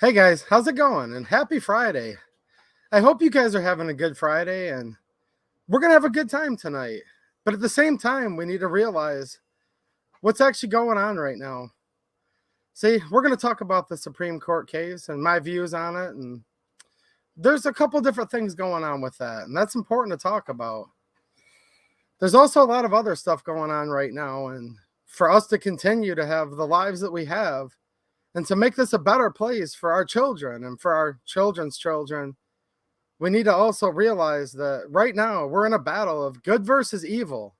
Hey guys, how's it going? And happy Friday. I hope you guys are having a good Friday and we're going to have a good time tonight. But at the same time, we need to realize what's actually going on right now. See, we're going to talk about the Supreme Court case and my views on it. And there's a couple different things going on with that. And that's important to talk about. There's also a lot of other stuff going on right now. And for us to continue to have the lives that we have, and to make this a better place for our children and for our children's children, we need to also realize that right now we're in a battle of good versus evil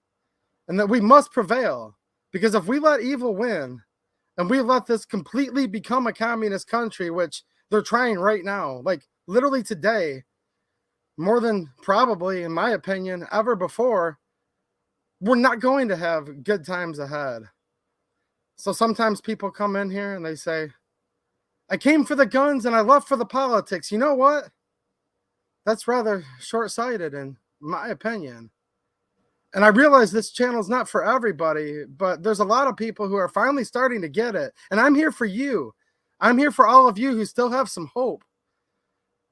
and that we must prevail. Because if we let evil win and we let this completely become a communist country, which they're trying right now, like literally today, more than probably, in my opinion, ever before, we're not going to have good times ahead. So sometimes people come in here and they say, I came for the guns and I left for the politics. You know what? That's rather short-sighted in my opinion. And I realize this channel is not for everybody, but there's a lot of people who are finally starting to get it. And I'm here for you. I'm here for all of you who still have some hope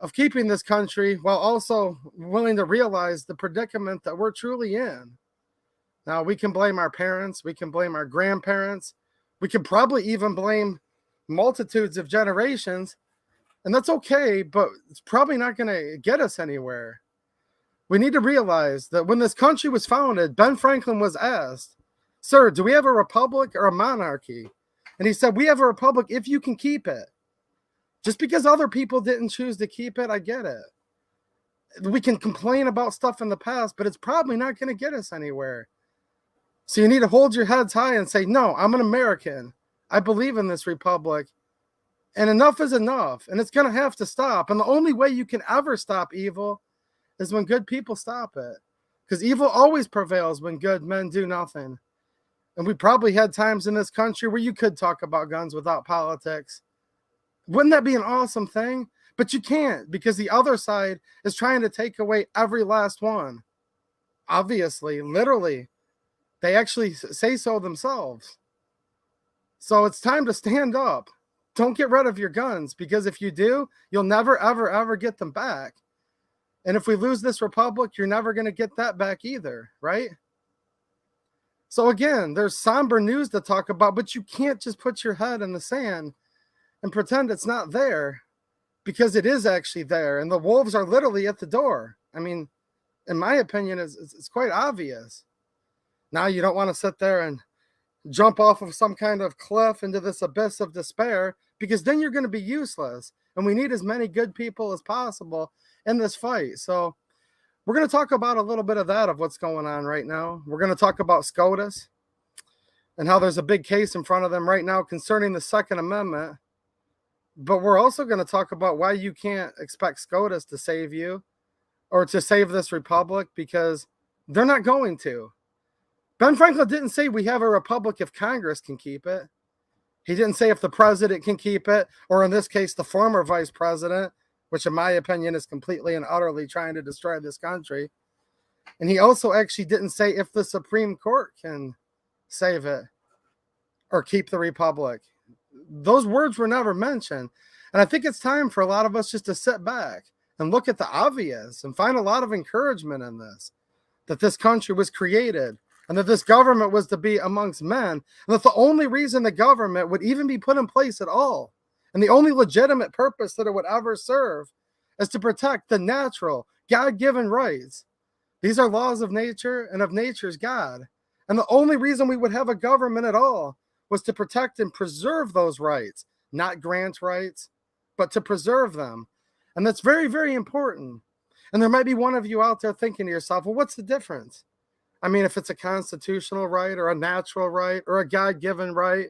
of keeping this country while also willing to realize the predicament that we're truly in. Now, we can blame our parents. We can blame our grandparents. We can probably even blame multitudes of generations, and that's okay, but it's probably not going to get us anywhere. We need to realize that when this country was founded, Ben Franklin was asked, sir, do we have a republic or a monarchy? And he said, we have a republic if you can keep it. Just because other people didn't choose to keep it, I get it. We can complain about stuff in the past, but it's probably not going to get us anywhere. So you need to hold your heads high and say, no, I'm an American. I believe in this republic. And enough is enough. And it's going to have to stop. And the only way you can ever stop evil is when good people stop it. Because evil always prevails when good men do nothing. And we probably had times in this country where you could talk about guns without politics. Wouldn't that be an awesome thing? But you can't, because the other side is trying to take away every last one. Obviously, literally. They actually say so themselves. So it's time to stand up. Don't get rid of your guns, because if you do, you'll never, ever, ever get them back. And if we lose this republic, you're never going to get that back either, right? So again, there's somber news to talk about, but you can't just put your head in the sand and pretend it's not there, because it is actually there. And the wolves are literally at the door. I mean, in my opinion, it's quite obvious. Now you don't want to sit there and jump off of some kind of cliff into this abyss of despair, because then you're going to be useless. And we need as many good people as possible in this fight. So we're going to talk about a little bit of that, of what's going on right now. We're going to talk about SCOTUS and how there's a big case in front of them right now concerning the Second Amendment. But we're also going to talk about why you can't expect SCOTUS to save you or to save this republic, because they're not going to. Ben Franklin didn't say we have a republic if Congress can keep it. He didn't say if the president can keep it, or in this case, the former vice president, which in my opinion is completely and utterly trying to destroy this country. And he also actually didn't say if the Supreme Court can save it or keep the republic. Those words were never mentioned. And I think it's time for a lot of us just to sit back and look at the obvious and find a lot of encouragement in this, that this country was created and that this government was to be amongst men, and that the only reason the government would even be put in place at all, and the only legitimate purpose that it would ever serve, is to protect the natural, God-given rights. These are laws of nature and of nature's God. And the only reason we would have a government at all was to protect and preserve those rights, not grant rights, but to preserve them. And that's very, very important. And there might be one of you out there thinking to yourself, well, what's the difference? I mean, if it's a constitutional right or a natural right or a God-given right,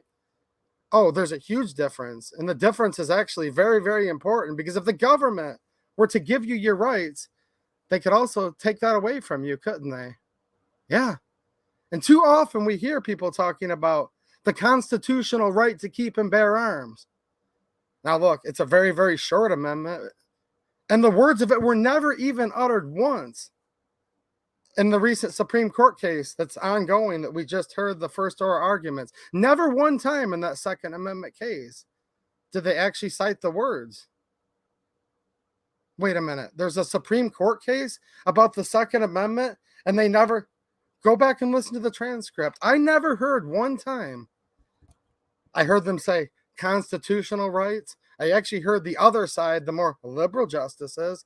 oh, there's a huge difference. And the difference is actually very, very important, because if the government were to give you your rights, they could also take that away from you, couldn't they? Yeah. And too often we hear people talking about the constitutional right to keep and bear arms. Now, look, it's a very, very short amendment. And the words of it were never even uttered once in the recent Supreme Court case that's ongoing, that we just heard the first oral arguments. Never one time in that Second Amendment case did they actually cite the words? Wait a minute. There's a Supreme Court case about the Second Amendment, and they never go back and listen to the transcript. I never heard one time. I heard them say constitutional rights. I actually heard the other side, the more liberal justices,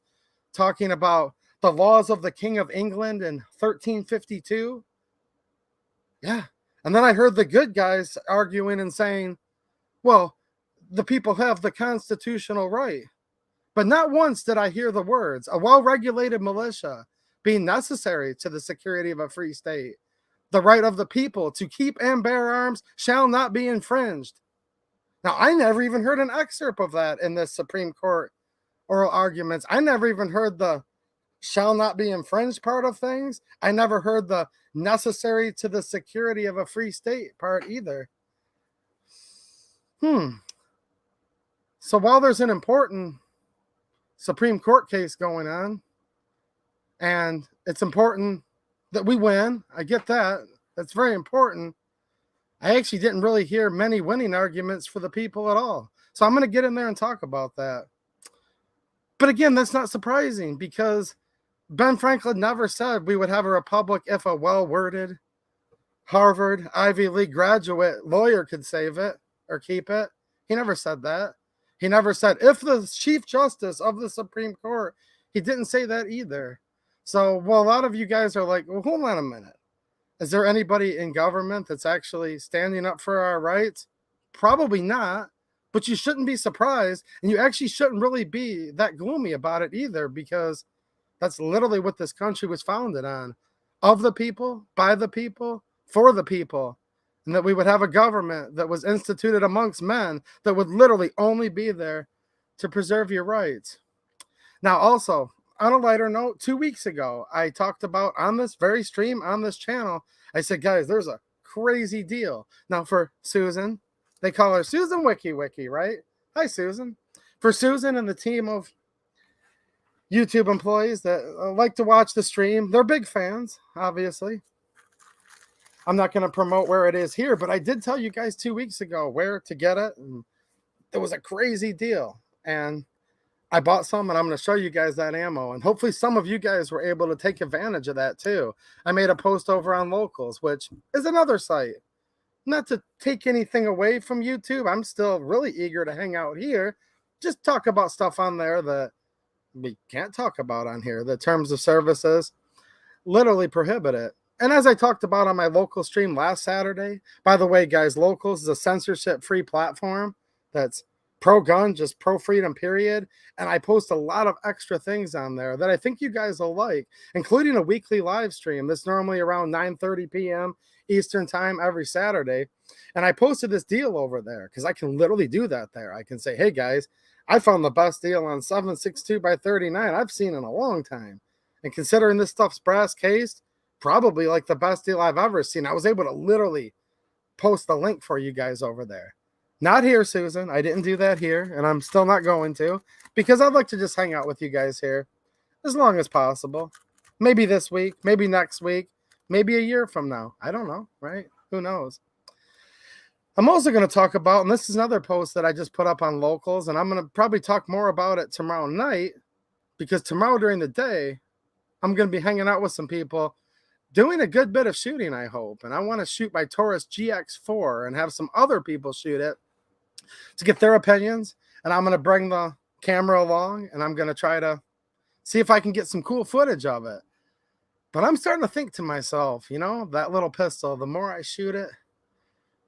talking about the laws of the King of England in 1352. Yeah. And then I heard the good guys arguing and saying, well, the people have the constitutional right. But not once did I hear the words, a well-regulated militia being necessary to the security of a free state. The right of the people to keep and bear arms shall not be infringed. Now, I never even heard an excerpt of that in this Supreme Court oral arguments. I never even heard the shall not be infringed part of things. I never heard the necessary to the security of a free state part either. So while there's an important Supreme Court case going on, and it's important that we win, I get that. That's very important. I actually didn't really hear many winning arguments for the people at all. So I'm going to get in there and talk about that. But again, that's not surprising because Ben Franklin never said we would have a republic if a well-worded Harvard, Ivy League graduate lawyer could save it or keep it. He never said that. He never said if the Chief Justice of the Supreme Court. He didn't say that either. So, well, a lot of you guys are like, well, hold on a minute. Is there anybody in government that's actually standing up for our rights? Probably not, but you shouldn't be surprised, and you actually shouldn't really be that gloomy about it either, because that's literally what this country was founded on. Of the people, by the people, for the people. And that we would have a government that was instituted amongst men that would literally only be there to preserve your rights. Now, also, on a lighter note, 2 weeks ago, I talked about on this very stream, on this channel, I said, guys, there's a crazy deal. Now, for Susan, they call her Susan Wiki, right? Hi, Susan. For Susan and the team of YouTube employees that like to watch the stream, they're big fans, obviously. I'm not going to promote where it is here, but I did tell you guys 2 weeks ago where to get it. And it was a crazy deal. And I bought some, and I'm going to show you guys that ammo. And hopefully some of you guys were able to take advantage of that too. I made a post over on Locals, which is another site. Not to take anything away from YouTube. I'm still really eager to hang out here. Just talk about stuff on there that we can't talk about on here. The terms of services literally prohibit it. And as I talked about on my local stream last Saturday, by the way, guys, Locals is a censorship-free platform that's pro-gun, just pro-freedom, period. And I post a lot of extra things on there that I think you guys will like, including a weekly live stream that's normally around 9:30 p.m. Eastern time every Saturday. And I posted this deal over there because I can literally do that there. I can say, hey, guys, I found the best deal on 7.62 by 39 I've seen in a long time. And considering this stuff's brass cased, probably like the best deal I've ever seen. I was able to literally post the link for you guys over there. Not here, Susan. I didn't do that here, and I'm still not going to, because I'd like to just hang out with you guys here as long as possible. Maybe this week, maybe next week, maybe a year from now. I don't know, right? Who knows? I'm also going to talk about, and this is another post that I just put up on Locals, and I'm going to probably talk more about it tomorrow night, because tomorrow during the day, I'm going to be hanging out with some people doing a good bit of shooting, I hope. And I want to shoot my Taurus GX4 and have some other people shoot it to get their opinions. And I'm going to bring the camera along, and I'm going to try to see if I can get some cool footage of it. But I'm starting to think to myself, you know, that little pistol, the more I shoot it,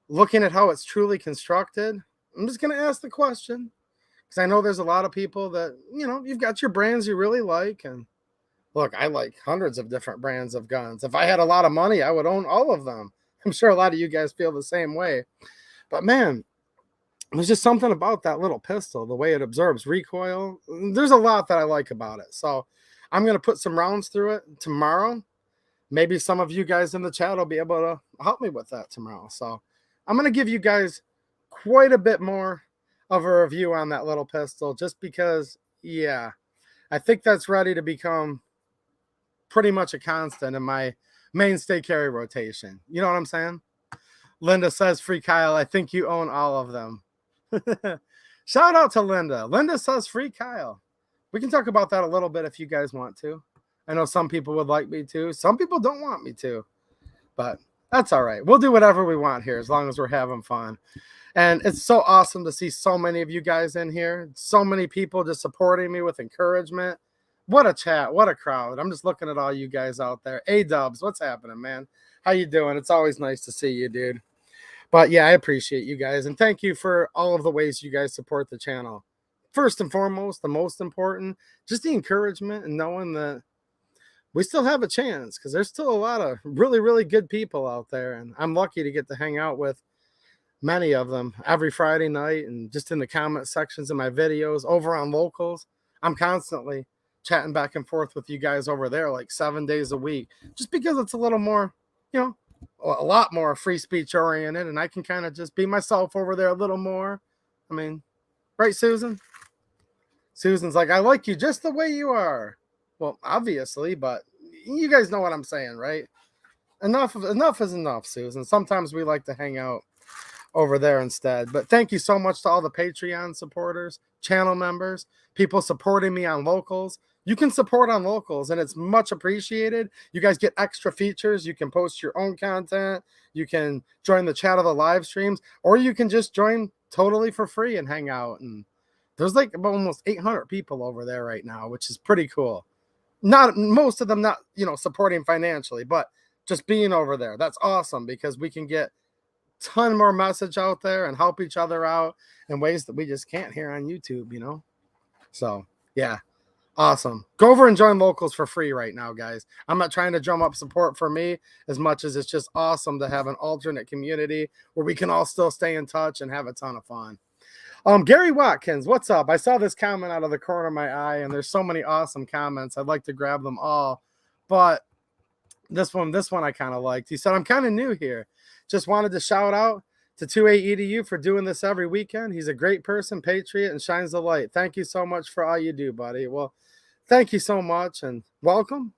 looking at how it's truly constructed, I'm just going to ask the question, because I know there's a lot of people that, you know, you've got your brands you really like, and look, I like hundreds of different brands of guns. If I had a lot of money, I would own all of them. I'm sure a lot of you guys feel the same way. But man, there's just something about that little pistol, the way it absorbs recoil. There's a lot that I like about it. So I'm going to put some rounds through it tomorrow. Maybe some of you guys in the chat will be able to help me with that tomorrow. So I'm going to give you guys quite a bit more of a review on that little pistol, just because, yeah, I think that's ready to become pretty much a constant in my mainstay carry rotation. You know what I'm saying? Linda says, Free Kyle, I think you own all of them. Shout out to Linda. Linda says free Kyle. We can talk about that a little bit if you guys want to. I know some people would like me to. Some people don't want me to. But that's all right. We'll do whatever we want here as long as we're having fun. And it's so awesome to see so many of you guys in here. So many people just supporting me with encouragement. What a chat. What a crowd. I'm just looking at all you guys out there. A-dubs, what's happening, man? How you doing? It's always nice to see you, dude. But yeah, I appreciate you guys. And thank you for all of the ways you guys support the channel. First and foremost, the most important, just the encouragement and knowing that we still have a chance because there's still a lot of really, really good people out there. And I'm lucky to get to hang out with many of them every Friday night and just in the comment sections of my videos over on Locals. I'm constantly chatting back and forth with you guys over there like 7 days a week, just because it's a little more, you know, a lot more free speech oriented, and I can kind of just be myself over there a little more. I mean, right, Susan? Susan's like, I like you just the way you are. Well, obviously, but you guys know what I'm saying, right? Enough is enough, Susan. Sometimes we like to hang out over there instead. But thank you so much to all the Patreon supporters, channel members, people supporting me on Locals. You can support on Locals, and it's much appreciated. You guys get extra features. You can post your own content. You can join the chat of the live streams, or you can just join totally for free and hang out. And there's like almost 800 people over there right now, which is pretty cool. Not most of them not, supporting financially, but just being over there. That's awesome because we can get a ton more message out there and help each other out in ways that we just can't hear on YouTube, So, yeah. Awesome. Go over and join Locals for free right now, guys. I'm not trying to drum up support for me as much as it's just awesome to have an alternate community where we can all still stay in touch and have a ton of fun. Gary Watkins, what's up? I saw this comment out of the corner of my eye, and there's so many awesome comments. I'd like to grab them all, but this one I kind of liked. He said, I'm kind of new here. Just wanted to shout out to 28EDU for doing this every weekend. He's a great person, patriot, and shines the light. Thank you so much for all you do, buddy. Well, thank you so much, and welcome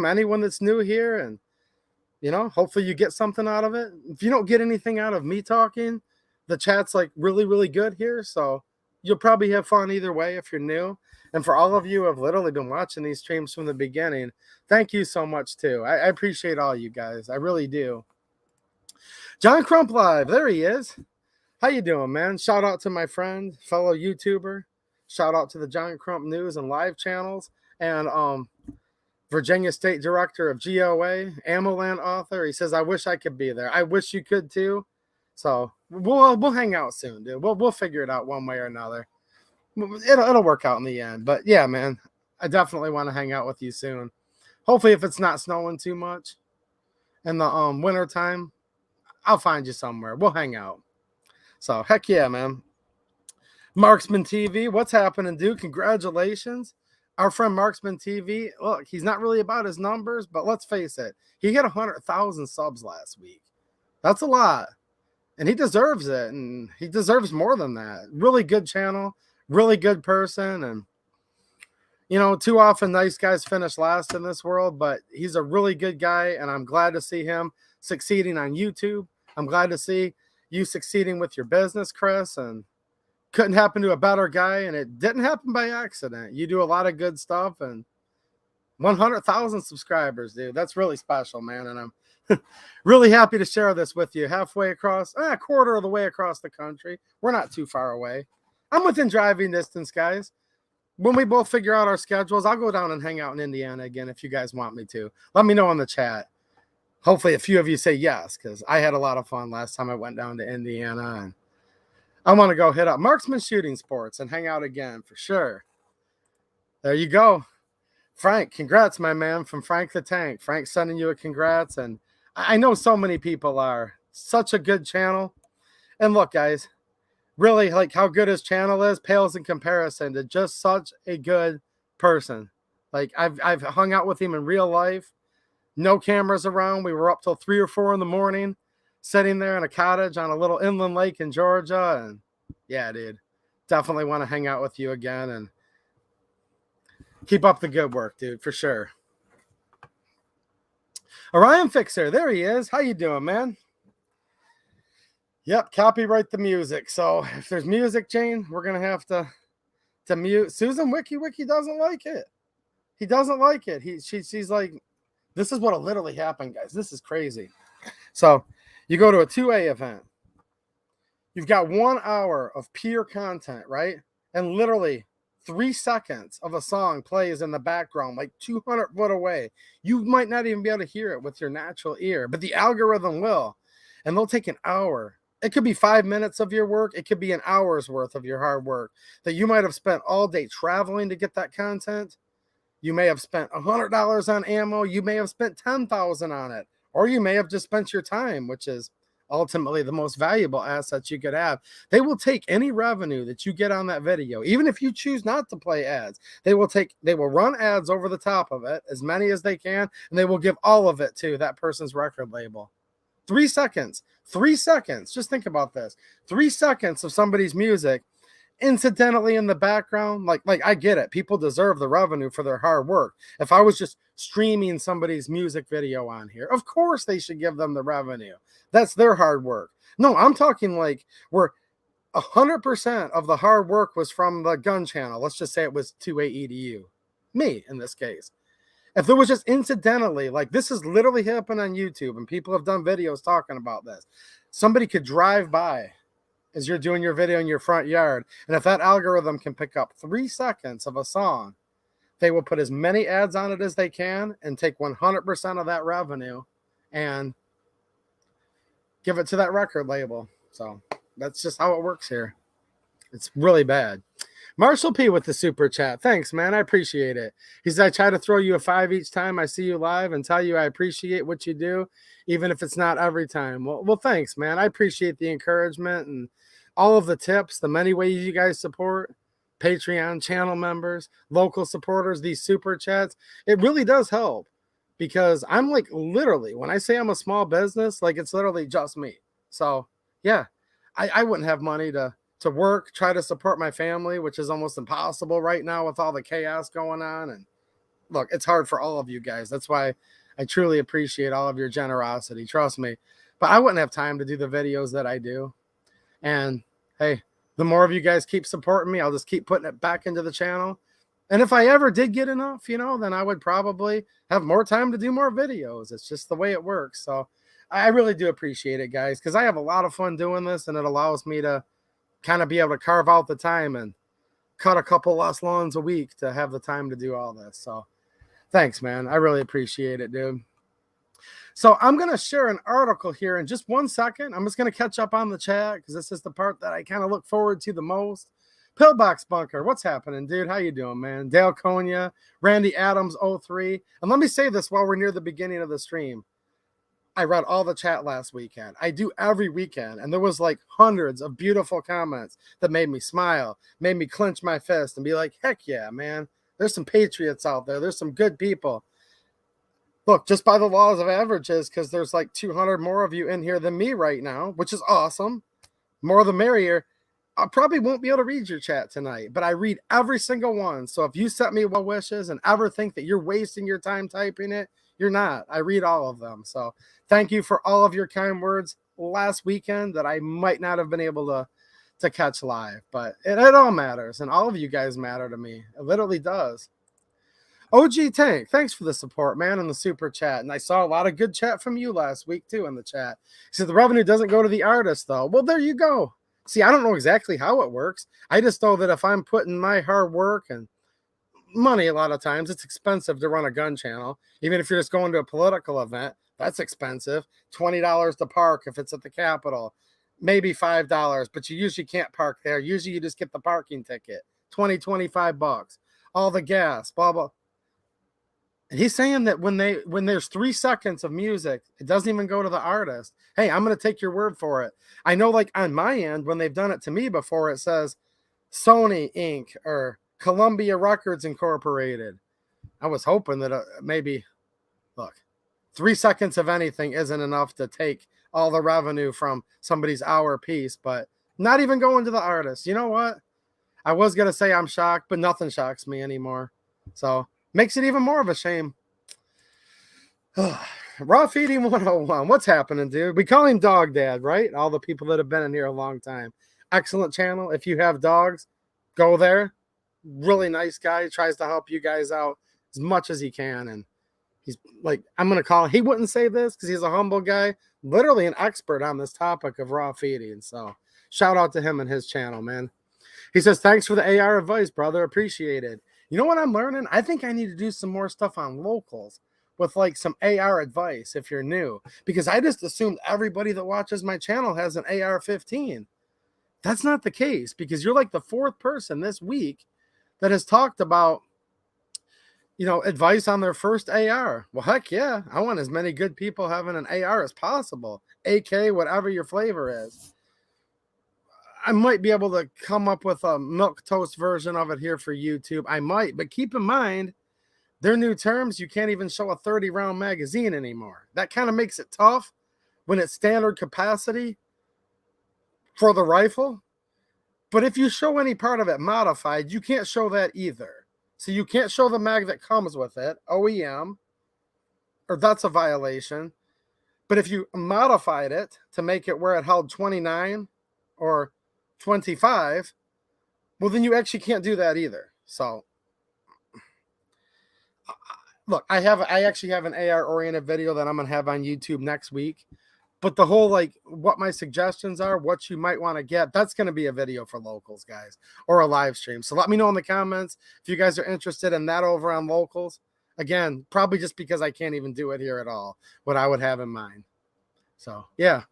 anyone that's new here, and hopefully you get something out of it. If you don't get anything out of me talking, the chat's like really, really good here, so you'll probably have fun either way if you're new. And for all of you who have literally been watching these streams from the beginning, thank you so much too. I appreciate all you guys. I really do. John Crump Live, there he is. How you doing, man? Shout out to my friend, fellow YouTuber. Shout out to the John Crump News and Live channels, and Virginia State Director of GOA, Amoland author. He says, I wish I could be there. I wish you could too. So we'll hang out soon, dude. We'll figure it out one way or another. It'll work out in the end. But yeah, man, I definitely want to hang out with you soon. Hopefully, if it's not snowing too much in the winter time, I'll find you somewhere. We'll hang out. So heck yeah, man. Marksman TV, what's happening, dude? Congratulations. Our friend Marksman TV, look, he's not really about his numbers, but let's face it, he hit 100,000 subs last week. That's a lot. And he deserves it, and he deserves more than that. Really good channel, really good person, and too often nice guys finish last in this world, but he's a really good guy, and I'm glad to see him succeeding on YouTube. I'm glad to see you succeeding with your business, Chris, and couldn't happen to a better guy, and it didn't happen by accident. You do a lot of good stuff, and 100,000 subscribers, dude. That's really special, man, and I'm really happy to share this with you halfway across, a quarter of the way across the country. We're not too far away. I'm within driving distance, guys. When we both figure out our schedules, I'll go down and hang out in Indiana again if you guys want me to. Let me know in the chat. Hopefully a few of you say yes, because I had a lot of fun last time I went down to Indiana, and I want to go hit up Marksman Shooting Sports and hang out again for sure. There you go. Frank, congrats, my man, from Frank the Tank. Frank's sending you a congrats, and I know so many people are. Such a good channel. And look, guys, really, like how good his channel is pales in comparison to just such a good person. Like I've hung out with him in real life. No cameras around. We were up till 3 or 4 in the morning, sitting there in a cottage on a little inland lake in Georgia. And yeah, dude, definitely want to hang out with you again and keep up the good work, dude, for sure. Orion Fixer, there he is. How you doing, man? Yep, copyright the music. So if there's music, Jane, we're gonna have to mute. Susan Wiki doesn't like it. He doesn't like it. She's like, this is what'll literally happen, guys. This is crazy. So you go to a 2A event. You've got 1 hour of pure content, right? And literally 3 seconds of a song plays in the background, like 200 foot away. You might not even be able to hear it with your natural ear, but the algorithm will. And they'll take an hour. It could be 5 minutes of your work. It could be an hour's worth of your hard work that you might have spent all day traveling to get that content. You may have spent $100 on ammo. You may have spent $10,000 on it. Or you may have just spent your time, which is ultimately the most valuable assets you could have. They will take any revenue that you get on that video, even if you choose not to play ads. They will run ads over the top of it, as many as they can, and they will give all of it to that person's record label. 3 seconds. 3 seconds. Just think about this. 3 seconds of somebody's music incidentally in the background. Like I get it. People deserve the revenue for their hard work. If I was just streaming somebody's music video on here, of course they should give them the revenue. That's their hard work. No, I'm talking like where 100% of the hard work was from the gun channel. Let's just say it was 2A EDU. Me, in this case. If there was just incidentally, like this has literally happened on YouTube, and people have done videos talking about this. Somebody could drive by as you're doing your video in your front yard, and if that algorithm can pick up 3 seconds of a song, they will put as many ads on it as they can and take 100% of that revenue and give it to that record label. So that's just how it works here. It's really bad. Marshall P with the super chat. Thanks, man. I appreciate it. He said, I try to throw you a 5 each time I see you live and tell you I appreciate what you do, even if it's not every time. Well, thanks, man. I appreciate the encouragement and all of the tips, the many ways you guys support, Patreon, channel members, local supporters, these super chats. It really does help because I'm like literally, when I say I'm a small business, like it's literally just me. So yeah, I wouldn't have money to work, try to support my family, which is almost impossible right now with all the chaos going on. And look, it's hard for all of you guys. That's why I truly appreciate all of your generosity. Trust me. But I wouldn't have time to do the videos that I do. And hey, the more of you guys keep supporting me, I'll just keep putting it back into the channel. And if I ever did get enough, then I would probably have more time to do more videos. It's just the way it works. So I really do appreciate it, guys, because I have a lot of fun doing this, and it allows me to kind of be able to carve out the time and cut a couple less lawns a week to have the time to do all this. So thanks, man. I really appreciate it, dude. So I'm going to share an article here in just 1 second. I'm just going to catch up on the chat because this is the part that I kind of look forward to the most. Pillbox Bunker, what's happening, dude? How you doing, man? Dale Konya, Randy Adams 03. And let me say this while we're near the beginning of the stream. I read all the chat last weekend. I do every weekend, and there was like hundreds of beautiful comments that made me smile, made me clench my fist and be like, heck yeah, man. There's some patriots out there. There's some good people. Look, just by the laws of averages, because there's like 200 more of you in here than me right now, which is awesome. More the merrier. I probably won't be able to read your chat tonight, but I read every single one. So if you sent me well wishes and ever think that you're wasting your time typing it, you're not. I read all of them. So thank you for all of your kind words last weekend that I might not have been able to catch live, but it all matters, and all of you guys matter to me. It literally does. OG Tank, thanks for the support, man, in the super chat. And I saw a lot of good chat from you last week, too, in the chat. He said the revenue doesn't go to the artist, though. Well, there you go. See, I don't know exactly how it works. I just know that if I'm putting my hard work and money, a lot of times, it's expensive to run a gun channel. Even if you're just going to a political event, that's expensive. $20 to park if it's at the Capitol. Maybe $5, but you usually can't park there. Usually you just get the parking ticket. $25. All the gas, blah, blah. And he's saying that when there's 3 seconds of music, it doesn't even go to the artist. Hey, I'm going to take your word for it. I know, like on my end, when they've done it to me before, it says Sony Inc. or Columbia Records Incorporated. I was hoping that maybe, look, 3 seconds of anything isn't enough to take all the revenue from somebody's hour piece, but not even going to the artist. You know what? I was going to say I'm shocked, but nothing shocks me anymore. So makes it even more of a shame. Raw Feeding 101. What's happening, dude? We call him Dog Dad, right? All the people that have been in here a long time. Excellent channel. If you have dogs, go there. Really nice guy. Tries to help you guys out as much as he can. And he's like, I'm going to call him. He wouldn't say this because he's a humble guy. Literally an expert on this topic of raw feeding. So shout out to him and his channel, man. He says, thanks for the AR advice, brother. Appreciated. You know what I'm learning? I think I need to do some more stuff on locals with like some AR advice if you're new, because I just assumed everybody that watches my channel has an AR-15. That's not the case, because you're like the fourth person this week that has talked about, you know, advice on their first AR. Well, heck yeah. I want as many good people having an AR as possible. AK, whatever your flavor is. I might be able to come up with a milquetoast version of it here for YouTube. I might, but keep in mind, their new terms, you can't even show a 30-round magazine anymore. That kind of makes it tough when it's standard capacity for the rifle. But if you show any part of it modified, you can't show that either. So you can't show the mag that comes with it, OEM, or that's a violation. But if you modified it to make it where it held 29 or 25, well, then you actually can't do that either. So look, I actually have an AR oriented video that I'm going to have on YouTube next week. But the whole, like, what my suggestions are, what you might want to get, that's going to be a video for locals, guys, or a live stream. So let me know in the comments if you guys are interested in that over on locals. Again, probably just because I can't even do it here at all, what I would have in mind. So, yeah.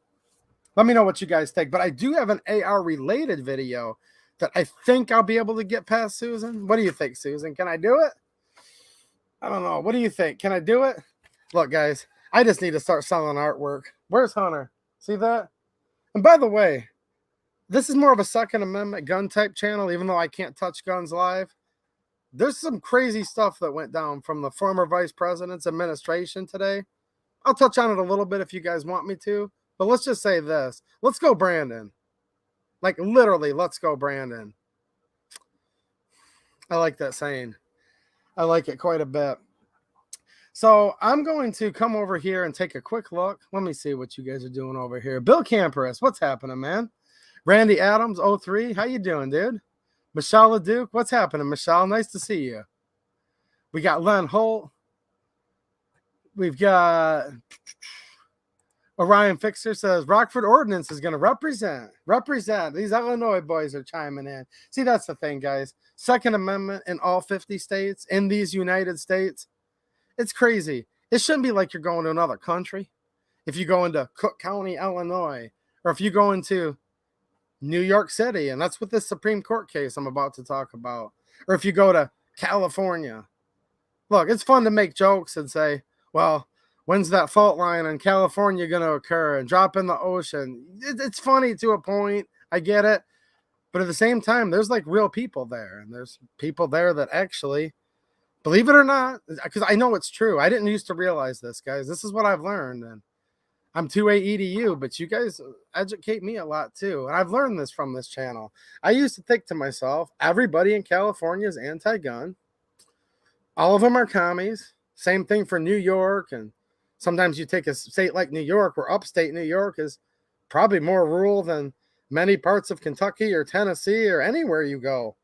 Let me know what you guys think. But I do have an AR related video that I think I'll be able to get past Susan. What do you think, Susan? Can I do it? I don't know. What do you think? Can I do it? Look, guys, I just need to start selling artwork. Where's Hunter? See that? And by the way, this is more of a Second Amendment gun type channel, even though I can't touch guns live. There's some crazy stuff that went down from the former vice president's administration today. I'll touch on it a little bit if you guys want me to. But let's just say this. Let's go, Brandon. Like, literally, let's go, Brandon. I like that saying. I like it quite a bit. So I'm going to come over here and take a quick look. Let me see what you guys are doing over here. Bill Camperus, what's happening, man? Randy Adams, 03, how you doing, dude? Michelle LeDuc, what's happening, Michelle? Nice to see you. We got Len Holt. We've got Orion Fixer says, Rockford Ordinance is going to represent. These Illinois boys are chiming in. See, that's the thing, guys. Second Amendment in all 50 states, in these United States. It's crazy. It shouldn't be like you're going to another country. If you go into Cook County, Illinois, or if you go into New York City, and that's what this Supreme Court case I'm about to talk about, or if you go to California. Look, it's fun to make jokes and say, well, when's that fault line in California going to occur and drop in the ocean? It's funny to a point. I get it. But at the same time, there's like real people there. And there's people there that actually, believe it or not, because I know it's true. I didn't used to realize this, guys. This is what I've learned. And I'm 2A EDU, but you guys educate me a lot too. And I've learned this from this channel. I used to think to myself, everybody in California is anti-gun. All of them are commies. Same thing for New York. And sometimes you take a state like New York, where upstate New York is probably more rural than many parts of Kentucky or Tennessee or anywhere you go.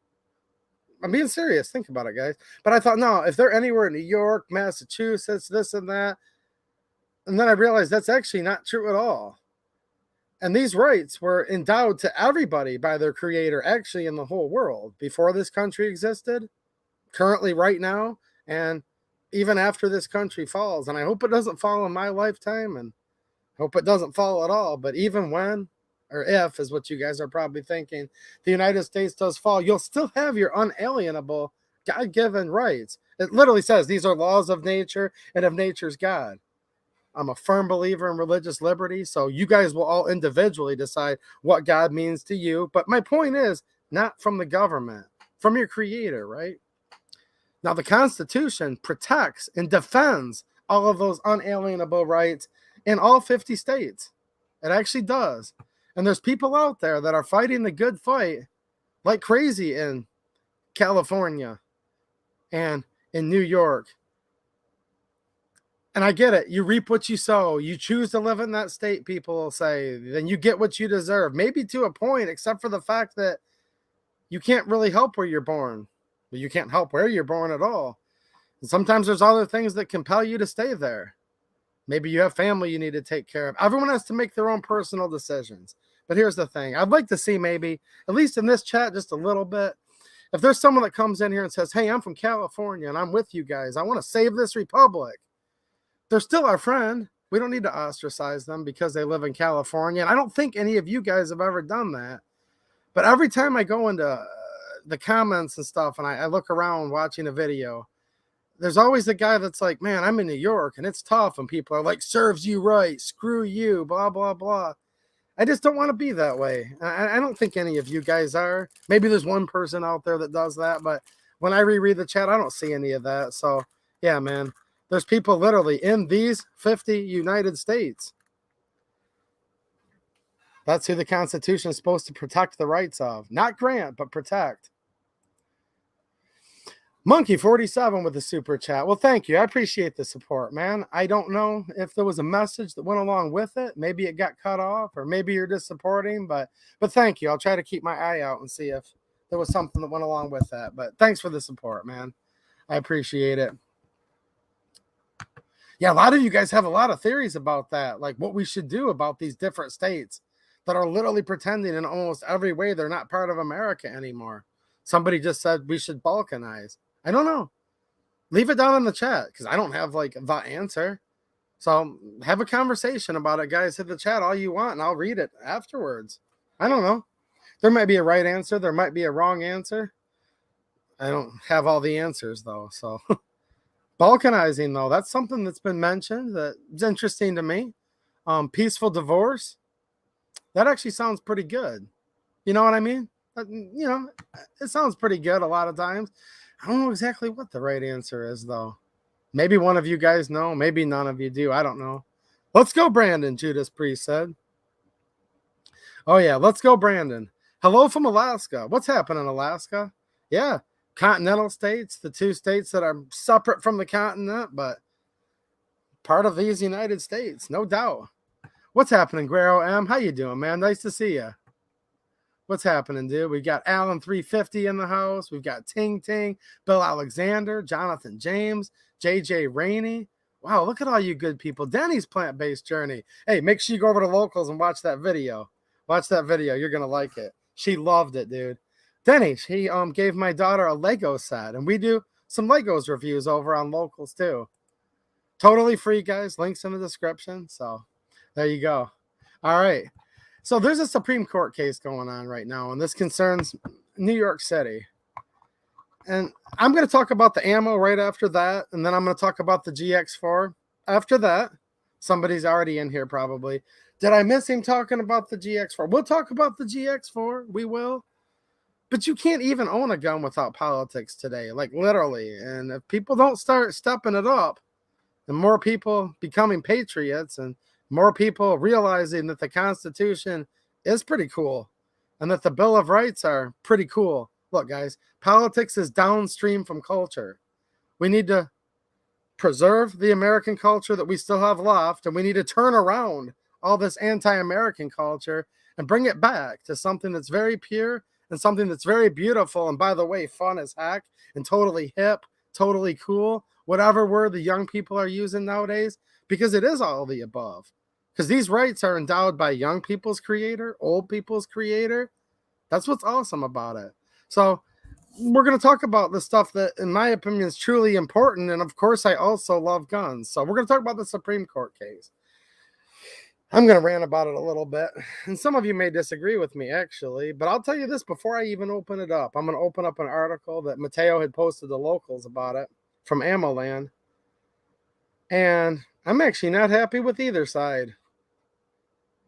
I'm being serious. Think about it, guys. But I thought, no, if they're anywhere in New York, Massachusetts, this and that. And then I realized that's actually not true at all. And these rights were endowed to everybody by their creator, actually in the whole world, before this country existed, currently right now, and even after this country falls. And I hope it doesn't fall in my lifetime, and hope it doesn't fall at all. But even when, or if, is what you guys are probably thinking, the United States does fall, you'll still have your unalienable God-given rights. It literally says these are laws of nature and of nature's God. I'm a firm believer in religious liberty, so you guys will all individually decide what God means to you. But my point is, not from the government, from your creator, right? Now, the Constitution protects and defends all of those unalienable rights in all 50 states. It actually does. And there's people out there that are fighting the good fight like crazy in California and in New York And I get it. You reap what you sow. You choose to live in that state, people will say, then you get what you deserve. Maybe to a point, except for the fact that you can't really help where you're born. You can't help where you're born at all. And sometimes there's other things that compel you to stay there. Maybe you have family you need to take care of. Everyone has to make their own personal decisions. But here's the thing. I'd like to see maybe, at least in this chat, just a little bit, if there's someone that comes in here and says, hey, I'm from California and I'm with you guys. I want to save this republic. They're still our friend. We don't need to ostracize them because they live in California. And I don't think any of you guys have ever done that. But every time I go into the comments and stuff and I look around watching a video, there's always the guy that's like, man, I'm in New York and it's tough. And people are like, serves you right. Screw you, blah, blah, blah. I just don't want to be that way. I don't think any of you guys are. Maybe there's one person out there that does that. But when I reread the chat, I don't see any of that. So, yeah, man, there's people literally in these 50 United States. That's who the Constitution is supposed to protect the rights of. Not grant, but protect. Monkey 47 with the super chat. Well, thank you. I appreciate the support, man. I don't know if there was a message that went along with it. Maybe it got cut off, or maybe you're just supporting, but thank you. I'll try to keep my eye out and see if there was something that went along with that. But thanks for the support, man. I appreciate it. Yeah, a lot of you guys have a lot of theories about that, like what we should do about these different states that are literally pretending in almost every way they're not part of America anymore. Somebody just said we should balkanize. I don't know. Leave it down in the chat because I don't have like the answer. So have a conversation about it, guys. Hit the chat all you want and I'll read it afterwards. I don't know. There might be a right answer. There might be a wrong answer. I don't have all the answers though. So balkanizing though, that's something that's been mentioned that's interesting to me. Peaceful divorce. That actually sounds pretty good. You know what I mean? You know, it sounds pretty good a lot of times. I don't know exactly what the right answer is, though. Maybe one of you guys know. Maybe none of you do. I don't know. Let's go, Brandon, Judas Priest said. Oh, yeah. Let's go, Brandon. Hello from Alaska. What's happening in Alaska? Yeah. Continental states, the two states that are separate from the continent, but part of these United States, no doubt. What's happening, Guerrero M? How you doing, man? Nice to see you. What's happening, dude? We got Alan 350 in the house. We've got Ting Ting, Bill Alexander, Jonathan James, JJ Rainey. Wow, look at all you good people. Denny's plant-based journey. Hey, make sure you go over to Locals and watch that video. Watch that video. You're going to like it. She loved it, dude. Denny, he gave my daughter a Lego set, and we do some Legos reviews over on Locals too. Totally free, guys. Links in the description. So there you go. All right. So there's a Supreme Court case going on right now, and this concerns New York City. And I'm going to talk about the ammo right after that, and then I'm going to talk about the GX4 after that. Somebody's already in here probably. Did I miss him talking about the GX4? We'll talk about the GX4. We will. But you can't even own a gun without politics today, like literally. And if people don't start stepping it up, and more people becoming patriots and more people realizing that the Constitution is pretty cool and that the Bill of Rights are pretty cool. Look, guys, politics is downstream from culture. We need to preserve the American culture that we still have left, and we need to turn around all this anti-American culture and bring it back to something that's very pure and something that's very beautiful and, by the way, fun as heck and totally hip, totally cool, whatever word the young people are using nowadays, because it is all the above. Because these rights are endowed by young people's creator, old people's creator. That's what's awesome about it. So we're going to talk about the stuff that, in my opinion, is truly important. And, of course, I also love guns. So we're going to talk about the Supreme Court case. I'm going to rant about it a little bit. And some of you may disagree with me, actually. But I'll tell you this before I even open it up. I'm going to open up an article that Mateo had posted to Locals about it from AmmoLand. And I'm actually not happy with either side.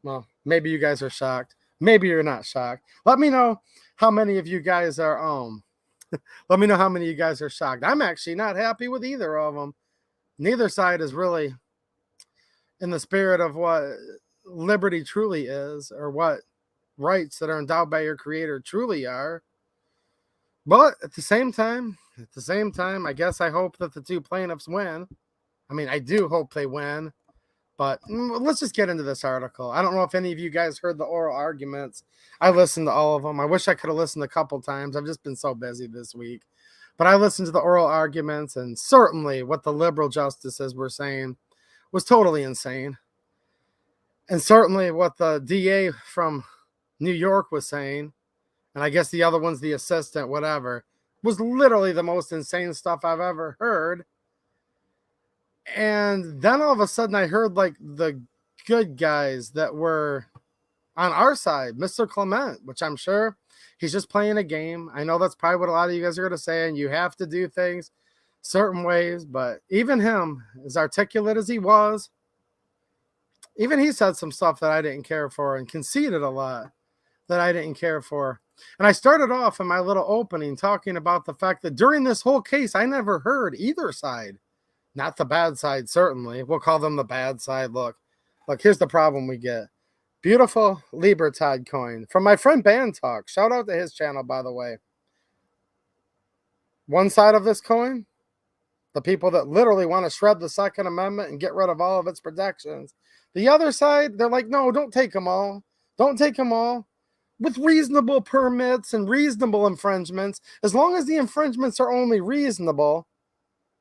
Well, maybe you guys are shocked. Maybe you're not shocked. Let me know how many of you guys are let me know how many of you guys are shocked. I'm actually not happy with either of them. Neither side is really in the spirit of what liberty truly is, or what rights that are endowed by your creator truly are. But at the same time, I guess I hope that the two plaintiffs win. I mean, I do hope they win. But let's just get into this article. I don't know if any of you guys heard the oral arguments. I listened to all of them. I wish I could have listened a couple times. I've just been so busy this week. But I listened to the oral arguments, and certainly what the liberal justices were saying was totally insane. And certainly what the DA from New York was saying, and I guess the other one's the assistant, whatever, was literally the most insane stuff I've ever heard. And then all of a sudden I heard like the good guys that were on our side, Mr. Clement, which I'm sure he's just playing a game. I know that's probably what a lot of you guys are going to say, and you have to do things certain ways. But even him, as articulate as he was, even he said some stuff that I didn't care for and conceded a lot that I didn't care for. And I started off in my little opening talking about the fact that during this whole case, I never heard either side. Not the bad side, certainly. We'll call them the bad side. Look, here's the problem we get. Beautiful Libertad coin from my friend Band Talk. Shout out to his channel, by the way. One side of this coin, the people that literally want to shred the Second Amendment and get rid of all of its protections. The other side, they're like, no, don't take them all. Don't take them all. With reasonable permits and reasonable infringements, as long as the infringements are only reasonable,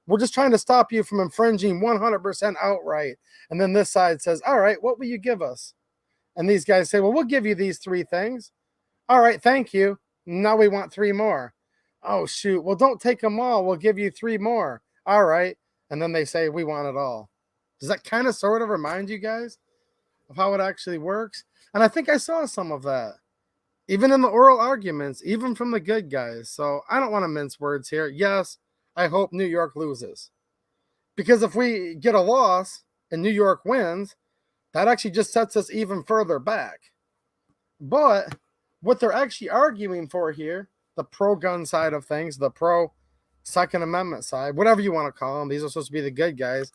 we're just trying to stop you from infringing 100% outright. And then this side says, all right, what will you give us? And these guys say, well, we'll give you these 3 things. All right, thank you. Now we want 3 more. Oh, shoot. Well, don't take them all. We'll give you 3 more. All right. And then they say, we want it all. Does that kind of sort of remind you guys of how it actually works? And I think I saw some of that, even in the oral arguments, even from the good guys. So I don't want to mince words here. Yes, I hope New York loses. Because if we get a loss and New York wins, that actually just sets us even further back. But what they're actually arguing for here, the pro-gun side of things, the pro-Second Amendment side, whatever you want to call them, these are supposed to be the good guys.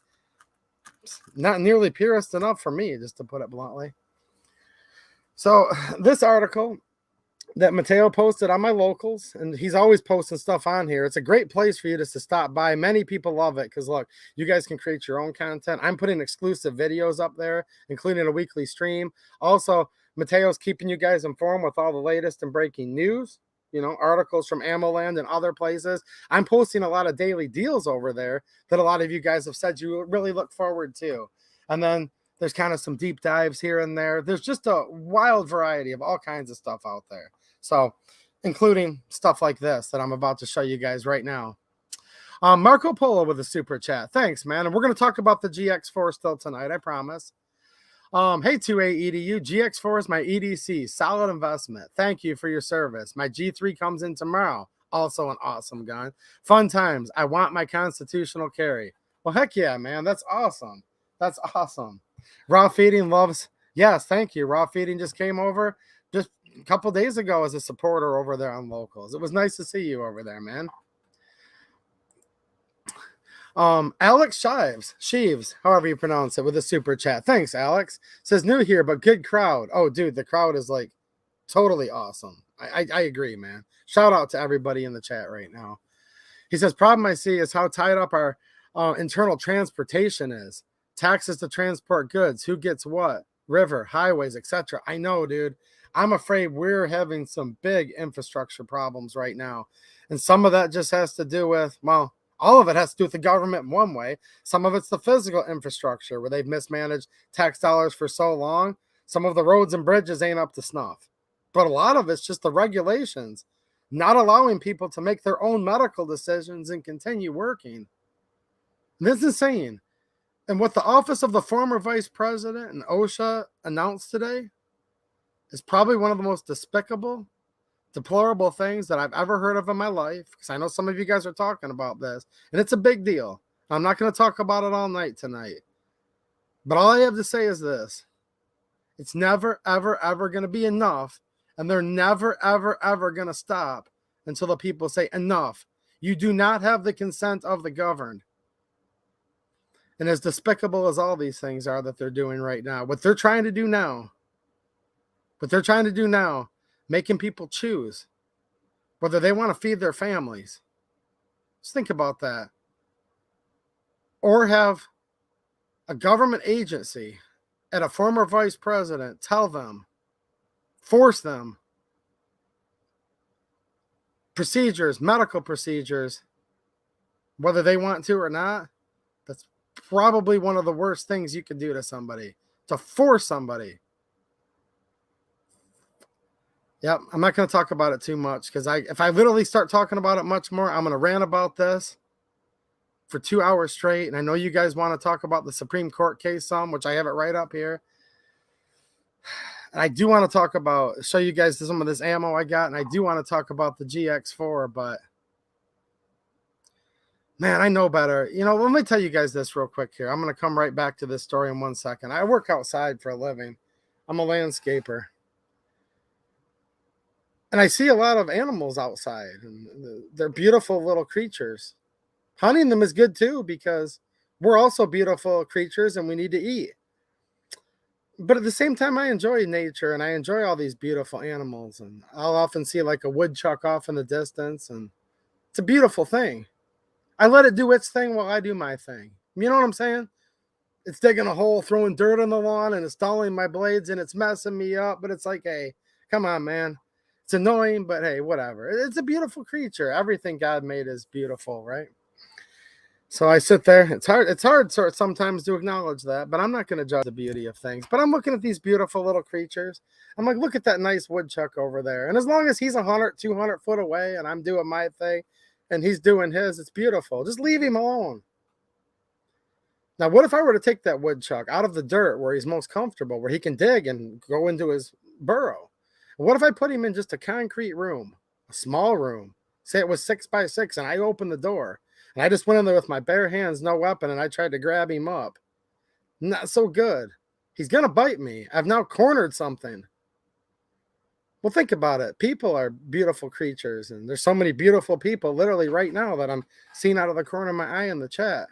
It's not nearly purist enough for me, just to put it bluntly. So this article that Mateo posted on my locals, and he's always posting stuff on here. It's a great place for you just to stop by. Many people love it because, look, you guys can create your own content. I'm putting exclusive videos up there, including a weekly stream. Also, Mateo's keeping you guys informed with all the latest and breaking news, you know, articles from AmmoLand and other places. I'm posting a lot of daily deals over there that a lot of you guys have said you really look forward to. And then there's kind of some deep dives here and there. There's just a wild variety of all kinds of stuff out there. So, including stuff like this that I'm about to show you guys right now. Marco Polo with a super chat. Thanks, man. And we're going to talk about the GX4 still tonight, I promise. Hey, 2A GX4 is my EDC. Solid investment. Thank you for your service. My G3 comes in tomorrow. Also an awesome gun. Fun times. I want my constitutional carry. Well, heck yeah, man. That's awesome. That's awesome. Raw Feeding loves. Yes, thank you. Raw Feeding just came over just a couple days ago as a supporter over there on Locals. It was nice to see you over there, man. Alex Sheaves, however you pronounce it, with a super chat. Thanks, Alex. Says new here, but good crowd. Oh, dude, the crowd is like totally awesome. I agree, man. Shout out to everybody in the chat right now. He says, problem I see is how tied up our internal transportation is. Taxes to transport goods. Who gets what? River, highways, etc. I know, dude. I'm afraid we're having some big infrastructure problems right now. And some of that just has to do with, well, all of it has to do with the government in one way. Some of it's the physical infrastructure where they've mismanaged tax dollars for so long. Some of the roads and bridges ain't up to snuff. But a lot of it's just the regulations, not allowing people to make their own medical decisions and continue working. And this is insane. And what the office of the former vice president and OSHA announced today is probably one of the most despicable, deplorable things that I've ever heard of in my life, because I know some of you guys are talking about this, and it's a big deal. I'm not going to talk about it all night tonight. But all I have to say is this. It's never, ever, ever going to be enough, and they're never, ever, ever going to stop until the people say, enough. You do not have the consent of the governed. And as despicable as all these things are that they're doing right now, what they're trying to do now, making people choose whether they want to feed their families. Just think about that. Or have a government agency at a former vice president tell them, force them, procedures, medical procedures, whether they want to or not, that's probably one of the worst things you can do to somebody, to force somebody. Yep, I'm not going to talk about it too much because if I literally start talking about it much more, I'm going to rant about this for 2 hours straight. And I know you guys want to talk about the Supreme Court case some, which I have it right up here. And I do want to talk about, show you guys some of this ammo I got. And I do want to talk about the GX4, but man, I know better. You know, let me tell you guys this real quick here. I'm going to come right back to this story in 1 second. I work outside for a living. I'm a landscaper. And I see a lot of animals outside, and they're beautiful little creatures. Hunting them is good too, because we're also beautiful creatures and we need to eat. But at the same time, I enjoy nature and I enjoy all these beautiful animals. And I'll often see like a woodchuck off in the distance, and it's a beautiful thing. I let it do its thing while I do my thing. You know what I'm saying? It's digging a hole, throwing dirt on the lawn, and it's stalling my blades, and it's messing me up. But it's like, hey, come on, man. It's annoying, but hey, whatever. It's a beautiful creature. Everything God made is beautiful, right? So I sit there. It's hard sometimes to acknowledge that, but I'm not going to judge the beauty of things. But I'm looking at these beautiful little creatures. I'm like, look at that nice woodchuck over there. And as long as he's 100, 200 foot away and I'm doing my thing and he's doing his, it's beautiful. Just leave him alone. Now, what if I were to take that woodchuck out of the dirt where he's most comfortable, where he can dig and go into his burrow? What if I put him in just a concrete room, a small room, say it was 6 by 6, and I opened the door, and I just went in there with my bare hands, no weapon, and I tried to grab him up? Not so good. He's going to bite me. I've now cornered something. Well, think about it. People are beautiful creatures, and there's so many beautiful people literally right now that I'm seeing out of the corner of my eye in the chat.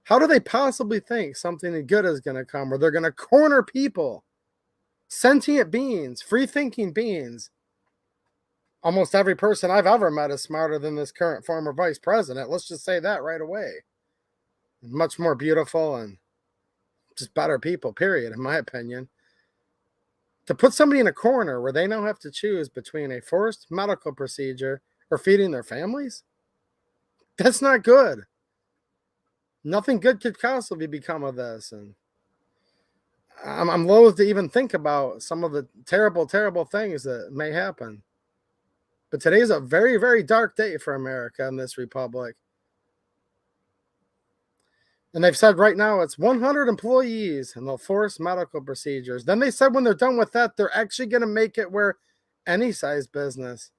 How do they possibly think something good is going to come, where they're going to corner people? Sentient beings, free-thinking beings. Almost every person I've ever met is smarter than this current former vice president. Let's just say that right away. Much more beautiful and just better people, period, in my opinion. To put somebody in a corner where they now have to choose between a forced medical procedure or feeding their families, that's not good. Nothing good could possibly become of this. And I'm loath to even think about some of the terrible, terrible things that may happen. But today's a very, very dark day for America and this republic. And they've said right now it's 100 employees and they'll force medical procedures. Then they said when they're done with that, they're actually going to make it where any size business,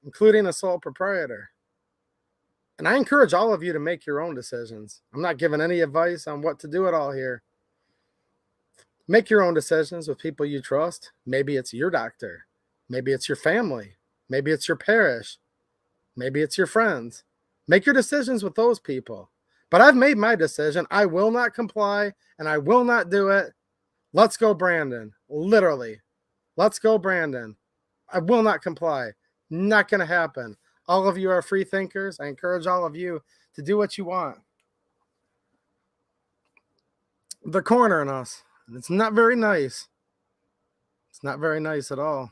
including a sole proprietor. And I encourage all of you to make your own decisions. I'm not giving any advice on what to do at all here. Make your own decisions with people you trust. Maybe it's your doctor. Maybe it's your family. Maybe it's your parish. Maybe it's your friends. Make your decisions with those people. But I've made my decision. I will not comply, and I will not do it. Let's go, Brandon. Literally. Let's go, Brandon. I will not comply. Not going to happen. All of you are free thinkers. I encourage all of you to do what you want. They're cornering us. It's not very nice. It's not very nice at all.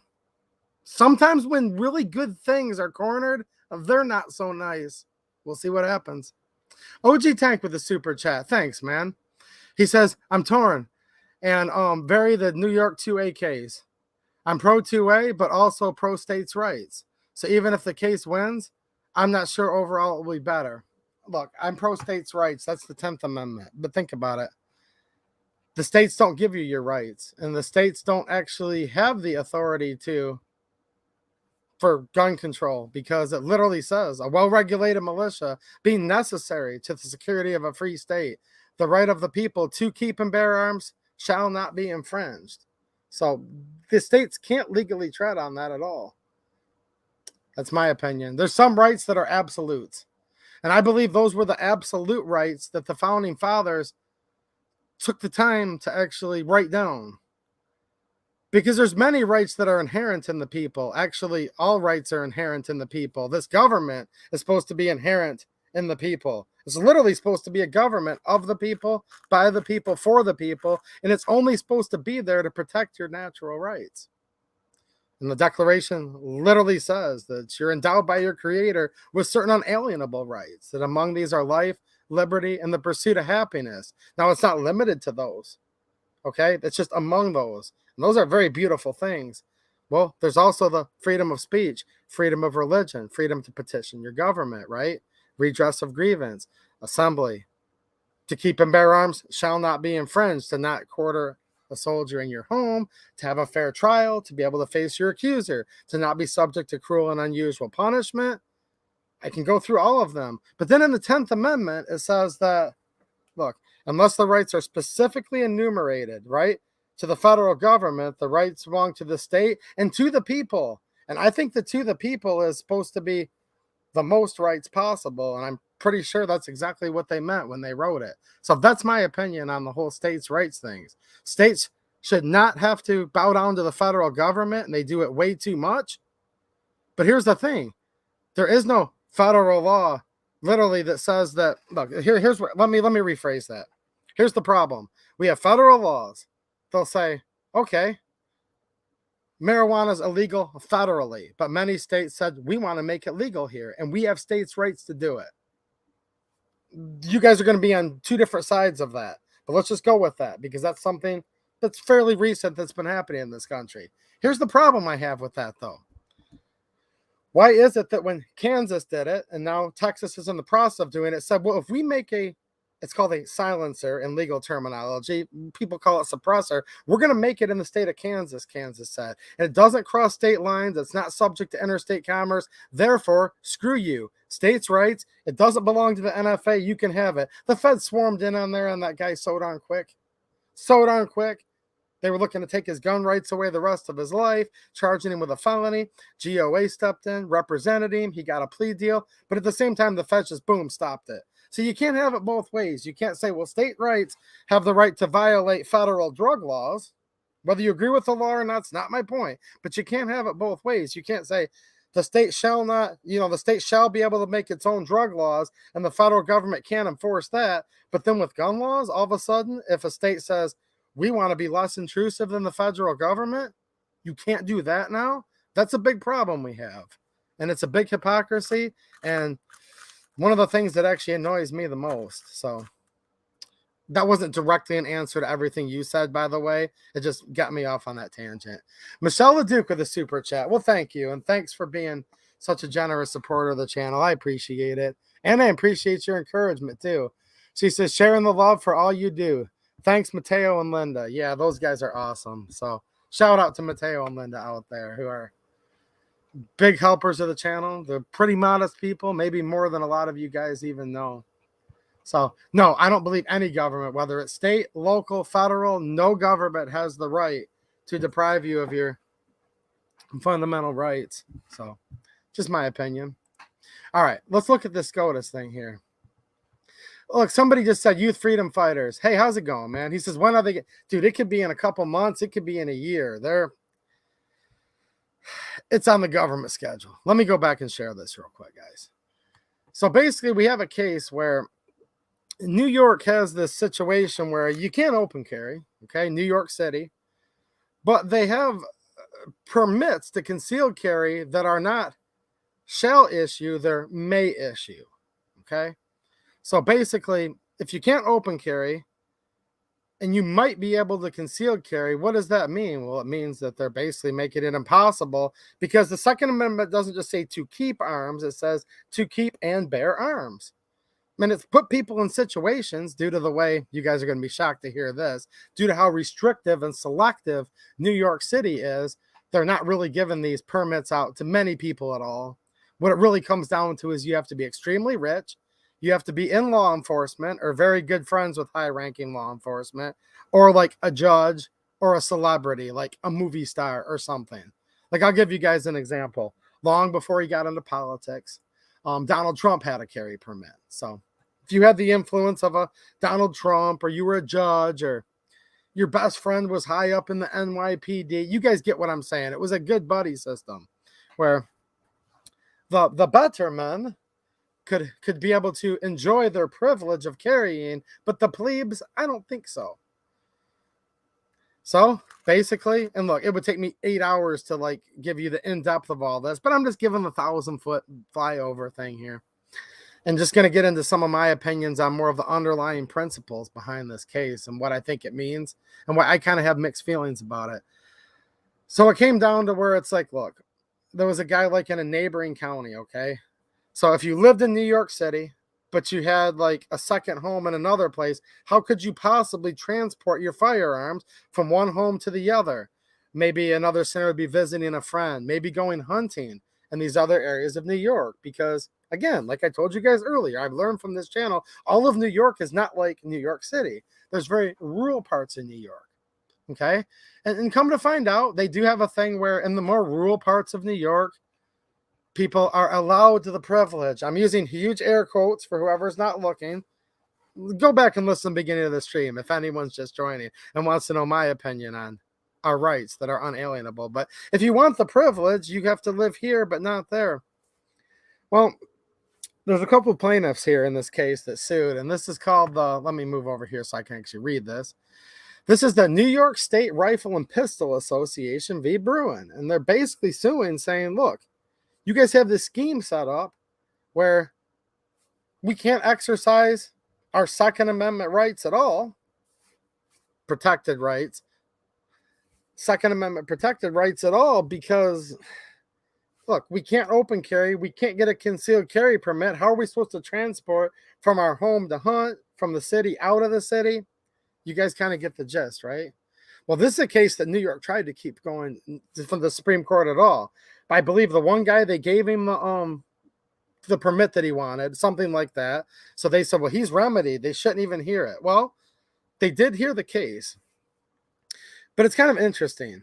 Sometimes when really good things are cornered, they're not so nice. We'll see what happens. OG Tank with the super chat. Thanks, man. He says, I'm torn and vary the New York 2 AKs. I'm pro 2A, but also pro states' rights. So even if the case wins, I'm not sure overall it will be better. Look, I'm pro states' rights. That's the 10th Amendment. But think about it. The states don't give you your rights, and the states don't actually have the authority for gun control, because it literally says a well-regulated militia being necessary to the security of a free state. The right of the people to keep and bear arms shall not be infringed. So the states can't legally tread on that at all. That's my opinion. There's some rights that are absolutes. And I believe those were the absolute rights that the founding fathers took the time to actually write down. Because there's many rights that are inherent in the people. Actually, all rights are inherent in the people. This government is supposed to be inherent in the people. It's literally supposed to be a government of the people, by the people, for the people, and it's only supposed to be there to protect your natural rights. And the Declaration literally says that you're endowed by your Creator with certain unalienable rights, that among these are life, liberty, and the pursuit of happiness. Now, it's not limited to those, okay? It's just among those. And those are very beautiful things. Well, there's also the freedom of speech, freedom of religion, freedom to petition your government, right? Redress of grievance, assembly. To keep and bear arms shall not be infringed, to not quarter a soldier in your home, to have a fair trial, to be able to face your accuser, to not be subject to cruel and unusual punishment. I can go through all of them. But then in the 10th Amendment, it says that, look, unless the rights are specifically enumerated, right, to the federal government, the rights belong to the state and to the people. And I think the to the people is supposed to be the most rights possible. And I'm pretty sure that's exactly what they meant when they wrote it. So that's my opinion on the whole states' rights things. States should not have to bow down to the federal government, and they do it way too much. But here's the thing. There is no federal law literally that says that, look, here's what, let me rephrase that. Here's the problem. We have federal laws. They'll say, okay, marijuana is illegal federally, but many states said, we want to make it legal here, and we have states' rights to do it. You guys are going to be on two different sides of that, but let's just go with that because that's something that's fairly recent that's been happening in this country. Here's the problem I have with that, though. Why is it that when Kansas did it, and now Texas is in the process of doing it, said, well, if we make it's called a silencer in legal terminology. People call it suppressor. We're going to make it in the state of Kansas, Kansas said. And it doesn't cross state lines. It's not subject to interstate commerce. Therefore, screw you. States' rights. It doesn't belong to the NFA. You can have it. The Fed swarmed in on there on that guy so darn quick. So darn quick. They were looking to take his gun rights away the rest of his life, charging him with a felony. GOA stepped in, represented him. He got a plea deal. But at the same time, the Fed just, boom, stopped it. So you can't have it both ways. You can't say, well, state rights have the right to violate federal drug laws. Whether you agree with the law or not, that's not my point. But you can't have it both ways. You can't say the state shall not, the state shall be able to make its own drug laws and the federal government can't enforce that. But then with gun laws, all of a sudden, if a state says, we want to be less intrusive than the federal government, you can't do that now. That's a big problem we have. And it's a big hypocrisy. And one of the things that actually annoys me the most. So that wasn't directly an answer to everything you said, by the way. It just got me off on that tangent. Michelle LeDuc with a super chat. Well, thank you. And thanks for being such a generous supporter of the channel. I appreciate it. And I appreciate your encouragement too. She says, sharing the love for all you do. Thanks, Mateo and Linda. Yeah, those guys are awesome. So shout out to Mateo and Linda out there who are big helpers of the channel. They're pretty modest people, maybe more than a lot of you guys even know. So, no, I don't believe any government, whether it's state, local, federal, no government has the right to deprive you of your fundamental rights. So, just my opinion. All right, let's look at this SCOTUS thing here. Look, somebody just said youth freedom fighters. Hey, how's it going, man? He says, when are they? Dude, it could be in a couple months. It could be in a year. It's on the government schedule. Let me go back and share this real quick, guys. So basically, we have a case where New York has this situation where you can't open carry, okay, New York City, but they have permits to concealed carry that are not shall issue, they're may issue, okay? So basically, if you can't open carry, and you might be able to concealed carry, what does that mean? Well, it means that they're basically making it impossible because the Second Amendment doesn't just say to keep arms, it says to keep and bear arms. I mean, it's put people in situations due to the way, you guys are going to be shocked to hear this, due to how restrictive and selective New York City is, they're not really giving these permits out to many people at all. What it really comes down to is you have to be extremely rich, you have to be in law enforcement or very good friends with high-ranking law enforcement, or like a judge or a celebrity, like a movie star or something. Like, I'll give you guys an example. Long before he got into politics, Donald Trump had a carry permit. So if you had the influence of a Donald Trump, or you were a judge, or your best friend was high up in the NYPD, you guys get what I'm saying. It was a good buddy system where the better men could be able to enjoy their privilege of carrying, but the plebes, I don't think so. So basically, and look, it would take me 8 hours to like give you the in-depth of all this, but I'm just giving the 1,000-foot flyover thing here. And just going to get into some of my opinions on more of the underlying principles behind this case and what I think it means and why I kind of have mixed feelings about it. So it came down to where it's like, look, there was a guy like in a neighboring county, okay? So if you lived in New York City, but you had like a second home in another place, how could you possibly transport your firearms from one home to the other? Maybe another center would be visiting a friend, maybe going hunting in these other areas of New York. Because again, like I told you guys earlier, I've learned from this channel, all of New York is not like New York City. There's very rural parts in New York. Okay. And come to find out, they do have a thing where in the more rural parts of New York, people are allowed to the privilege. I'm using huge air quotes for whoever's not looking. Go back and listen to the beginning of the stream if anyone's just joining and wants to know my opinion on our rights that are unalienable. But if you want the privilege, you have to live here, but not there. Well, there's a couple of plaintiffs here in this case that sued, and this is called the, let me move over here so I can actually read this. This is the New York State Rifle and Pistol Association v. Bruin, and they're basically suing, saying, look, you guys have this scheme set up where we can't exercise our Second Amendment rights at all, protected rights, Second Amendment protected rights at all, because, look, we can't open carry, we can't get a concealed carry permit. How are we supposed to transport from our home to hunt, from the city out of the city? You guys kind of get the gist, right? Well, this is a case that New York tried to keep going from the Supreme Court at all. I believe the one guy, they gave him the permit that he wanted, something like that. So they said, well, he's remedied. They shouldn't even hear it. Well, they did hear the case. But it's kind of interesting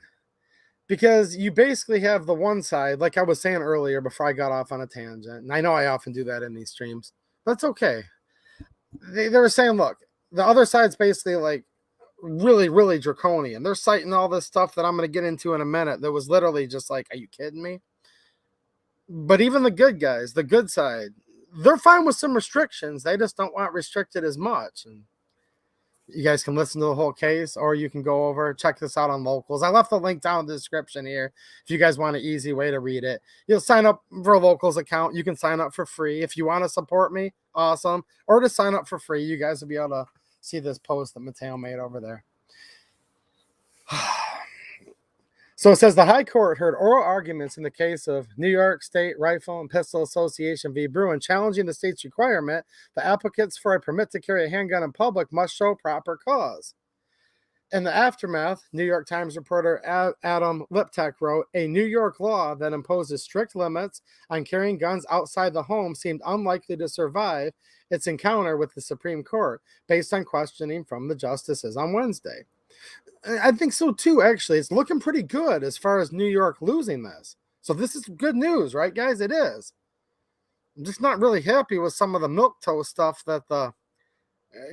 because you basically have the one side, like I was saying earlier before I got off on a tangent. And I know I often do that in these streams. That's okay. They were saying, look, the other side's basically like really, really draconian. They're citing all this stuff that I'm going to get into in a minute that was literally just like, are you kidding me? But even the good guys, the good side, they're fine with some restrictions. They just don't want restricted as much. And you guys can listen to the whole case, or you can go over, check this out on Locals. I left the link down in the description here if you guys want an easy way to read it. You'll sign up for a Locals account. You can sign up for free. If you want to support me, awesome. Or to sign up for free, you guys will be able to see this post that Mateo made over there. So it says the High Court heard oral arguments in the case of New York State Rifle and Pistol Association v. Bruin, challenging the state's requirement that applicants for a permit to carry a handgun in public must show proper cause. In the aftermath, New York Times reporter Adam Liptek wrote, a New York law that imposes strict limits on carrying guns outside the home seemed unlikely to survive its encounter with the Supreme Court, based on questioning from the justices on Wednesday. I think so too, actually. It's looking pretty good as far as New York losing this. So this is good news, right, guys? It is. I'm just not really happy with some of the milquetoast stuff that the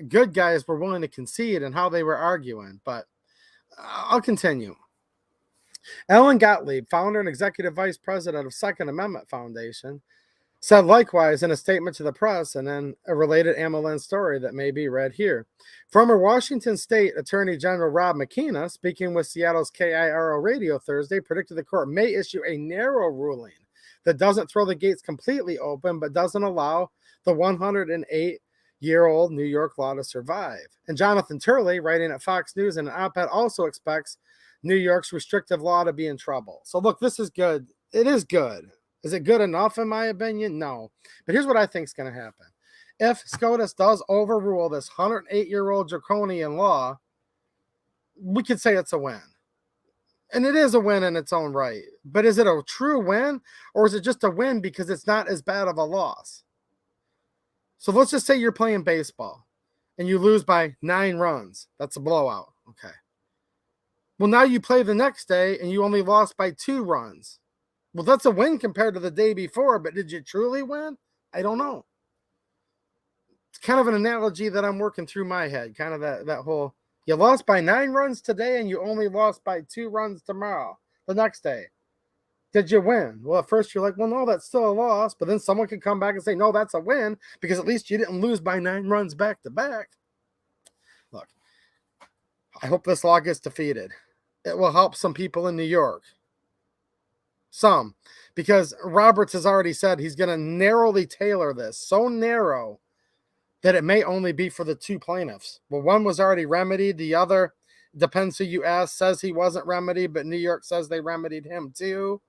good guys were willing to concede and how they were arguing. But I'll continue. Ellen Gottlieb, founder and executive vice president of Second Amendment Foundation, said likewise in a statement to the press, and then a related Amelin story that may be read here. Former Washington State Attorney General Rob McKenna, speaking with Seattle's KIRO radio Thursday, predicted the court may issue a narrow ruling that doesn't throw the gates completely open, but doesn't allow the 108-year-old New York law to survive. And Jonathan Turley, writing at Fox News in an op-ed, also expects New York's restrictive law to be in trouble. So look, this is good. It is good. Is it good enough, in my opinion? No. But here's what I think is going to happen. If SCOTUS does overrule this 108-year-old draconian law, we could say it's a win. And it is a win in its own right. But is it a true win, or is it just a win because it's not as bad of a loss? So let's just say you're playing baseball, and you lose by 9 runs. That's a blowout. Okay. Well, now you play the next day, and you only lost by 2 runs. Well, that's a win compared to the day before, but did you truly win? I don't know. It's kind of an analogy that I'm working through my head, kind of that whole, you lost by 9 runs today and you only lost by 2 runs tomorrow, the next day. did you win? Well, at first you're like, well, no, that's still a loss. But then someone could come back and say, no, that's a win because at least you didn't lose by 9 runs back to back. Look, I hope this law gets defeated. It will help some people in New York. Some. Because Roberts has already said he's going to narrowly tailor this. So narrow that it may only be for the 2 plaintiffs. Well, one was already remedied. The other, depends who you ask, says he wasn't remedied, but New York says they remedied him too.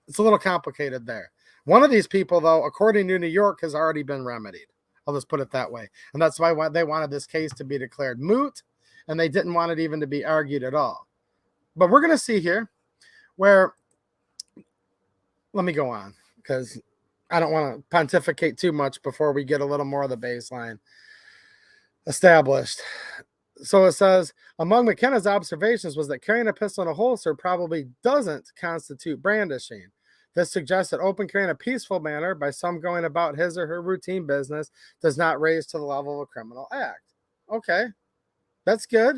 It's a little complicated there. One of these people, though, according to New York, has already been remedied. I'll just put it that way. And that's why they wanted this case to be declared moot, and they didn't want it even to be argued at all. But we're going to see here where, let me go on, because I don't want to pontificate too much before we get a little more of the baseline established. So it says, among McKenna's observations was that carrying a pistol in a holster probably doesn't constitute brandishing. This suggests that open carry in a peaceful manner by some going about his or her routine business does not raise to the level of a criminal act. Okay, that's good.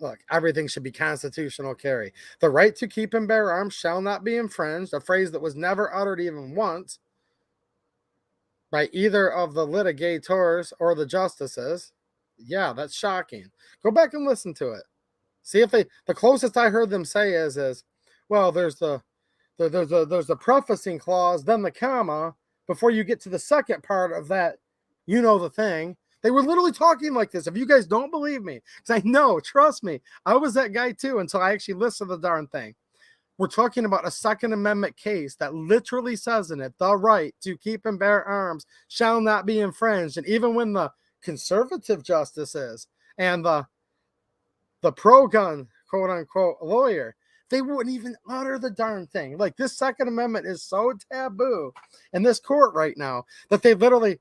Look, everything should be constitutional carry. The right to keep and bear arms shall not be infringed, a phrase that was never uttered even once by either of the litigators or the justices. Yeah, that's shocking. Go back and listen to it. See if the closest I heard them say is well, there's the prefacing clause, then the comma, before you get to the second part of that, you know the thing. They were literally talking like this. If you guys don't believe me, because I know, trust me, I was that guy too until I actually listened to the darn thing. We're talking about a Second Amendment case that literally says in it, the right to keep and bear arms shall not be infringed. And even when the conservative justices and the pro-gun, quote-unquote, lawyer, they wouldn't even utter the darn thing. Like, this Second Amendment is so taboo in this court right now that they literally,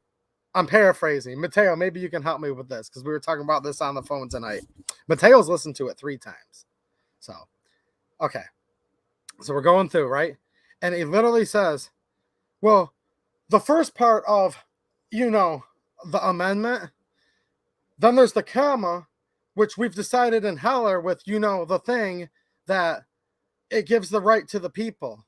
I'm paraphrasing. Mateo, maybe you can help me with this because we were talking about this on the phone tonight. Mateo's listened to it 3 times. So, okay. So we're going through, right? And he literally says, well, the first part of, the amendment, then there's the comma, which we've decided in Heller with, the thing that it gives the right to the people.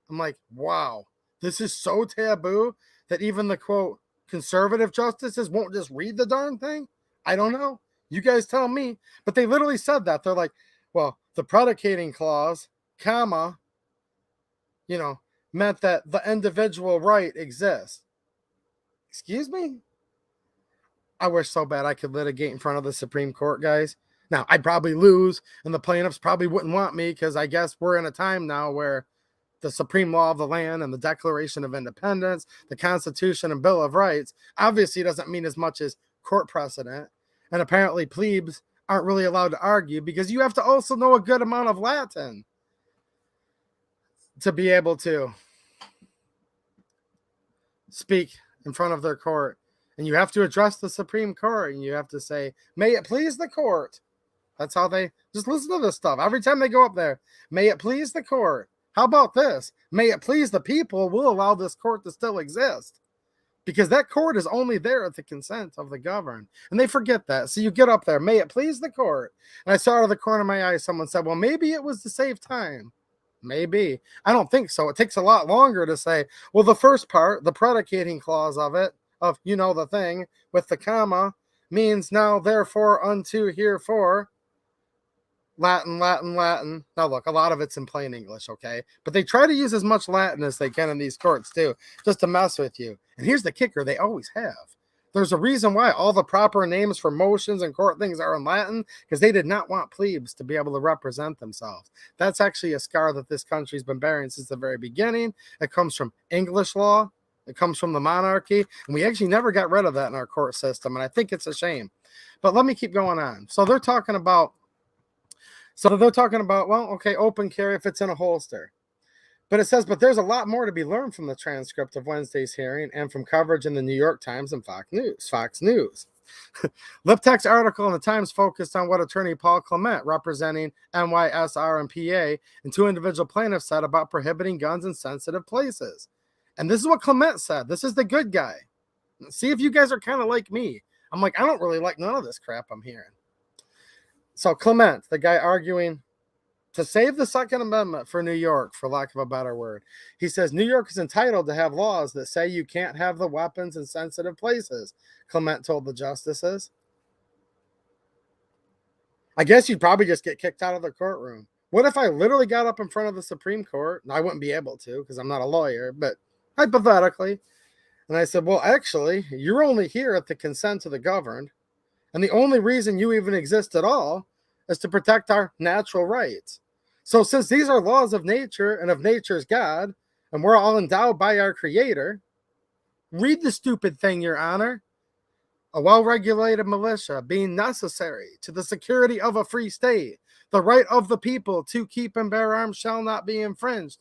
I'm like, wow, this is so taboo that even the, quote, conservative justices won't just read the darn thing? I don't know. You guys tell me. But they literally said that. They're like, well, the predicating clause, comma, meant that the individual right exists. Excuse me? I wish so bad I could litigate in front of the Supreme Court, guys. Now, I'd probably lose, and the plaintiffs probably wouldn't want me because I guess we're in a time now where the supreme law of the land and the Declaration of Independence, the Constitution and Bill of Rights, obviously doesn't mean as much as court precedent. And apparently plebes aren't really allowed to argue because you have to also know a good amount of Latin to be able to speak in front of their court. And you have to address the Supreme Court, and you have to say, may it please the court. That's how they just listen to this stuff. Every time they go up there, may it please the court. How about this? May it please the people, we'll allow this court to still exist. Because that court is only there at the consent of the governed. And they forget that. So you get up there, may it please the court. And I saw out of the corner of my eye, someone said, well, maybe it was to save time. Maybe. I don't think so. It takes a lot longer to say, well, the first part, the predicating clause of it, of, the thing, with the comma, means now, therefore, unto, herefore, Latin. Now, look, a lot of it's in plain English, okay? But they try to use as much Latin as they can in these courts, too, just to mess with you. And here's the kicker, they always have. There's a reason why all the proper names for motions and court things are in Latin, because they did not want plebes to be able to represent themselves. That's actually a scar that this country's been bearing since the very beginning. It comes from English law. It comes from the monarchy, and we actually never got rid of that in our court system, and I think it's a shame. But let me keep going on. So they're talking about, well, okay, open carry if it's in a holster. But it says, but there's a lot more to be learned from the transcript of Wednesday's hearing and from coverage in the New York Times and Fox News. Liptak's article in the Times focused on what attorney Paul Clement, representing NYSR and PA, and 2 individual plaintiffs said about prohibiting guns in sensitive places. And this is what Clement said. This is the good guy. See if you guys are kind of like me. I'm like, I don't really like none of this crap I'm hearing. So Clement, the guy arguing to save the Second Amendment for New York, for lack of a better word. He says New York is entitled to have laws that say you can't have the weapons in sensitive places, Clement told the justices. I guess you'd probably just get kicked out of the courtroom. What if I literally got up in front of the Supreme Court? I wouldn't be able to because I'm not a lawyer, but hypothetically. And I said, well, actually, you're only here at the consent of the governed. And the only reason you even exist at all is to protect our natural rights. So since these are laws of nature and of nature's God, and we're all endowed by our Creator, read the stupid thing, Your Honor. A well-regulated militia being necessary to the security of a free state, the right of the people to keep and bear arms shall not be infringed.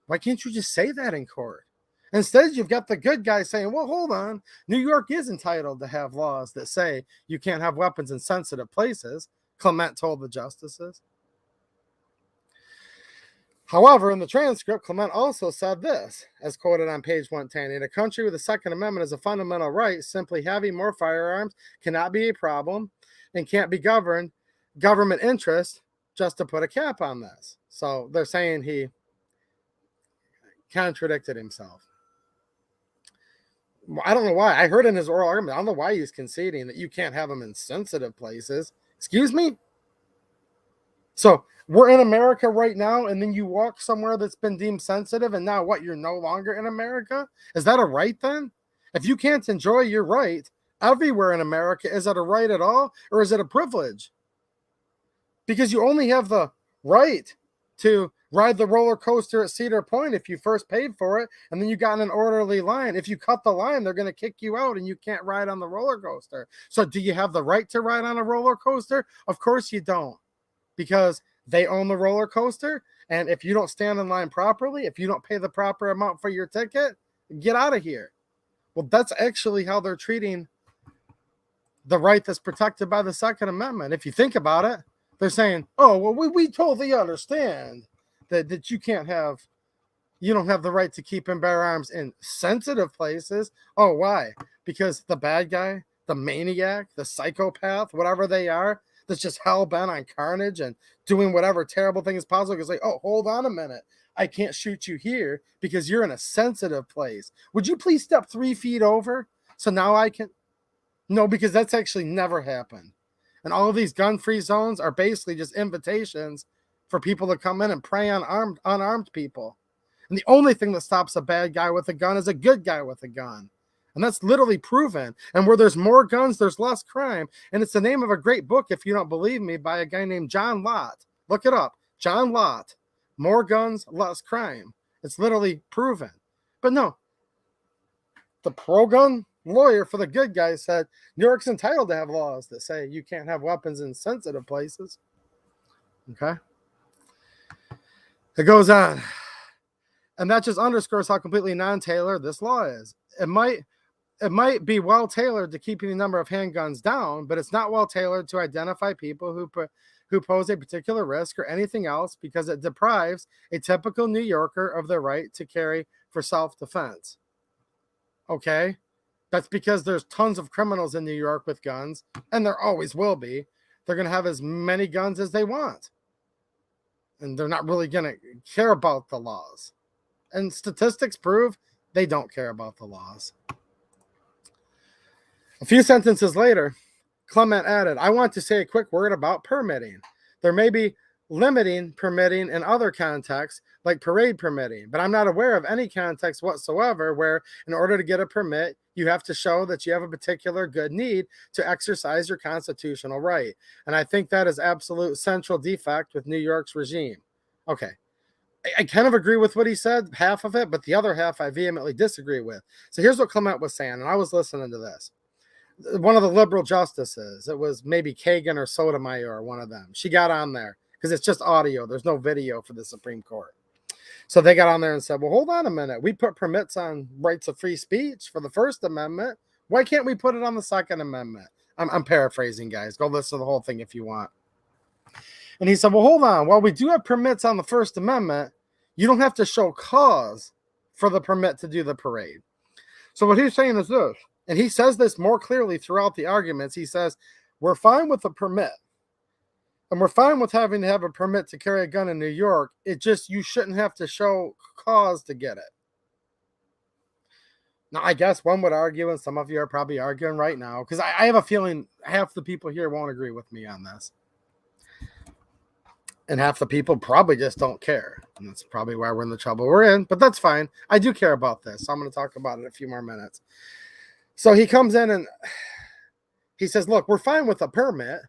Why can't you just say that in court? Instead, you've got the good guy saying, well, hold on. New York is entitled to have laws that say you can't have weapons in sensitive places, Clement told the justices. However, in the transcript, Clement also said this, as quoted on page 110, in a country where the Second Amendment is a fundamental right, simply having more firearms cannot be a problem and can't be government interest just to put a cap on this. So they're saying he contradicted himself. I don't know why. I heard in his oral argument, I don't know why he's conceding that you can't have them in sensitive places. Excuse me? So we're in America right now, and then you walk somewhere that's been deemed sensitive, and now what? You're no longer in America? Is that a right then? If you can't enjoy your right everywhere in America, is it a right at all, or is it a privilege? Because you only have the right to ride the roller coaster at Cedar Point if you first paid for it, and then you got in an orderly line. If you cut the line, they're going to kick you out, and you can't ride on the roller coaster. So do you have the right to ride on a roller coaster? Of course you don't, because they own the roller coaster, and if you don't stand in line properly, if you don't pay the proper amount for your ticket, get out of here. Well, that's actually how they're treating the right that's protected by the Second Amendment. If you think about it, they're saying, oh, well, we totally understand that you don't have the right to keep and bear arms in sensitive places. Oh, why? Because the bad guy, the maniac, the psychopath, whatever they are, that's just hell-bent on carnage and doing whatever terrible thing is possible, because like, oh, hold on a minute. I can't shoot you here because you're in a sensitive place. Would you please step 3 feet over so now I can? No, because that's actually never happened. And all of these gun-free zones are basically just invitations for people to come in and prey on unarmed people. And the only thing that stops a bad guy with a gun is a good guy with a gun. And that's literally proven. And where there's more guns, there's less crime. And it's the name of a great book, if you don't believe me, by a guy named John Lott. Look it up. John Lott. More guns, less crime. It's literally proven. But no, the pro-gun lawyer for the good guy said New York's entitled to have laws that say you can't have weapons in sensitive places. Okay? It goes on. And that just underscores how completely non-tailored this law is. It might be well-tailored to keeping the number of handguns down, but it's not well-tailored to identify people who pose a particular risk or anything else, because it deprives a typical New Yorker of their right to carry for self-defense. Okay? That's because there's tons of criminals in New York with guns, and there always will be. They're going to have as many guns as they want. And they're not really going to care about the laws. And statistics prove they don't care about the laws. A few sentences later, Clement added, I want to say a quick word about permitting. There may be limiting permitting in other contexts, like parade permitting, but I'm not aware of any context whatsoever where, in order to get a permit, you have to show that you have a particular good need to exercise your constitutional right. And I think that is absolute central defect with New York's regime. Okay. I kind of agree with what he said, half of it, but the other half I vehemently disagree with. So here's what Clement was saying, and I was listening to this. One of the liberal justices, it was maybe Kagan or Sotomayor, one of them. She got on there because it's just audio. There's no video for the Supreme Court. So they got on there and said, well, hold on a minute. We put permits on rights of free speech for the First Amendment. Why can't we put it on the Second Amendment? I'm paraphrasing, guys. Go listen to the whole thing if you want. And he said, well, hold on. While we do have permits on the First Amendment, you don't have to show cause for the permit to do the parade. So what he's saying is this, and he says this more clearly throughout the arguments. He says, we're fine with the permit And we're fine with having to have a permit to carry a gun in New York. It just, you shouldn't have to show cause to get it. Now, I guess one would argue, and some of you are probably arguing right now, because I have a feeling half the people here won't agree with me on this. And half the people probably just don't care. And that's probably why we're in the trouble we're in, but that's fine. I do care about this, so I'm going to talk about it in a few more minutes. So he comes in and he says, look, we're fine with a permit.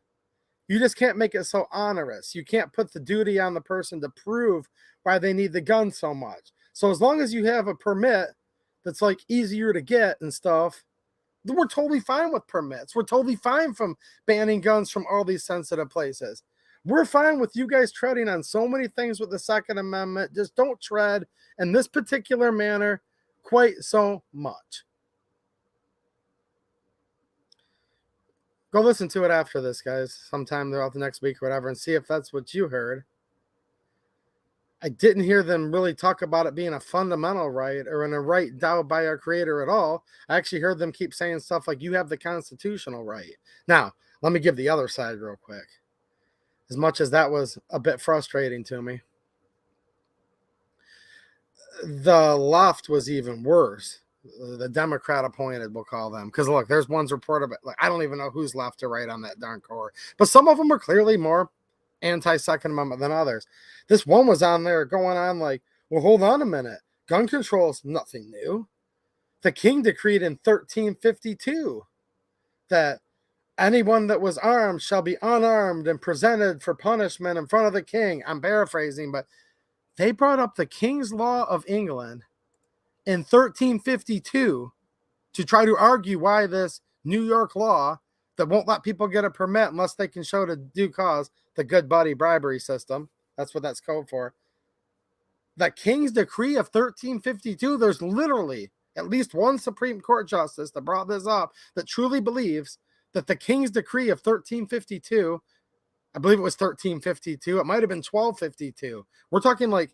You just can't make it so onerous. You can't put the duty on the person to prove why they need the gun so much. So as long as you have a permit that's like easier to get and stuff, we're totally fine with permits. We're totally fine from banning guns from all these sensitive places. We're fine with you guys treading on so many things with the Second Amendment. Just don't tread in this particular manner quite so much. Go listen to it after this, guys, sometime throughout the next week or whatever, and see if that's what you heard. I didn't hear them really talk about it being a fundamental right or in a right endowed by our Creator at all. I actually heard them keep saying stuff like, you have the constitutional right. Now, let me give the other side real quick. As much as that was a bit frustrating to me, the left was even worse. The Democrat appointed, we'll call them. Because look, there's one's report of it. Like, I don't even know who's left or right on that darn core. But some of them are clearly more anti-Second Amendment than others. This one was on there going on like, well, hold on a minute. Gun control is nothing new. The king decreed in 1352 that anyone that was armed shall be unarmed and presented for punishment in front of the king. I'm paraphrasing, but they brought up the King's Law of England in 1352 to try to argue why this New York law that won't let people get a permit unless they can show to due cause, the good buddy bribery system. That's what that's code for. The King's Decree of 1352, there's literally at least one Supreme Court justice that brought this up that truly believes that the King's Decree of 1352, I believe it was 1352, it might have been 1252. We're talking like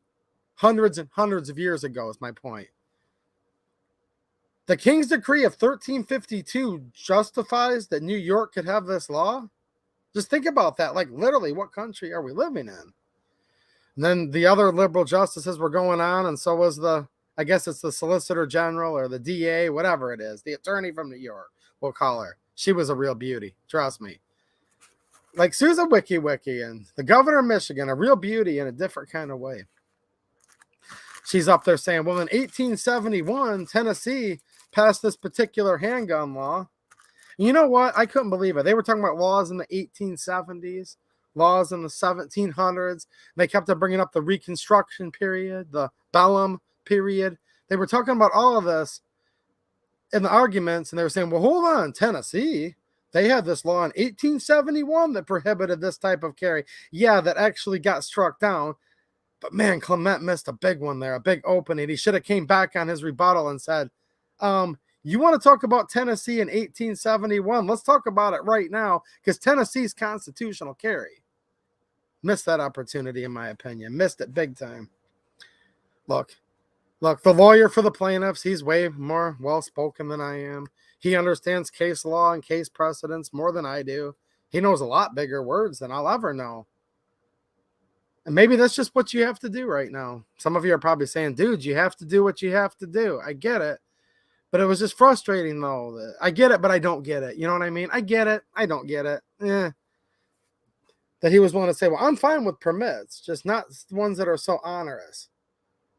hundreds and hundreds of years ago is my point. The King's Decree of 1352 justifies that New York could have this law? Just think about that. Like, literally, what country are we living in? And then the other liberal justices were going on, and so was I guess it's the Solicitor General or the DA, whatever it is, the attorney from New York, we'll call her. She was a real beauty, trust me. Like Susan Wiki and the governor of Michigan, a real beauty in a different kind of way. She's up there saying, well, in 1871, Tennessee passed this particular handgun law. And you know what? I couldn't believe it. They were talking about laws in the 1870s, laws in the 1700s. They kept on bringing up the Reconstruction period, the Bellum period. They were talking about all of this in the arguments, and they were saying, well, hold on, Tennessee, they had this law in 1871 that prohibited this type of carry. Yeah, that actually got struck down. But man, Clement missed a big one there, a big opening. He should have came back on his rebuttal and said, you want to talk about Tennessee in 1871? Let's talk about it right now, because Tennessee's constitutional carry. Missed that opportunity, in my opinion. Missed it big time. Look, the lawyer for the plaintiffs, he's way more well-spoken than I am. He understands case law and case precedents more than I do. He knows a lot bigger words than I'll ever know. And maybe that's just what you have to do right now. Some of you are probably saying, dude, you have to do what you have to do. I get it. But it was just frustrating, though. I get it, but I don't get it. You know what I mean? I get it. I don't get it. That he was willing to say, well, I'm fine with permits, just not ones that are so onerous.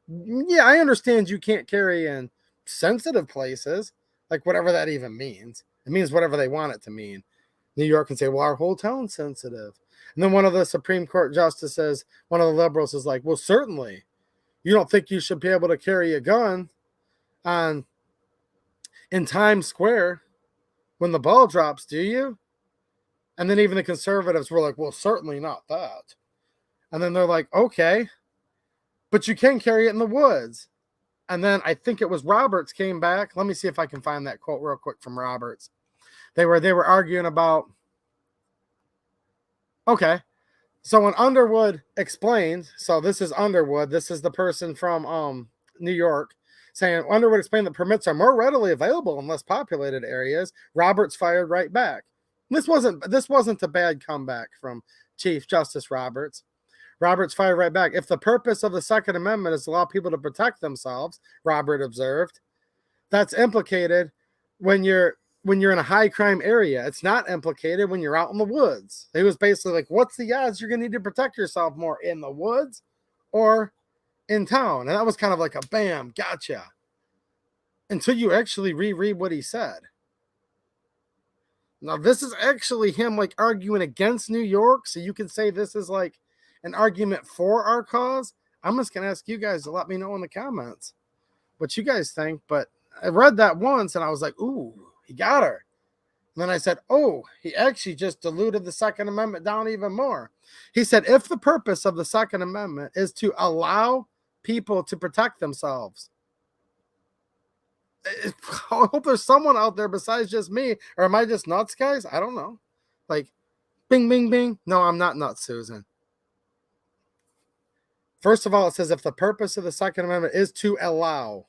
Yeah, I understand you can't carry in sensitive places, like whatever that even means. It means whatever they want it to mean. New York can say, well, our whole town's sensitive. And then one of the Supreme Court justices, one of the liberals, is like, well, certainly. You don't think you should be able to carry a gun in Times Square when the ball drops, do you? And then even the conservatives were like, well, certainly not that. And then they're like, okay, but you can carry it in the woods. And then I think it was Roberts came back. Let me see if I can find that quote real quick from Roberts. They were arguing about, okay, so when Underwood explained, so this is Underwood, this is the person from New York, saying Underwood explained that permits are more readily available in less populated areas. Roberts fired right back. This wasn't a bad comeback from Chief Justice Roberts. Roberts fired right back. If the purpose of the Second Amendment is to allow people to protect themselves, Robert observed, that's implicated when you're in a high crime area. It's not implicated when you're out in the woods. He was basically like, what's the odds you're going to need to protect yourself more in the woods or in town? And that was kind of like a bam, gotcha. Until you actually reread what he said. Now, this is actually him like arguing against New York. So you can say this is like an argument for our cause. I'm just going to ask you guys to let me know in the comments what you guys think. But I read that once and I was like, ooh, he got her. And then I said, oh, he actually just diluted the Second Amendment down even more. He said, if the purpose of the Second Amendment is to allow people to protect themselves, I hope there's someone out there besides just me. Or am I just nuts, guys? I don't know. Like, bing, bing, bing. No, I'm not nuts, Susan. First of all, it says if the purpose of the Second Amendment is to allow.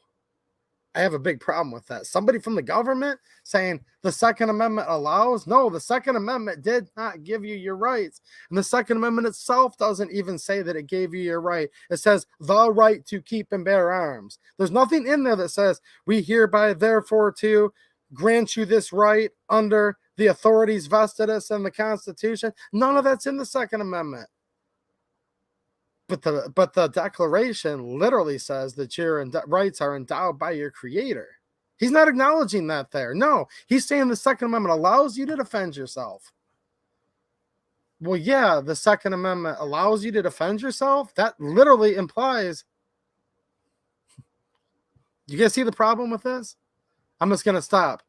I have a big problem with that. Somebody from the government saying the Second Amendment allows? No, the Second Amendment did not give you your rights. And the Second Amendment itself doesn't even say that it gave you your right. It says the right to keep and bear arms. There's nothing in there that says we hereby therefore to grant you this right under the authorities vested us in the Constitution. None of that's in the Second Amendment. But the Declaration literally says that your rights are endowed by your Creator. He's not acknowledging that there. No, he's saying the Second Amendment allows you to defend yourself. Well, yeah, the Second Amendment allows you to defend yourself. That literally implies. You guys see the problem with this? I'm just going to stop.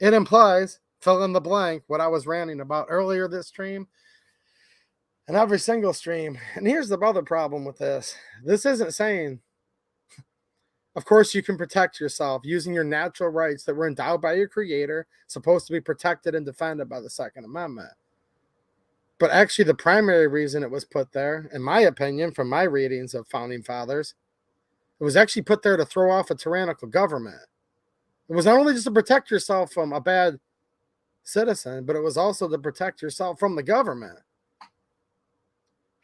It implies, fill in the blank, what I was ranting about earlier this stream. And every single stream. And here's the other problem with this. This isn't saying, of course, you can protect yourself using your natural rights that were endowed by your Creator, supposed to be protected and defended by the Second Amendment. But actually, the primary reason it was put there, in my opinion, from my readings of Founding Fathers, it was actually put there to throw off a tyrannical government. It was not only just to protect yourself from a bad citizen, but it was also to protect yourself from the government.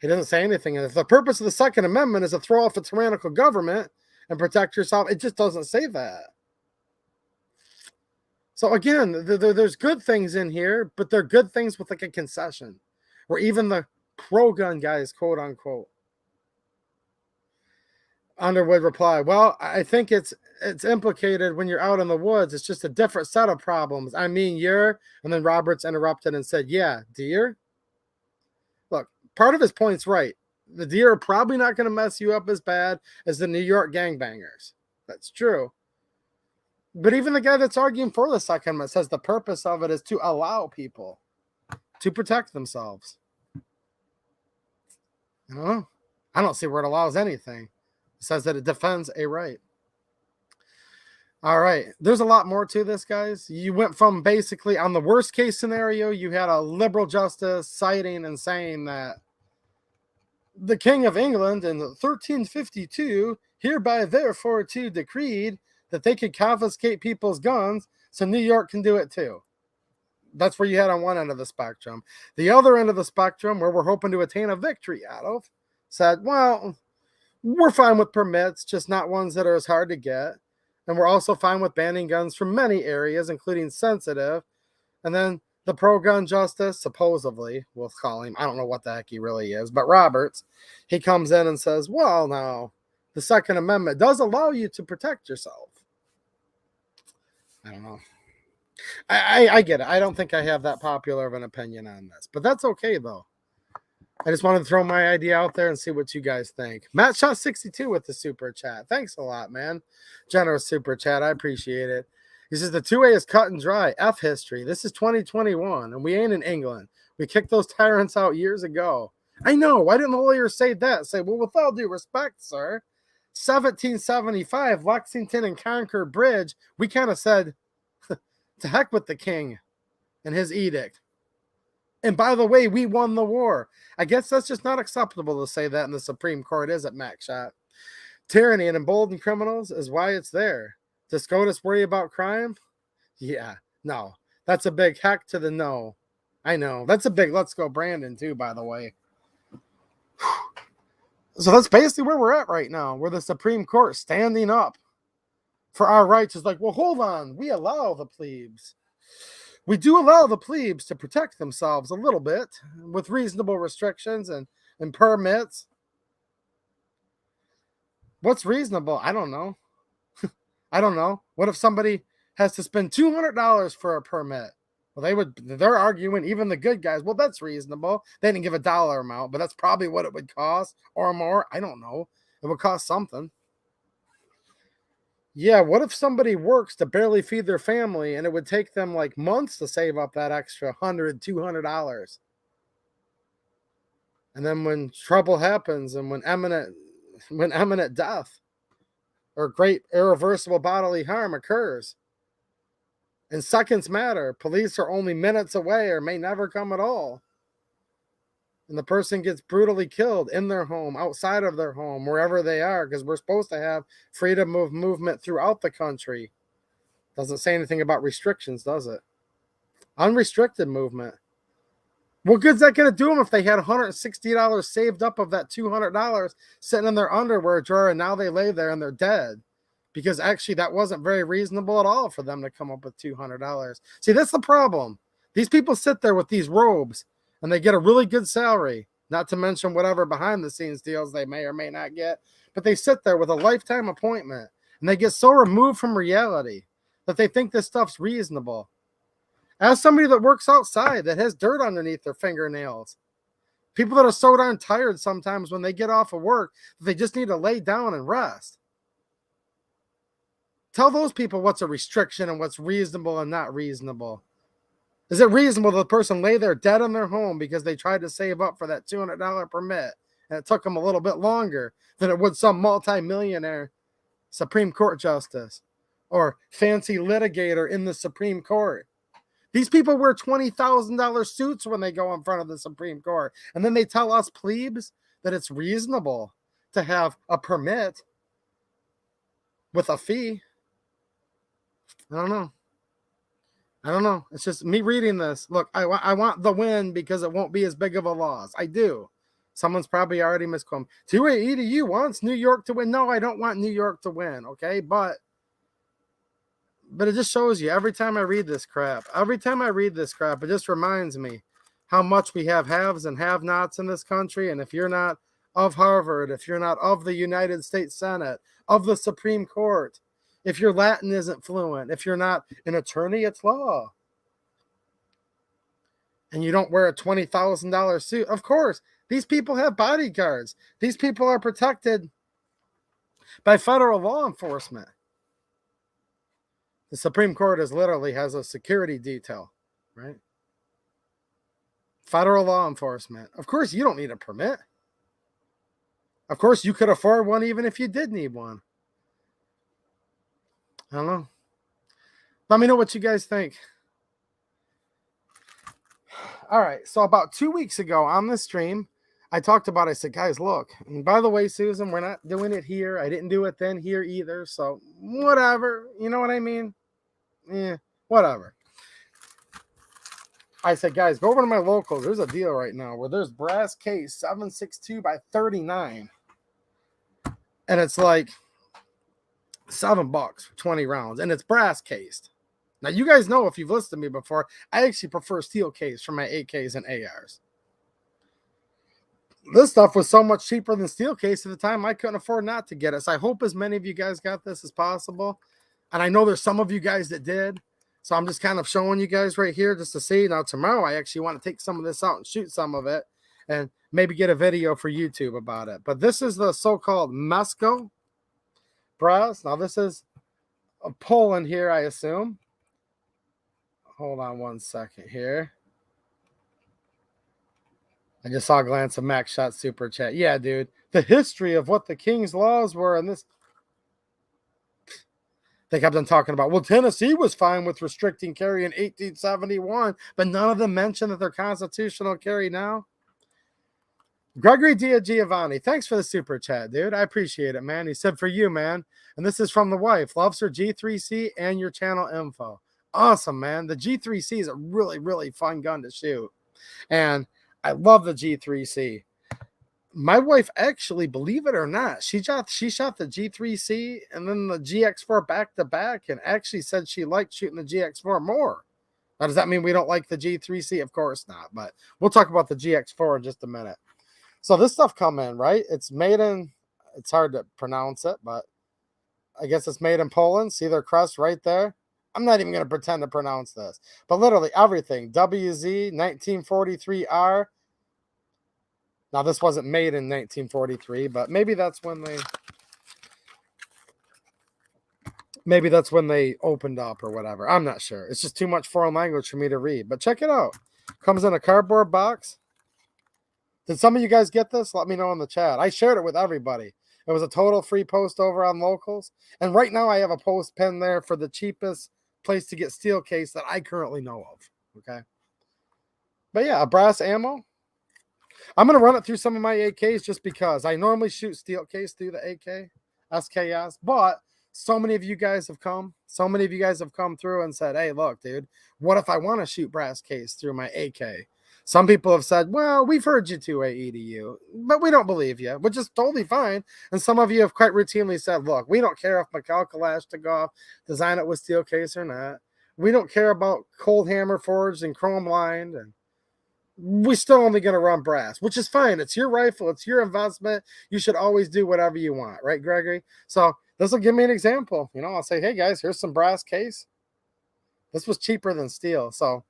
He doesn't say anything. And if the purpose of the Second Amendment is to throw off a tyrannical government and protect yourself, it just doesn't say that. So again, there's good things in here, but they're good things with like a concession, where even the pro-gun guys, quote unquote, Underwood replied, well, I think it's implicated when you're out in the woods. It's just a different set of problems. I mean, and then Roberts interrupted and said, yeah, deer. Look, part of his point's right. The deer are probably not going to mess you up as bad as the New York gangbangers. That's true. But even the guy that's arguing for the Second Amendment says the purpose of it is to allow people to protect themselves. I don't know. I don't see where it allows anything. It says that it defends a right. All right. There's a lot more to this, guys. You went from basically on the worst case scenario, you had a liberal justice citing and saying that the King of England in 1352 hereby therefore to decreed that they could confiscate people's guns, so New York can do it too. That's where you had on one end of the spectrum. The other end of the spectrum, where we're hoping to attain a victory out of, said, well, we're fine with permits, just not ones that are as hard to get. And we're also fine with banning guns from many areas, including sensitive. And then the pro-gun justice, supposedly, we'll call him, I don't know what the heck he really is, but Roberts, he comes in and says, well, now, the Second Amendment does allow you to protect yourself. I don't know. I get it. I don't think I have that popular of an opinion on this, but that's okay, though. I just wanted to throw my idea out there and see what you guys think. Matt Shot 62 with the super chat. Thanks a lot, man. Generous super chat. I appreciate it. He says the 2A is cut and dry. F history. This is 2021, and we ain't in England. We kicked those tyrants out years ago. I know. Why didn't the lawyer say that? Say, well, with all due respect, sir, 1775, Lexington and Concord Bridge, we kind of said, to heck with the king and his edict. And by the way, we won the war. I guess that's just not acceptable to say that in the Supreme Court, is it, Max Shot? Tyranny and emboldened criminals is why it's there. Does SCOTUS worry about crime? Yeah, no. That's a big heck to the no. I know. That's a big let's go Brandon too, by the way. So that's basically where we're at right now, where the Supreme Court standing up for our rights is like, well, hold on. We allow the plebes. We do allow the plebes to protect themselves a little bit with reasonable restrictions and permits. What's reasonable? I don't know. I don't know. What if somebody has to spend $200 for a permit? Well, they're arguing, even the good guys, well, that's reasonable. They didn't give a dollar amount, but that's probably what it would cost or more. I don't know. It would cost something. Yeah, what if somebody works to barely feed their family and it would take them like months to save up that extra $100, $200? And then when trouble happens and when imminent death or great irreversible bodily harm occurs, and seconds matter, police are only minutes away or may never come at all, and the person gets brutally killed in their home, outside of their home, wherever they are, because we're supposed to have freedom of movement throughout the country. Doesn't say anything about restrictions, does it? Unrestricted movement. What good's that going to do them if they had $160 saved up of that $200 sitting in their underwear drawer and now they lay there and they're dead? Because actually that wasn't very reasonable at all for them to come up with $200. See, that's the problem. These people sit there with these robes and they get a really good salary, not to mention whatever behind the scenes deals they may or may not get, but they sit there with a lifetime appointment and they get so removed from reality that they think this stuff's reasonable. As somebody that works outside that has dirt underneath their fingernails, people that are so darn tired sometimes when they get off of work that they just need to lay down and rest. Tell those people what's a restriction and what's reasonable and not reasonable. Is it reasonable that the person lay there dead in their home because they tried to save up for that $200 permit and it took them a little bit longer than it would some multi-millionaire Supreme Court justice or fancy litigator in the Supreme Court? These people wear $20,000 suits when they go in front of the Supreme Court. And then they tell us plebes that it's reasonable to have a permit with a fee. I don't know. It's just me reading this. Look, I want the win because it won't be as big of a loss. I do. Someone's probably already misquoted. TUAE wants New York to win. No, I don't want New York to win, okay? But it just shows you every time I read this crap, it just reminds me how much we have haves and have-nots in this country. And if you're not of Harvard, if you're not of the United States Senate, of the Supreme Court, if your Latin isn't fluent, if you're not an attorney at law, and you don't wear a $20,000 suit, of course, these people have bodyguards. These people are protected by federal law enforcement. The Supreme Court literally has a security detail, right? Federal law enforcement. Of course, you don't need a permit. Of course, you could afford one even if you did need one. I don't know. Let me know what you guys think. All right. So about 2 weeks ago on the stream, I said, guys, look, and by the way, Susan, we're not doing it here. I didn't do it then here either. So whatever. You know what I mean? Yeah, whatever. I said, guys, go over to my locals. There's a deal right now where there's brass case 7.62 by 39. And it's like $7 for 20 rounds. And it's brass cased. Now, you guys know, if you've listened to me before, I actually prefer steel case for my AKs and ARs. This stuff was so much cheaper than steel case at the time, I couldn't afford not to get it. So I hope as many of you guys got this as possible. And I know there's some of you guys that did. So I'm just kind of showing you guys right here just to see. Now, tomorrow, I actually want to take some of this out and shoot some of it and maybe get a video for YouTube about it. But this is the so-called Mesco brass. Now, this is a Poland here, I assume. Hold on one second here. I just saw a glance of Max Shot Super Chat. Yeah, dude. The history of what the King's laws were in this. They kept on talking about, well, Tennessee was fine with restricting carry in 1871, but none of them mentioned that they're constitutional carry now. Gregory Giovanni, thanks for the Super Chat, dude. I appreciate it, man. He said, for you, man. And this is from the wife. Loves her G3C and your channel info. awesome, man. The G3C is a really, really fun gun to shoot. And I love the G3C. My wife actually, believe it or not, she shot the G3C and then the GX4 back to back and actually said she liked shooting the GX4 more. Now, does that mean we don't like the G3C? Of course not, but we'll talk about the GX4 in just a minute. So this stuff come in, right? It's made in, it's hard to pronounce it, but I guess it's made in Poland. See their crest right there? I'm not even going to pretend to pronounce this, but literally everything. WZ 1943R. Now, this wasn't made in 1943, but maybe that's when they opened up or whatever. I'm not sure. It's just too much foreign language for me to read. But check it out. Comes in a cardboard box. Did some of you guys get this? Let me know in the chat. I shared it with everybody. It was a total free post over on Locals. And right now I have a post pinned there for the cheapest place to get steel case that I currently know of. Okay. But yeah, a brass ammo. I'm going to run it through some of my AKs just because I normally shoot steel case through the AK, SKS, but so many of you guys have come through and said, hey, look, dude, what if I want to shoot brass case through my AK? Some people have said, well, we've heard you to AEDU, but we don't believe you, which is totally fine. And some of you have quite routinely said, look, we don't care if Mikhail Kalashnikov design it with steel case or not. We don't care about cold hammer forged and chrome lined, and we're still only going to run brass, which is fine. It's your rifle. It's your investment. You should always do whatever you want. Right, Gregory? So this will give me an example. You know, I'll say, hey, guys, here's some brass case. This was cheaper than steel. So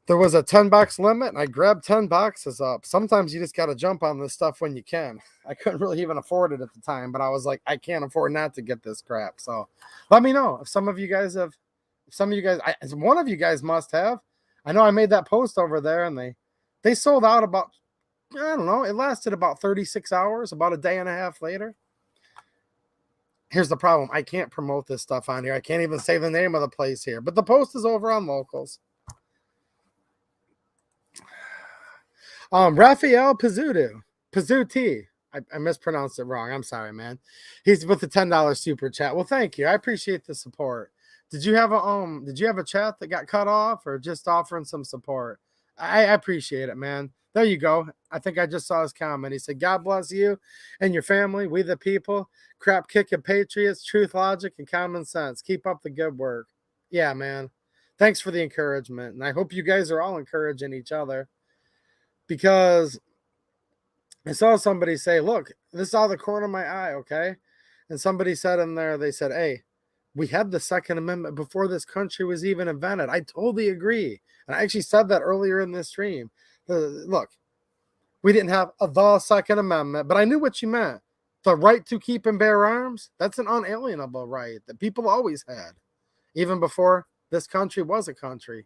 there was a 10-box limit, and I grabbed 10 boxes up. Sometimes you just got to jump on this stuff when you can. I couldn't really even afford it at the time, but I was like, I can't afford not to get this crap. So let me know if some of you guys have, one of you guys must have. I know I made that post over there, and they sold out about, I don't know, it lasted about 36 hours, about a day and a half later. Here's the problem. I can't promote this stuff on here. I can't even say the name of the place here, but the post is over on Locals. Raphael Pizzuti. I mispronounced it wrong. I'm sorry, man. He's with the $10 super chat. Well, thank you. I appreciate the support. Did you have a chat that got cut off or just offering some support? I appreciate it, man. There you go. I think I just saw his comment. He said, God bless you and your family. We the people, crap kicking patriots, truth, logic, and common sense. Keep up the good work. Yeah, man. Thanks for the encouragement. And I hope you guys are all encouraging each other, because I saw somebody say, look, this is out of the corner of my eye, okay? And somebody said in there, they said, hey, we had the Second Amendment before this country was even invented. I totally agree. And I actually said that earlier in this stream. Look, we didn't have the Second Amendment, but I knew what you meant. The right to keep and bear arms, that's an unalienable right that people always had, even before this country was a country.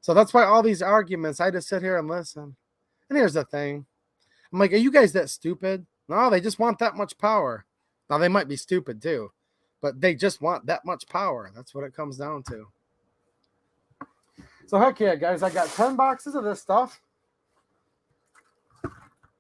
So that's why all these arguments, I just sit here and listen. And here's the thing. I'm like, are you guys that stupid? No, they just want that much power. Now, they might be stupid too, but they just want that much power. That's what it comes down to. So heck yeah, guys, I got 10 boxes of this stuff.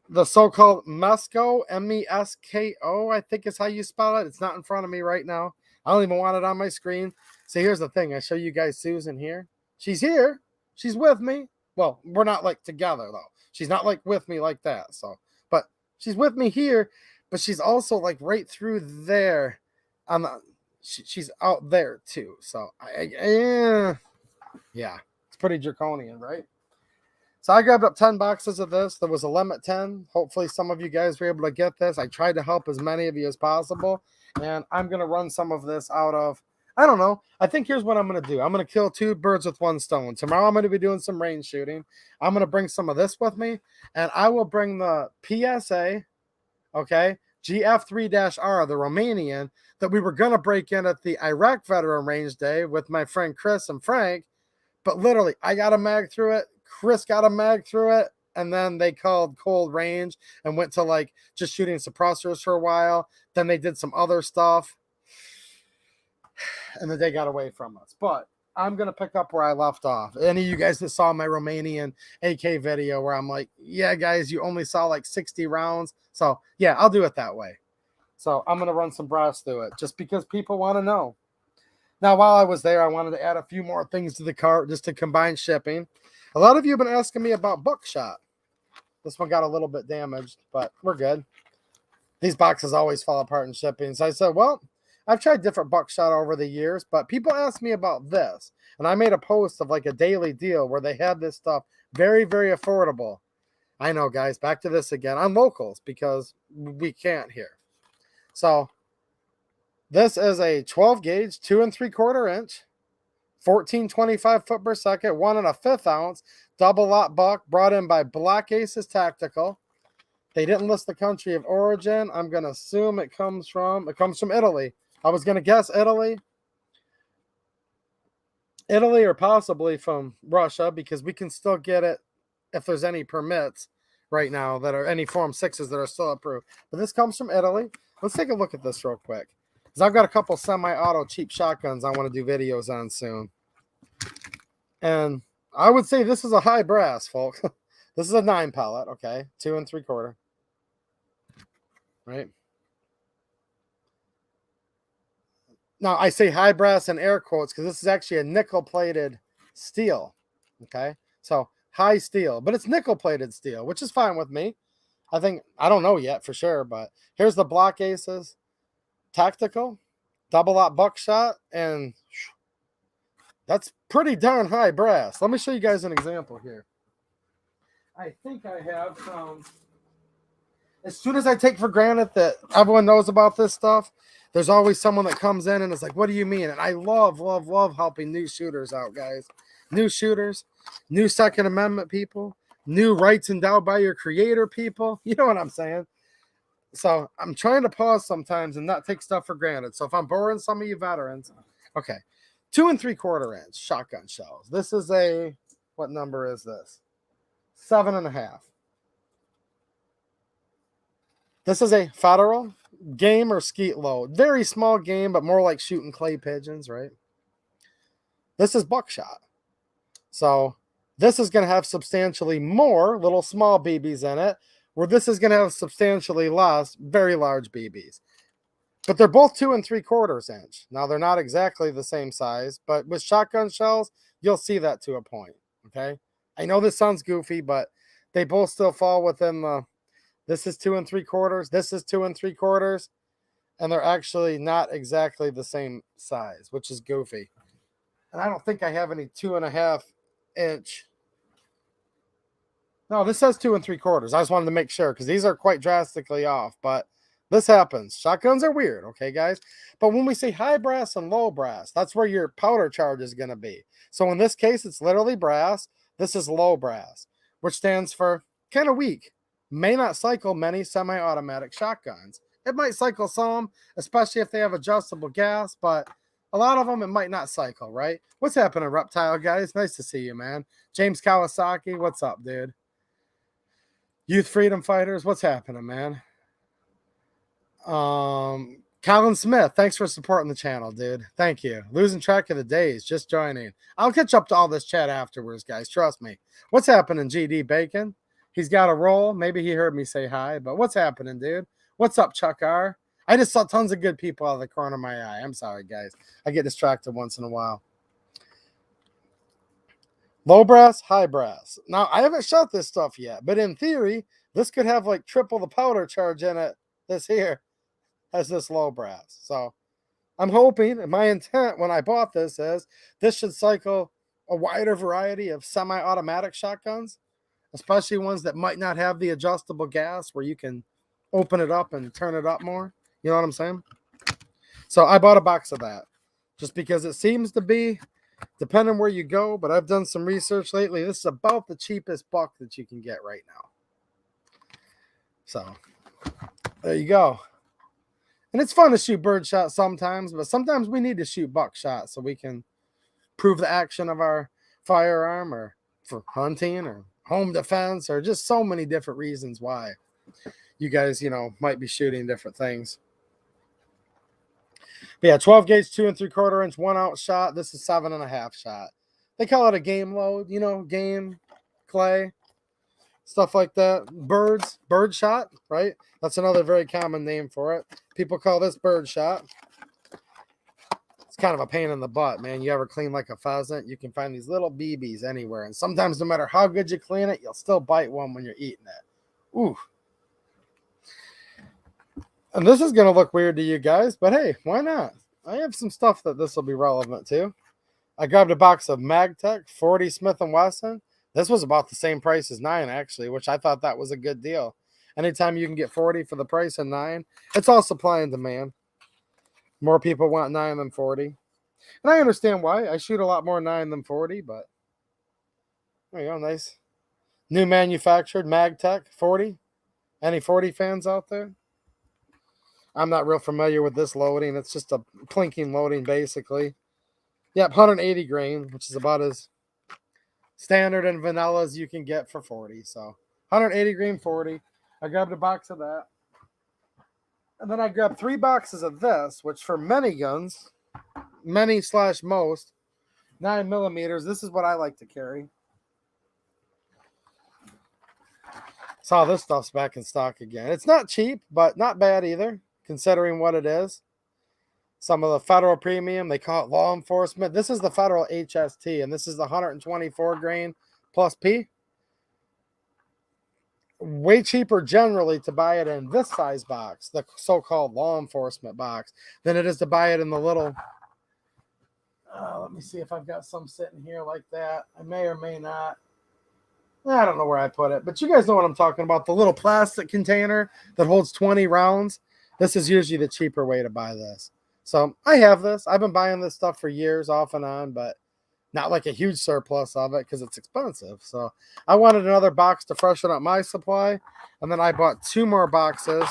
The so-called Mesko, M-E-S-K-O, I think is how you spell it. It's not in front of me right now. I don't even want it on my screen. So here's the thing. I show you guys Susan here. She's here. She's with me. Well, we're not like together though. She's not like with me like that. So, but she's with me here, but she's also like right through there. She's out there too. So yeah, it's pretty draconian, right? So I grabbed up 10 boxes of this. There was a limit 10. Hopefully some of you guys were able to get this. I tried to help as many of you as possible. And I'm going to run some of this out of, I don't know. I think here's what I'm going to do. I'm going to kill two birds with one stone. Tomorrow I'm going to be doing some range shooting. I'm going to bring some of this with me. And I will bring the PSA, okay, GF3-R, the Romanian, that we were going to break in at the Iraq Veteran Range Day with my friend Chris and Frank. But literally, I got a mag through it. Chris got a mag through it. And then they called cold range and went to like just shooting suppressors for a while. Then they did some other stuff. And then they got away from us. But I'm going to pick up where I left off. Any of you guys that saw my Romanian AK video where I'm like, yeah, guys, you only saw like 60 rounds. So, yeah, I'll do it that way. So I'm going to run some brass through it just because people want to know. Now, while I was there, I wanted to add a few more things to the cart just to combine shipping. A lot of you have been asking me about buckshot. This one got a little bit damaged, but we're good. These boxes always fall apart in shipping. So I said, well, I've tried different buckshot over the years, but people ask me about this. And I made a post of like a daily deal where they had this stuff very, very affordable. I know, guys, back to this again on locals because we can't here. So this is a 12 gauge, 2 3/4 inch, 1425 foot per second, 1 1/5 ounce, double lot buck brought in by Black Aces Tactical. They didn't list the country of origin. I'm going to assume it comes from Italy. I was going to guess Italy or possibly from Russia because we can still get it if there's any permits right now that are any Form 6s that are still approved. But this comes from Italy. Let's take a look at this real quick because I've got a couple semi-auto cheap shotguns I want to do videos on soon. And I would say this is a high brass, folks. This is a 9 pellet, okay? 2 3/4. Right? Now, I say high brass in air quotes because this is actually a nickel-plated steel, okay? So, high steel, but it's nickel-plated steel, which is fine with me. I don't know yet for sure, but here's the Black Aces Tactical, double lot buckshot, and that's pretty darn high brass. Let me show you guys an example here. I think I have some. As soon as I take for granted that everyone knows about this stuff, there's always someone that comes in and is like, what do you mean? And I love helping new shooters out, guys. New shooters, new Second Amendment people, new rights endowed by your creator people. You know what I'm saying? So I'm trying to pause sometimes and not take stuff for granted. So if I'm boring some of you veterans, okay. 2 3/4 inch shotgun shells. This is a, what number is this? 7.5. This is a federal game or skeet load. Very small game, but more like shooting clay pigeons, right? This is buckshot. So this is going to have substantially more little small BBs in it, where this is going to have substantially less very large BBs. But they're both 2 3/4 inch. Now, they're not exactly the same size, but with shotgun shells, you'll see that to a point, okay? I know this sounds goofy, but they both still fall within the, this is 2 3/4, this is 2 3/4, and they're actually not exactly the same size, which is goofy. And I don't think I have any 2.5 inch. No, this says 2 3/4. I just wanted to make sure because these are quite drastically off, but this happens. Shotguns are weird, okay, guys? But when we say high brass and low brass, that's where your powder charge is going to be. So in this case, it's literally brass. This is low brass, which stands for kind of weak. May not cycle many semi-automatic shotguns. It might cycle some, especially if they have adjustable gas, but a lot of them, it might not cycle, right? What's happening, Reptile guys? Nice to see you, man. James Kawasaki, what's up, dude? Youth Freedom Fighters, what's happening, man? Colin Smith, thanks for supporting the channel, dude. Thank you. Losing track of the days, just joining. I'll catch up to all this chat afterwards, guys. Trust me. What's happening, GD Bacon? He's got a roll. Maybe he heard me say hi, but what's happening, dude? What's up, Chuck R? I just saw tons of good people out of the corner of my eye. I'm sorry, guys. I get distracted once in a while. Low brass, high brass. Now, I haven't shot this stuff yet, but in theory, this could have like triple the powder charge in it. This here has this low brass. So I'm hoping, and my intent when I bought this is this should cycle a wider variety of semi-automatic shotguns, especially ones that might not have the adjustable gas where you can open it up and turn it up more. You know what I'm saying? So I bought a box of that just because it seems to be, depending where you go, but I've done some research lately. This is about the cheapest buck that you can get right now. So there you go. And it's fun to shoot birdshot sometimes, but sometimes we need to shoot buckshot so we can prove the action of our firearm, or for hunting or home defense, or just so many different reasons why you guys, might be shooting different things. But yeah, 12 gauge, 2 3/4 inch, 1 ounce shot. This is 7.5 shot. They call it a game load, game, clay, stuff like that. Bird shot, right? That's another very common name for it. People call this bird shot. It's kind of a pain in the butt, man. You ever clean like a pheasant? You can find these little BBs anywhere. And sometimes no matter how good you clean it, you'll still bite one when you're eating it. Ooh. And this is going to look weird to you guys, but hey, why not? I have some stuff that this will be relevant to. I grabbed a box of MagTech 40 Smith & Wesson. This was about the same price as 9, actually, which I thought that was a good deal. Anytime you can get 40 for the price of 9, it's all supply and demand. More people want 9 than 40. And I understand why. I shoot a lot more 9 than 40, but there you go, nice. New manufactured MagTech 40. Any 40 fans out there? I'm not real familiar with this loading. It's just a plinking loading, basically. Yep, 180 grain, which is about as standard and vanilla as you can get for 40. So 180 grain 40. I grabbed a box of that. And then I grabbed 3 boxes of this, which for many guns, many/most, 9mm, this is what I like to carry. Saw this stuff's back in stock again. It's not cheap, but not bad either, considering what it is. Some of the federal premium, they call it law enforcement. This is the federal HST, and this is the 124 grain plus P. Way cheaper generally to buy it in this size box, the so-called law enforcement box, than it is to buy it in the little, let me see if I've got some sitting here like that. I may or may not. I don't know where I put it, but you guys know what I'm talking about. The little plastic container that holds 20 rounds. This is usually the cheaper way to buy this. So I have this. I've been buying this stuff for years off and on, but not like a huge surplus of it because it's expensive. So I wanted another box to freshen up my supply. And then I bought 2 more boxes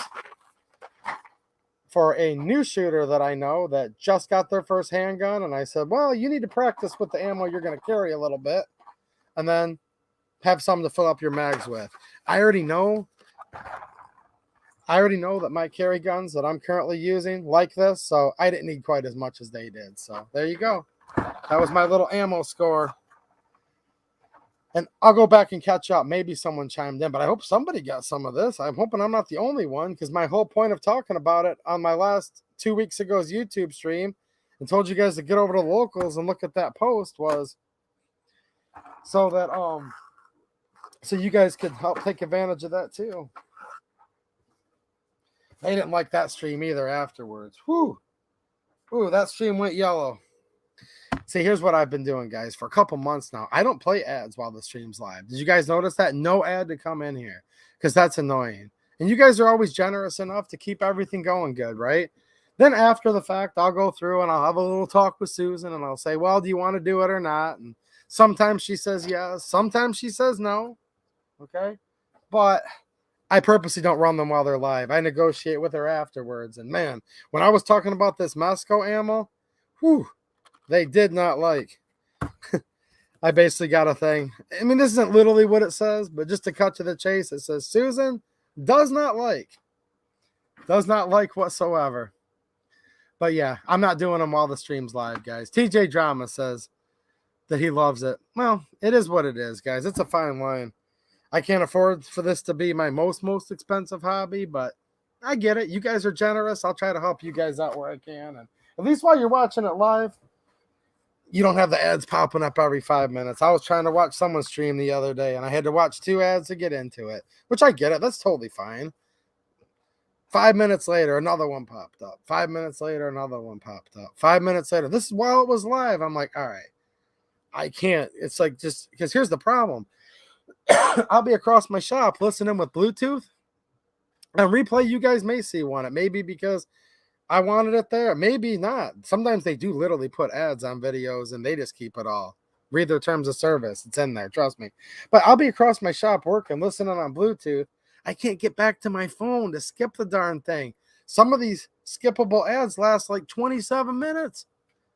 for a new shooter that I know that just got their first handgun. And I said, well, you need to practice with the ammo you're going to carry a little bit. And then have something to fill up your mags with. I already know that my carry guns that I'm currently using like this, so I didn't need quite as much as they did. So there you go. That was my little ammo score. And I'll go back and catch up. Maybe someone chimed in, but I hope somebody got some of this. I'm hoping I'm not the only one, because my whole point of talking about it on my last 2 weeks ago's YouTube stream and told you guys to get over to the locals and look at that post was so that so you guys could help take advantage of that too. They didn't like that stream either afterwards. Whew. Ooh, that stream went yellow. See, here's what I've been doing, guys, for a couple months now. I don't play ads while the stream's live. Did you guys notice that? No ad to come in here, because that's annoying. And you guys are always generous enough to keep everything going good, right? Then after the fact, I'll go through and I'll have a little talk with Susan, and I'll say, well, do you want to do it or not? And sometimes she says yes. Sometimes she says no. Okay? But I purposely don't run them while they're live. I negotiate with her afterwards. And man, when I was talking about this Moscow ammo, whew, they did not like. I basically got a thing. I mean, this isn't literally what it says, but just to cut to the chase, it says, Susan does not like. Does not like whatsoever. But yeah, I'm not doing them while the stream's live, guys. TJ Drama says that he loves it. Well, it is what it is, guys. It's a fine line. I can't afford for this to be my most expensive hobby, but I get it. You guys are generous. I'll try to help you guys out where I can. And at least while you're watching it live, you don't have the ads popping up every 5 minutes. I was trying to watch someone stream the other day, and I had to watch 2 ads to get into it, which I get it. That's totally fine. 5 minutes later, another one popped up. 5 minutes later, another one popped up. 5 minutes later, this is while it was live. I'm like, all right, I can't. It's like, just because here's the problem. I'll be across my shop listening with Bluetooth, and replay you guys may see one. It may be because I wanted it there. Maybe not. Sometimes they do literally put ads on videos and they just keep it all. Read their terms of service. It's in there. Trust me. But I'll be across my shop working, listening on Bluetooth. I can't get back to my phone to skip the darn thing. Some of these skippable ads last like 27 minutes.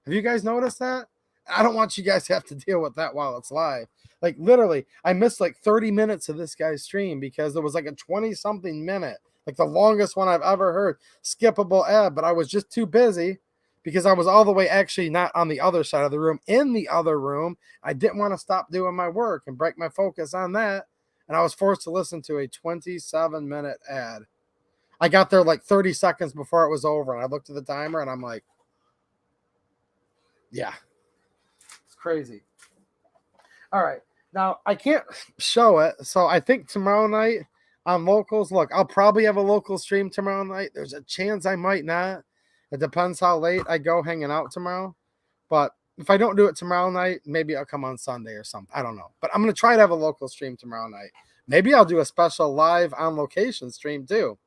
Have you guys noticed that? I don't want you guys to have to deal with that while it's live. Like literally, I missed like 30 minutes of this guy's stream because there was like a 20-something minute, like the longest one I've ever heard, skippable ad, but I was just too busy because I was all the way actually not on the other side of the room, in the other room. I didn't want to stop doing my work and break my focus on that, and I was forced to listen to a 27-minute ad. I got there like 30 seconds before it was over, and I looked at the timer, and I'm like, Yeah, it's crazy. All right. Now, I can't show it, so I think tomorrow night on locals, look, I'll probably have a local stream tomorrow night. There's a chance I might not. It depends how late I go hanging out tomorrow. But if I don't do it tomorrow night, maybe I'll come on Sunday or something. I don't know. But I'm going to try to have a local stream tomorrow night. Maybe I'll do a special live on location stream too.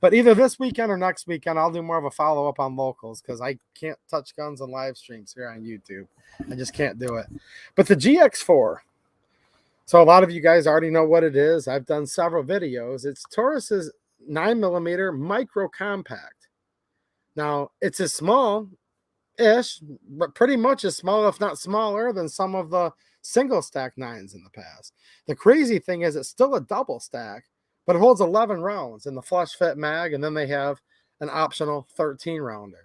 But either this weekend or next weekend, I'll do more of a follow-up on locals because I can't touch guns on live streams here on YouTube. I just can't do it. But the GX4. So a lot of you guys already know what it is. I've done several videos. It's Taurus's 9mm micro compact. Now, it's as small-ish, but pretty much as small, if not smaller, than some of the single-stack 9s in the past. The crazy thing is it's still a double stack, but it holds 11 rounds in the flush fit mag, and then they have an optional 13-rounder.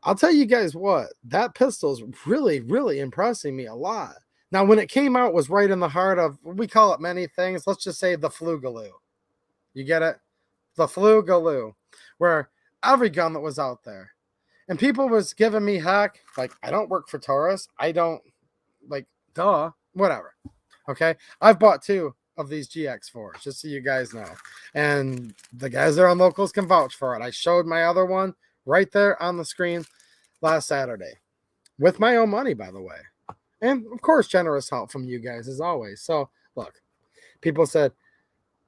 I'll tell you guys what, that pistol's really, really impressing me a lot. Now, when it came out, it was right in the heart of, we call it many things. Let's just say the flugaloo. You get it? The flugaloo, where every gun that was out there. And people was giving me heck, like, I don't work for Taurus. I don't, like, duh, whatever. Okay? I've bought 2 of these GX4s, just so you guys know. And the guys that are on locals can vouch for it. I showed my other one right there on the screen last Saturday. With my own money, by the way. And, of course, generous help from you guys, as always. So, look, people said,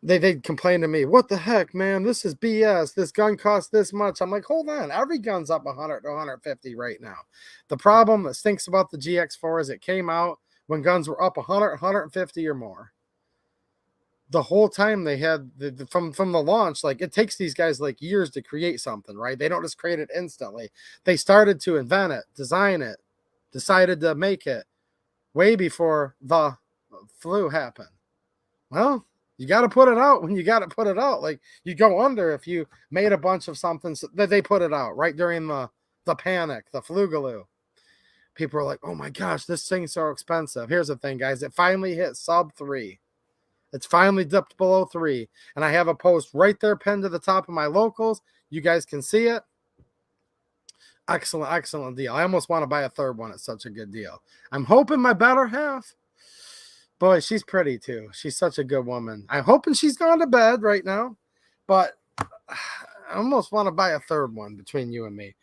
they'd complain to me, what the heck, man? This is BS. This gun costs this much. I'm like, hold on. Every gun's up 100 to 150 right now. The problem that stinks about the GX4 is it came out when guns were up 100, 150 or more. The whole time they had, from the launch, like, it takes these guys, like, years to create something, right? They don't just create it instantly. They started to invent it, design it, decided to make it way before the flu happened. Well, you got to put it out when you got to put it out. Like, you go under if you made a bunch of something that they put it out right during the panic, the flugaloo. People are like, oh my gosh, this thing's so expensive. Here's the thing, guys. It finally hit sub 3. It's finally dipped below 3. And I have a post right there pinned to the top of my locals. You guys can see it. Excellent, excellent deal. I almost want to buy a third one. It's such a good deal. I'm hoping my better half. Boy, she's pretty too. She's such a good woman. I'm hoping she's gone to bed right now. But I almost want to buy a third one between you and me.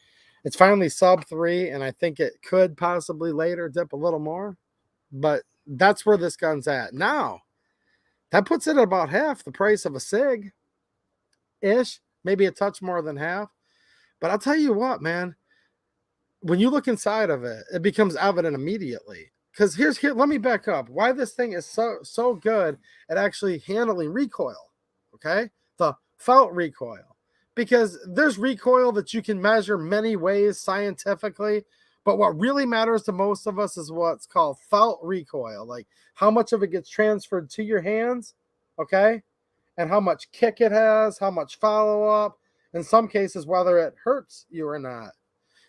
It's finally sub 3, and I think it could possibly later dip a little more. But that's where this gun's at. Now, that puts it at about half the price of a SIG-ish. Maybe a touch more than half. But I'll tell you what, man. When you look inside of it, it becomes evident immediately. Because let me back up. Why this thing is so good at actually handling recoil, okay? The felt recoil. Because there's recoil that you can measure many ways scientifically, but what really matters to most of us is what's called felt recoil, like how much of it gets transferred to your hands, okay? And how much kick it has, how much follow-up, in some cases, whether it hurts you or not.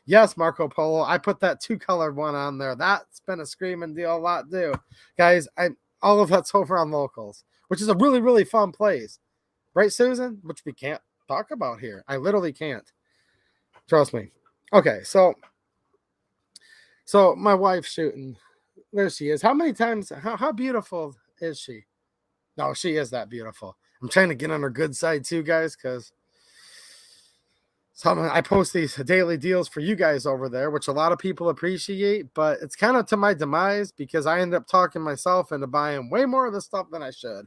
Yes, Marco Polo, I put that 2-colored one on there. That's been a screaming deal a lot, too. Guys, all of that's over on locals, which is a really, really fun place. Right, Susan? Which we can't talk about here. I literally can't. Trust me. Okay, so my wife's shooting. There she is. How many times, how beautiful is she? No, she is that beautiful. I'm trying to get on her good side, too, guys, because I post these daily deals for you guys over there, which a lot of people appreciate, but it's kind of to my demise because I end up talking myself into buying way more of this stuff than I should.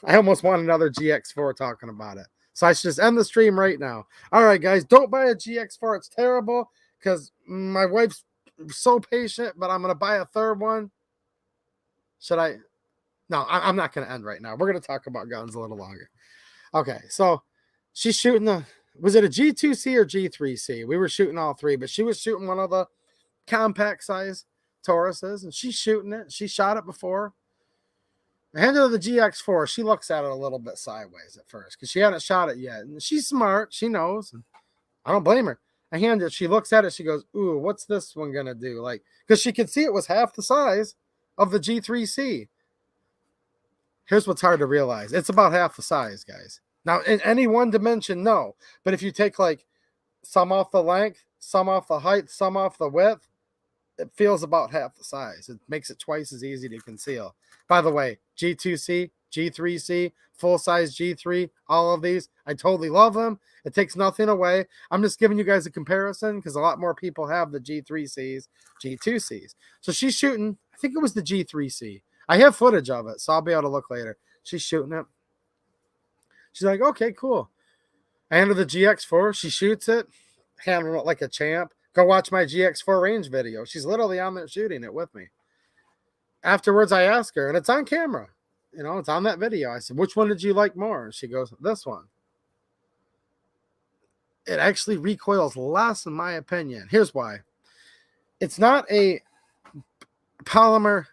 I almost want another GX4 talking about it. So I should just end the stream right now. All right, guys, don't buy a GX4. It's terrible because my wife's so patient, but I'm going to buy a third one. Should I? No, I'm not going to end right now. We're going to talk about guns a little longer. Okay, so she's shooting was it a G2C or G3C? We were shooting all 3, but she was shooting one of the compact size Tauruses, and she's shooting it. She shot it before. I handed her the GX4. She looks at it a little bit sideways at first because she hadn't shot it yet. And she's smart. She knows. And I don't blame her. I hand it. She looks at it. She goes, ooh, what's this one going to do? Like, because she could see it was half the size of the G3C. Here's what's hard to realize. It's about half the size, guys. Now, in any one dimension, no. But if you take, like, some off the length, some off the height, some off the width. It feels about half the size. It makes it twice as easy to conceal. By the way, G2C, G3C, full-size G3, all of these, I totally love them. It takes nothing away. I'm just giving you guys a comparison because a lot more people have the G3Cs, G2Cs. So she's shooting, I think it was the G3C. I have footage of it, so I'll be able to look later. She's shooting it. She's like, okay, cool. I handle the GX4. She shoots it, handling it like a champ. Go watch my GX4 range video. She's literally on there shooting it with me. Afterwards, I ask her, and it's on camera. You know, it's on that video. I said, which one did you like more? She goes, this one. It actually recoils less, in my opinion. Here's why. It's not a polymer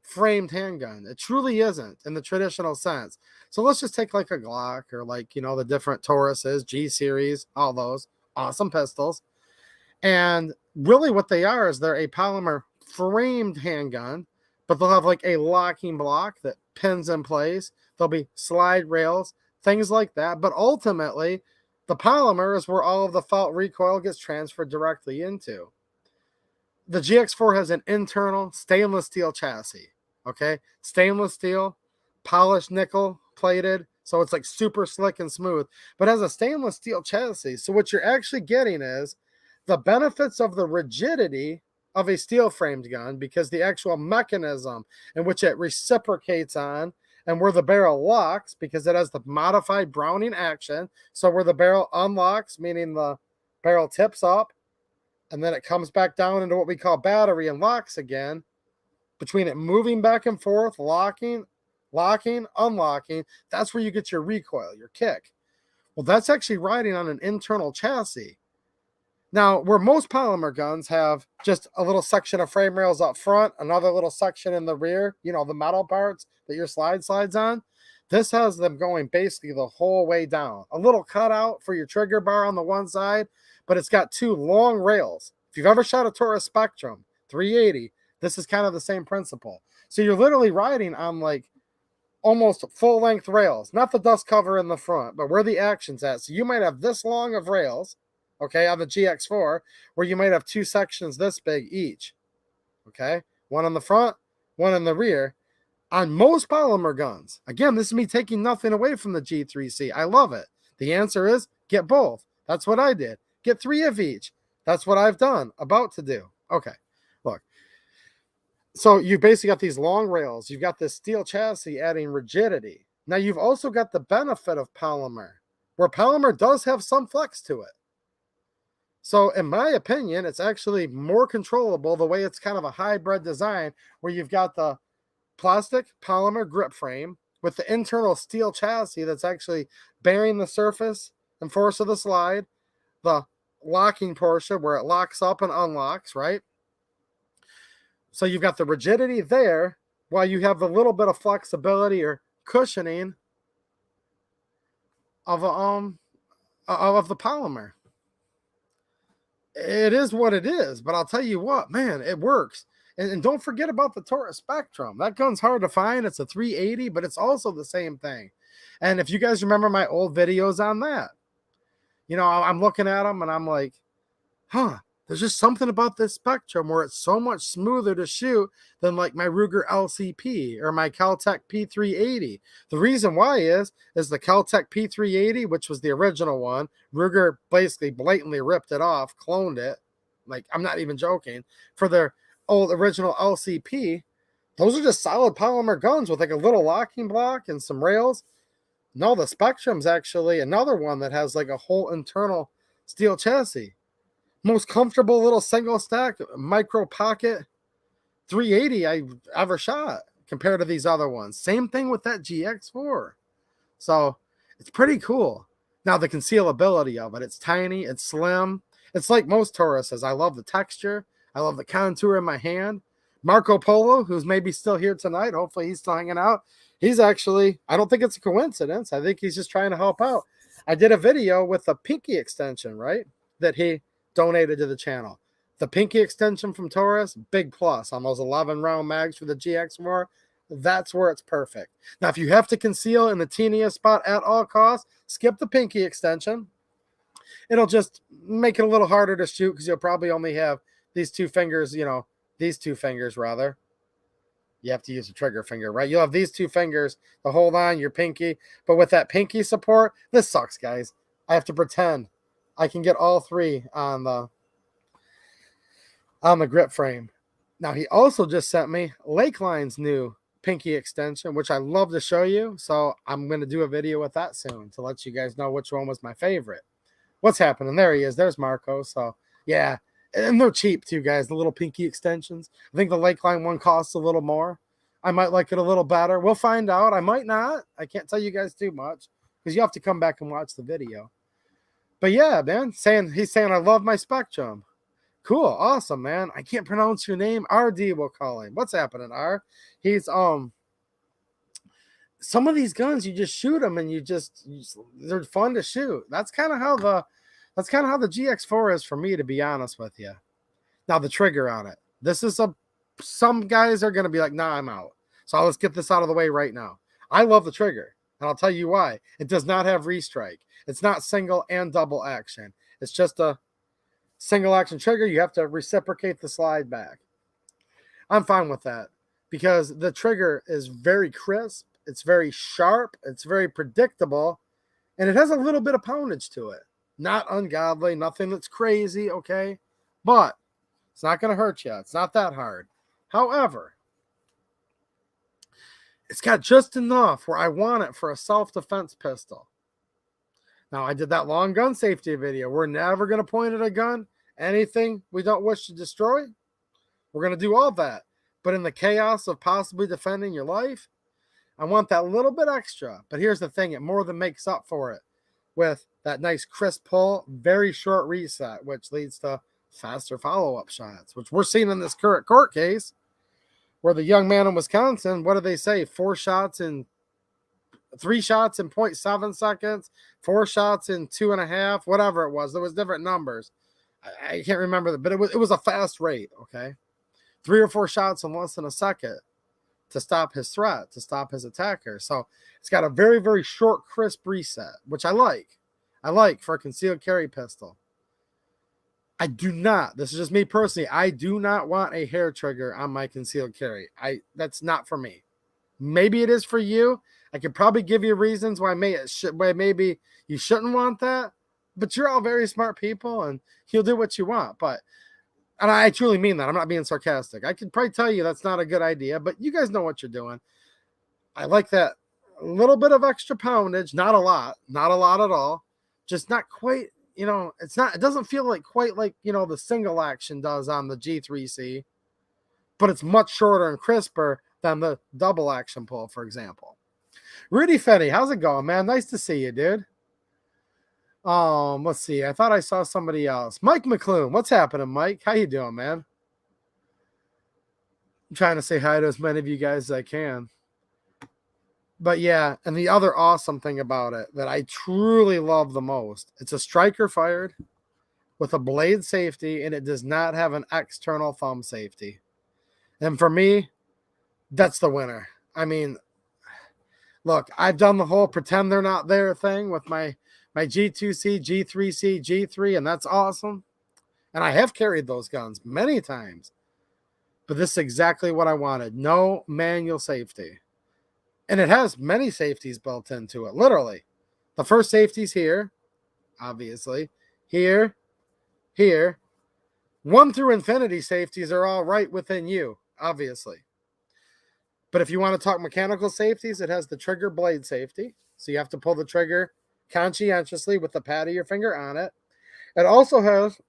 framed handgun. It truly isn't in the traditional sense. So let's just take like a Glock or like, you know, the different Tauruses, G series, all those awesome pistols. And really what they are is they're a polymer framed handgun, but they'll have like a locking block that pins in place. There'll be slide rails, things like that. But ultimately, the polymer is where all of the felt recoil gets transferred directly into. The GX4 has an internal stainless steel chassis, okay? Stainless steel, polished nickel plated, so it's like super slick and smooth, but has a stainless steel chassis. So what you're actually getting is the benefits of the rigidity of a steel framed gun, because the actual mechanism in which it reciprocates on and where the barrel locks, because it has the modified Browning action. So where the barrel unlocks, meaning the barrel tips up and then it comes back down into what we call battery and locks again, between it moving back and forth, locking, unlocking, that's where you get your recoil, your kick. Well, that's actually riding on an internal chassis. Now, where most polymer guns have just a little section of frame rails up front, another little section in the rear, you know, the metal parts that your slide slides on, this has them going basically the whole way down. A little cutout for your trigger bar on the one side, but it's got two long rails. If you've ever shot a Taurus Spectrum 380, this is kind of the same principle. So you're literally riding on like almost full-length rails, not the dust cover in the front, but where the action's at. So you might have this long of rails, okay, on the GX4, where you might have two sections this big each, okay? One on the front, one in the rear. On most polymer guns, again, this is me taking nothing away from the G3C. I love it. The answer is get both. That's what I did. Get 3 of each. That's what I've done, about to do. Okay, look. So you basically got these long rails. You've got this steel chassis adding rigidity. Now you've also got the benefit of polymer, where polymer does have some flex to it. So in my opinion, it's actually more controllable the way it's kind of a hybrid design, where you've got the plastic polymer grip frame with the internal steel chassis that's actually bearing the surface and force of the slide, the locking portion where it locks up and unlocks, right? So you've got the rigidity there, while you have the little bit of flexibility or cushioning of the polymer. It is what it is, but I'll tell you what, man, it works. And don't forget about the Taurus Spectrum. That gun's hard to find. It's a 380, but it's also the same thing. And if you guys remember my old videos on that, you know, I'm looking at them and I'm like, huh, there's just something about this Spectrum where it's so much smoother to shoot than like my Ruger LCP or my Kel-Tec P380. The reason why is the Kel-Tec P380, which was the original one, Ruger basically blatantly ripped it off, cloned it. Like, I'm not even joking. For their old original LCP, those are just solid polymer guns with like a little locking block and some rails. No, the Spectrum's actually another one that has like a whole internal steel chassis. Most comfortable little single stack micro pocket 380 I've ever shot compared to these other ones. Same thing with that GX4. So it's pretty cool. Now the concealability of it, it's tiny, it's slim. It's like most Tauruses. I love the texture. I love the contour in my hand. Marco Polo, who's maybe still here tonight, hopefully he's still hanging out. He's actually, I don't think it's a coincidence. I think he's just trying to help out. I did a video with a pinky extension, right, that he donated to the channel. The pinky extension from Taurus, big plus on those 11 round mags for the GX4. That's where it's perfect. Now, if you have to conceal in the teeniest spot at all costs, skip the pinky extension. It'll just make it a little harder to shoot because you'll probably only have these two fingers, these two fingers rather. You have to use a trigger finger, right? You'll have these two fingers to hold on your pinky. But with that pinky support, this sucks, guys. I have to pretend I can get all three on the grip frame. Now, he also just sent me Lakeline's new pinky extension, which I love to show you. So I'm going to do a video with that soon to let you guys know which one was my favorite. What's happening? There he is. There's Marco. So, yeah. And they're cheap, too, guys, the little pinky extensions. I think the Lakeline one costs a little more. I might like it a little better. We'll find out. I might not. I can't tell you guys too much because you have to come back and watch the video. But, yeah, man, he's saying I love my Spectrum. Cool. Awesome, man. I can't pronounce your name. RD, we'll call him. What's happening, R? He's, some of these guns, you just shoot them and they're fun to shoot. That's kind of how the GX4 is for me, to be honest with you. Now, the trigger on it. Some guys are going to be like, nah, I'm out. So let's get this out of the way right now. I love the trigger, and I'll tell you why. It does not have restrike. It's not single and double action. It's just a single action trigger. You have to reciprocate the slide back. I'm fine with that because the trigger is very crisp. It's very sharp. It's very predictable, and it has a little bit of poundage to it. Not ungodly, nothing that's crazy, okay? But it's not going to hurt you. It's not that hard. However, it's got just enough where I want it for a self-defense pistol. Now, I did that long gun safety video. We're never going to point at a gun, anything we don't wish to destroy. We're going to do all that. But in the chaos of possibly defending your life, I want that little bit extra. But here's the thing. It more than makes up for it with that nice crisp pull, very short reset, which leads to faster follow-up shots, which we're seeing in this current court case where the young man in Wisconsin, what do they say? 3 shots in 0.7 seconds, 4 shots in 2.5, whatever it was. There was different numbers. I can't remember that, but it was a fast rate, okay? 3 or 4 shots in less than a second to stop his threat, to stop his attacker. So it's got a very, very short, crisp reset, which I like. I like for a concealed carry pistol. I do not, this is just me personally, I do not want a hair trigger on my concealed carry. That's not for me. Maybe it is for you. I could probably give you reasons why maybe you shouldn't want that, but you're all very smart people and you'll do what you want. And I truly mean that. I'm not being sarcastic. I could probably tell you that's not a good idea, but you guys know what you're doing. I like that little bit of extra poundage, not a lot at all. Just not quite, it doesn't feel like quite like, the single action does on the G3C, but it's much shorter and crisper than the double action pull, for example. Rudy Fetty, how's it going, man? Nice to see you, dude. Let's see. I thought I saw somebody else. Mike McClune, what's happening, Mike? How you doing, man? I'm trying to say hi to as many of you guys as I can. But yeah, and the other awesome thing about it that I truly love the most, it's a striker fired with a blade safety, and it does not have an external thumb safety. And for me, that's the winner. I mean, look, I've done the whole pretend they're not there thing with my G2C, G3C, G3, and that's awesome. And I have carried those guns many times. But this is exactly what I wanted. No manual safety. And it has many safeties built into it, literally. The first safety's here, obviously. Here. 1 through infinity safeties are all right within you, obviously. But if you want to talk mechanical safeties, it has the trigger blade safety. So you have to pull the trigger conscientiously with the pad of your finger on it. It also has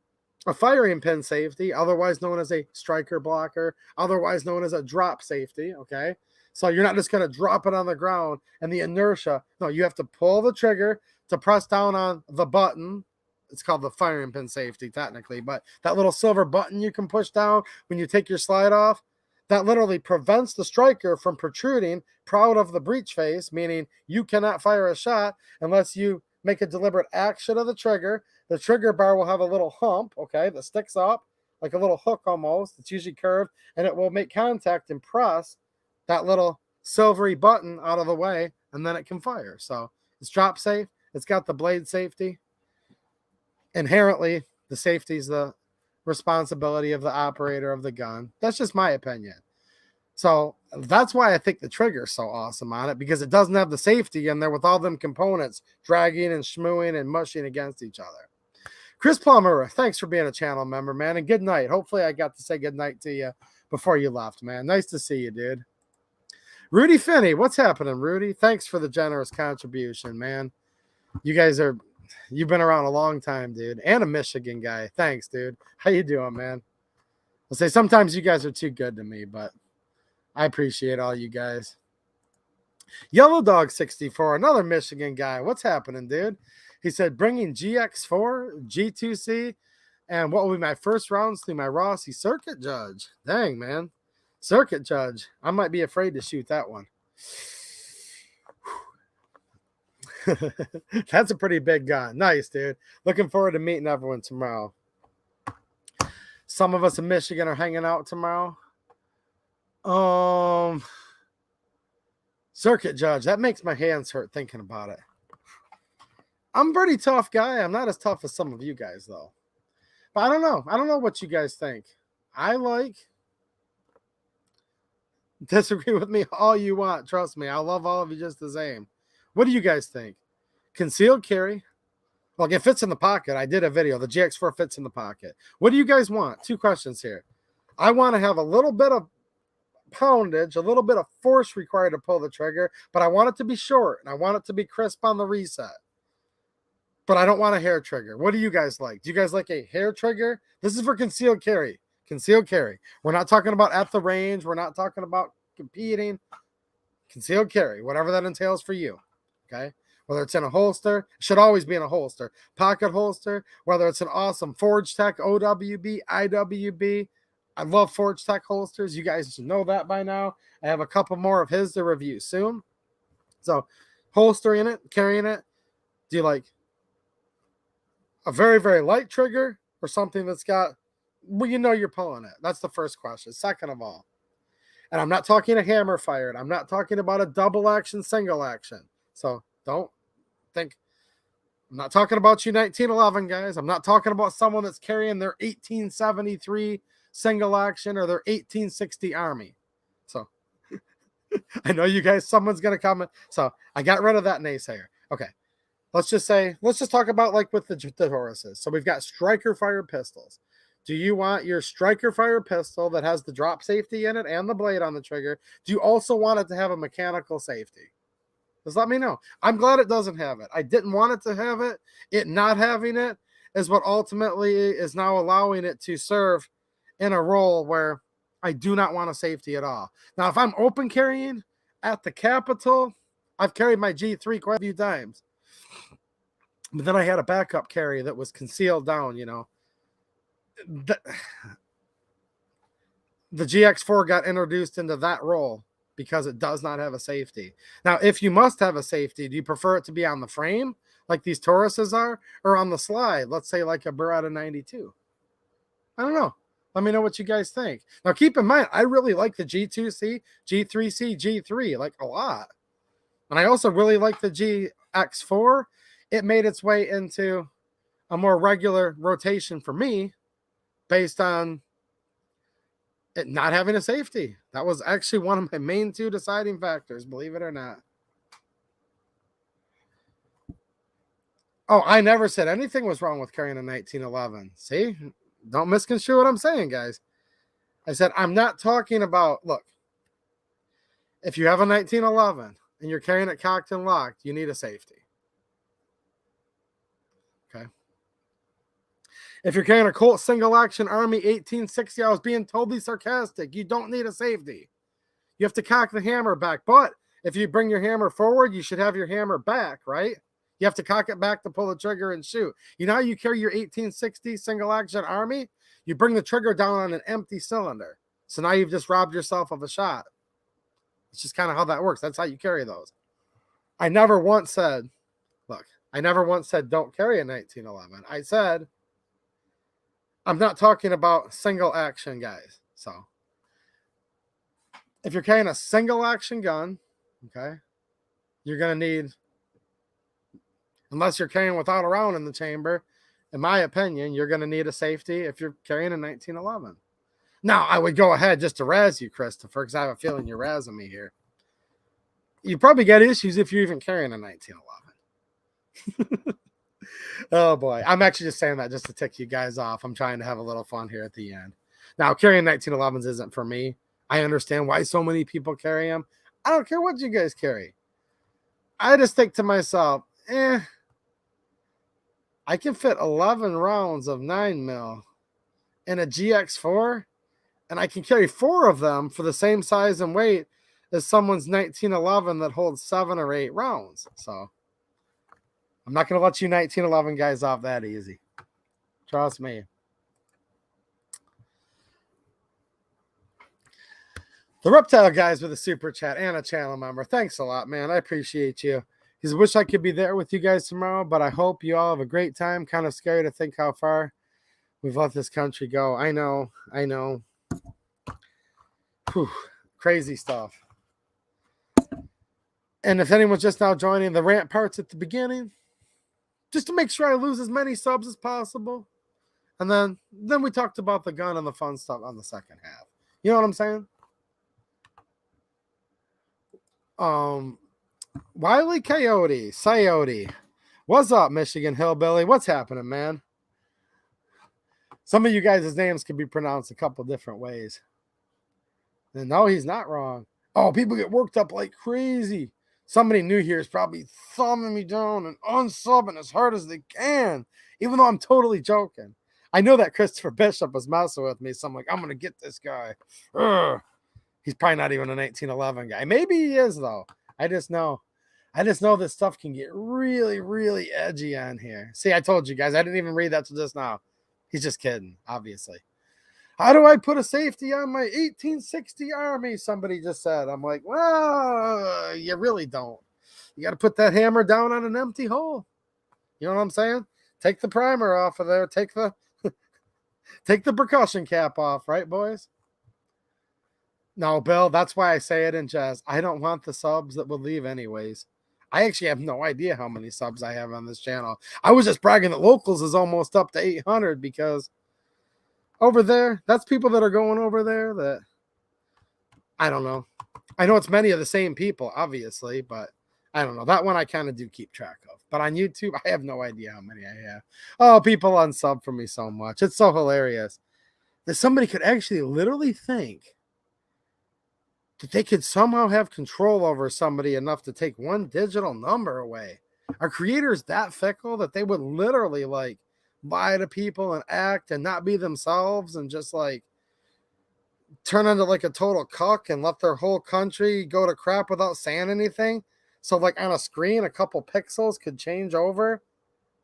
a firing pin safety, otherwise known as a striker blocker, otherwise known as a drop safety, okay? So you're not just going to drop it on the ground and the inertia. No, you have to pull the trigger to press down on the button. It's called the firing pin safety, technically. But that little silver button you can push down when you take your slide off, that literally prevents the striker from protruding proud of the breech face, meaning you cannot fire a shot unless you make a deliberate action of the trigger. The trigger bar will have a little hump, okay, that sticks up like a little hook almost. It's usually curved, and it will make contact and press that little silvery button out of the way, and then it can fire. So it's drop safe. It's got the blade safety. inherently, the safety is the responsibility of the operator of the gun. That's just my opinion. So that's why I think the trigger is so awesome on it, because it doesn't have the safety in there with all them components dragging and schmooing and mushing against each other. Chris Plummer, thanks for being a channel member, man, and good night. Hopefully I got to say good night to you before you left, man. Nice to see you, dude. Rudy Finney, what's happening, Rudy? Thanks for the generous contribution, man. You've been around a long time, dude, and a Michigan guy. Thanks, dude. How you doing, man? I'll say sometimes you guys are too good to me, but I appreciate all you guys. Yellow Dog 64, another Michigan guy. What's happening, dude? He said, bringing GX4, G2C, and what will be my first rounds through my Rossi circuit judge. Dang, man. Circuit judge. I might be afraid to shoot that one. That's a pretty big gun. Nice, dude. Looking forward to meeting everyone tomorrow. Some of us in Michigan are hanging out tomorrow. Circuit judge. That makes my hands hurt thinking about it. I'm a pretty tough guy. I'm not as tough as some of you guys, though. But I don't know. I don't know what you guys think. Disagree with me all you want. Trust me. I love all of you just the same. What do you guys think? Concealed carry. Like, it fits in the pocket. I did a video. The GX4 fits in the pocket. What do you guys want? Two questions here. I want to have a little bit of poundage, a little bit of force required to pull the trigger, but I want it to be short, and I want it to be crisp on the reset. But I don't want a hair trigger. What do you guys like? Do you guys like a hair trigger? This is for concealed carry. Concealed carry. We're not talking about at the range. We're not talking about competing. Concealed carry, whatever that entails for you. Okay? Whether it's in a holster, it should always be in a holster. Pocket holster, whether it's an awesome Forge Tech, OWB, IWB. I love Forge Tech holsters. You guys know that by now. I have a couple more of his to review soon. So, holstering it, carrying it. Do you like a very, very light trigger or something that's got, well, you know you're pulling it? That's the first question. Second of all, and I'm not talking a hammer fired. I'm not talking about a double action, single action. So don't think, I'm not talking about you 1911 guys. I'm not talking about someone that's carrying their 1873 single action or their 1860 Army. So I know you guys, someone's going to comment. So I got rid of that naysayer. Okay. Let's just talk about like with the Tauruses. So we've got striker fire pistols. Do you want your striker fire pistol that has the drop safety in it and the blade on the trigger? Do you also want it to have a mechanical safety? Just let me know. I'm glad it doesn't have it. I didn't want it to have it. It not having it is what ultimately is now allowing it to serve in a role where I do not want a safety at all. Now, if I'm open carrying at the Capitol, I've carried my G3 quite a few times. But then I had a backup carry that was concealed down, you know. The GX4 got introduced into that role because it does not have a safety. Now, if you must have a safety, do you prefer it to be on the frame, like these Tauruses are, or on the slide, let's say like a Beretta 92? I don't know. Let me know what you guys think. Now, keep in mind, I really like the G2C, G3C, G3, like a lot. And I also really like the GX4. It made its way into a more regular rotation for me based on it not having a safety. That was actually one of my main two deciding factors, believe it or not. Oh, I never said anything was wrong with carrying a 1911. See? Don't misconstrue what I'm saying, guys. I said I'm not talking about, look, if you have a 1911 and you're carrying it cocked and locked, you need a safety. Okay. If you're carrying a Colt single action Army 1860, I was being totally sarcastic. You don't need a safety. You have to cock the hammer back. But if you bring your hammer forward, you should have your hammer back, right? You have to cock it back to pull the trigger and shoot. You know how you carry your 1860 single action Army? You bring the trigger down on an empty cylinder. So now you've just robbed yourself of a shot. It's just kind of how that works. That's how you carry those. I never once said, look, I never once said don't carry a 1911. I said, I'm not talking about single action guys. So if you're carrying a single action gun, okay, you're going to need, unless you're carrying without a round in the chamber, in my opinion, you're going to need a safety if you're carrying a 1911. Now, I would go ahead just to razz you, Christopher, because I have a feeling you're razzing me here. You probably get issues if you're even carrying a 1911. Oh, boy. I'm actually just saying that just to tick you guys off. I'm trying to have a little fun here at the end. Now, carrying 1911s isn't for me. I understand why so many people carry them. I don't care what you guys carry. I just think to myself, I can fit 11 rounds of 9mm in a GX4, and I can carry 4 of them for the same size and weight as someone's 1911 that holds 7 or 8 rounds. So I'm not going to let you 1911 guys off that easy. Trust me. The Reptile guys with a super chat and a channel member. Thanks a lot, man. I appreciate you. He says, wish I could be there with you guys tomorrow, but I hope you all have a great time. Kind of scary to think how far we've let this country go. I know. Whew, crazy stuff. And if anyone's just now joining, the rant parts at the beginning, just to make sure I lose as many subs as possible. And then we talked about the gun and the fun stuff on the second half. You know what I'm saying? Wiley Coyote. What's up, Michigan Hillbilly? What's happening, man? Some of you guys' names can be pronounced a couple different ways. And no, he's not wrong. Oh, people get worked up like crazy. Somebody new here is probably thumbing me down and unsubbing as hard as they can, even though I'm totally joking. I know that Christopher Bishop was messing with me, so I'm like, I'm going to get this guy. Ugh. He's probably not even a 1911 guy. Maybe he is, though. I just know this stuff can get really, really edgy on here. See, I told you guys. I didn't even read that till just now. He's just kidding, obviously. How do I put a safety on my 1860 Army? Somebody just said. I'm like, well, you really don't. You got to put that hammer down on an empty hole. You know what I'm saying? Take the primer off of there. Take the percussion cap off, right, boys? No, Bill, that's why I say it in jest. I don't want the subs that will leave anyways. I actually have no idea how many subs I have on this channel. I was just bragging that Locals is almost up to 800 because over there, that's people that are going over there that, I don't know. I know it's many of the same people, obviously, but I don't know. That one I kind of do keep track of. But on YouTube, I have no idea how many I have. Oh, people unsub for me so much. It's so hilarious that somebody could actually literally think that they could somehow have control over somebody enough to take one digital number away. Are creators that fickle that they would literally like lie to people and act and not be themselves and just like turn into like a total cuck and let their whole country go to crap without saying anything? So like on a screen, a couple pixels could change over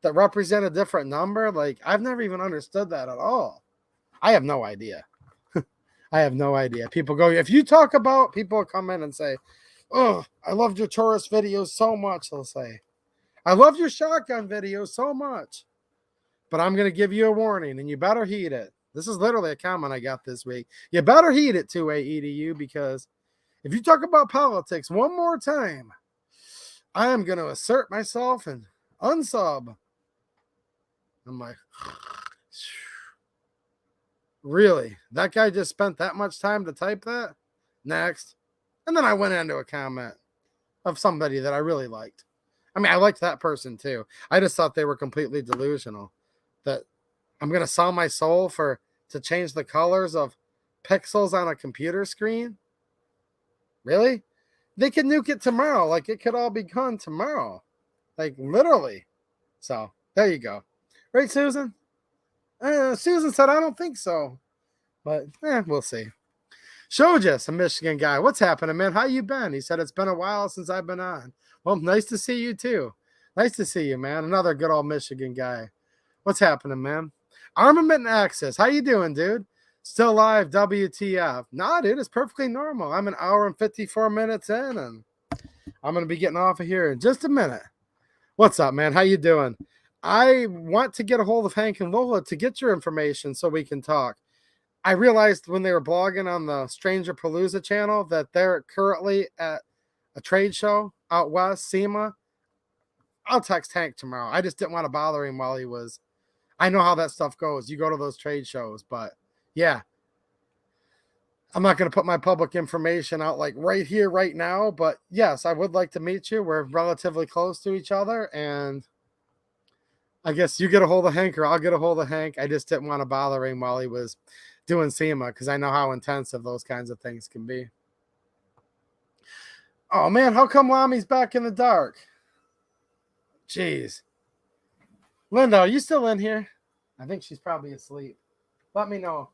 that represent a different number. Like I've never even understood that at all. I have no idea. I have no idea. People go, if you talk about, people come in and say, oh, I loved your Taurus videos so much. They'll say, I love your shotgun videos so much, but I'm going to give you a warning and you better heed it. This is literally a comment I got this week. You better heed it, 2AEDU, because if you talk about politics one more time, I am going to assert myself and unsub. I'm like, really? That guy just spent that much time to type that? Next. And then I went into a comment of somebody that I really liked. I mean, I liked that person too. I just thought they were completely delusional. That I'm going to sell my soul to change the colors of pixels on a computer screen? Really? They could nuke it tomorrow. Like, it could all be gone tomorrow. Like, literally. So, there you go. Right, Susan? Susan said, I don't think so. But, we'll see. Shojas, a Michigan guy. What's happening, man? How you been? He said, it's been a while since I've been on. Well, nice to see you, too. Nice to see you, man. Another good old Michigan guy. What's happening, man? Armament Access. How you doing, dude? Still live, WTF. Nah, dude, it's perfectly normal. I'm an hour and 54 minutes in, and I'm going to be getting off of here in just a minute. What's up, man? How you doing? I want to get a hold of Hank and Lola to get your information so we can talk. I realized when they were blogging on the Stranger Palooza channel that they're currently at a trade show out west, SEMA. I'll text Hank tomorrow. I just didn't want to bother him while he was I know how that stuff goes. You go to those trade shows, but yeah. I'm not going to put my public information out like right here, right now, but yes, I would like to meet you. We're relatively close to each other, and I guess you get a hold of Hank or I'll get a hold of Hank. I just didn't want to bother him while he was doing SEMA because I know how intensive those kinds of things can be. Oh, man, how come Lami's back in the dark? Jeez. Linda, are you still in here? I think she's probably asleep. Let me know.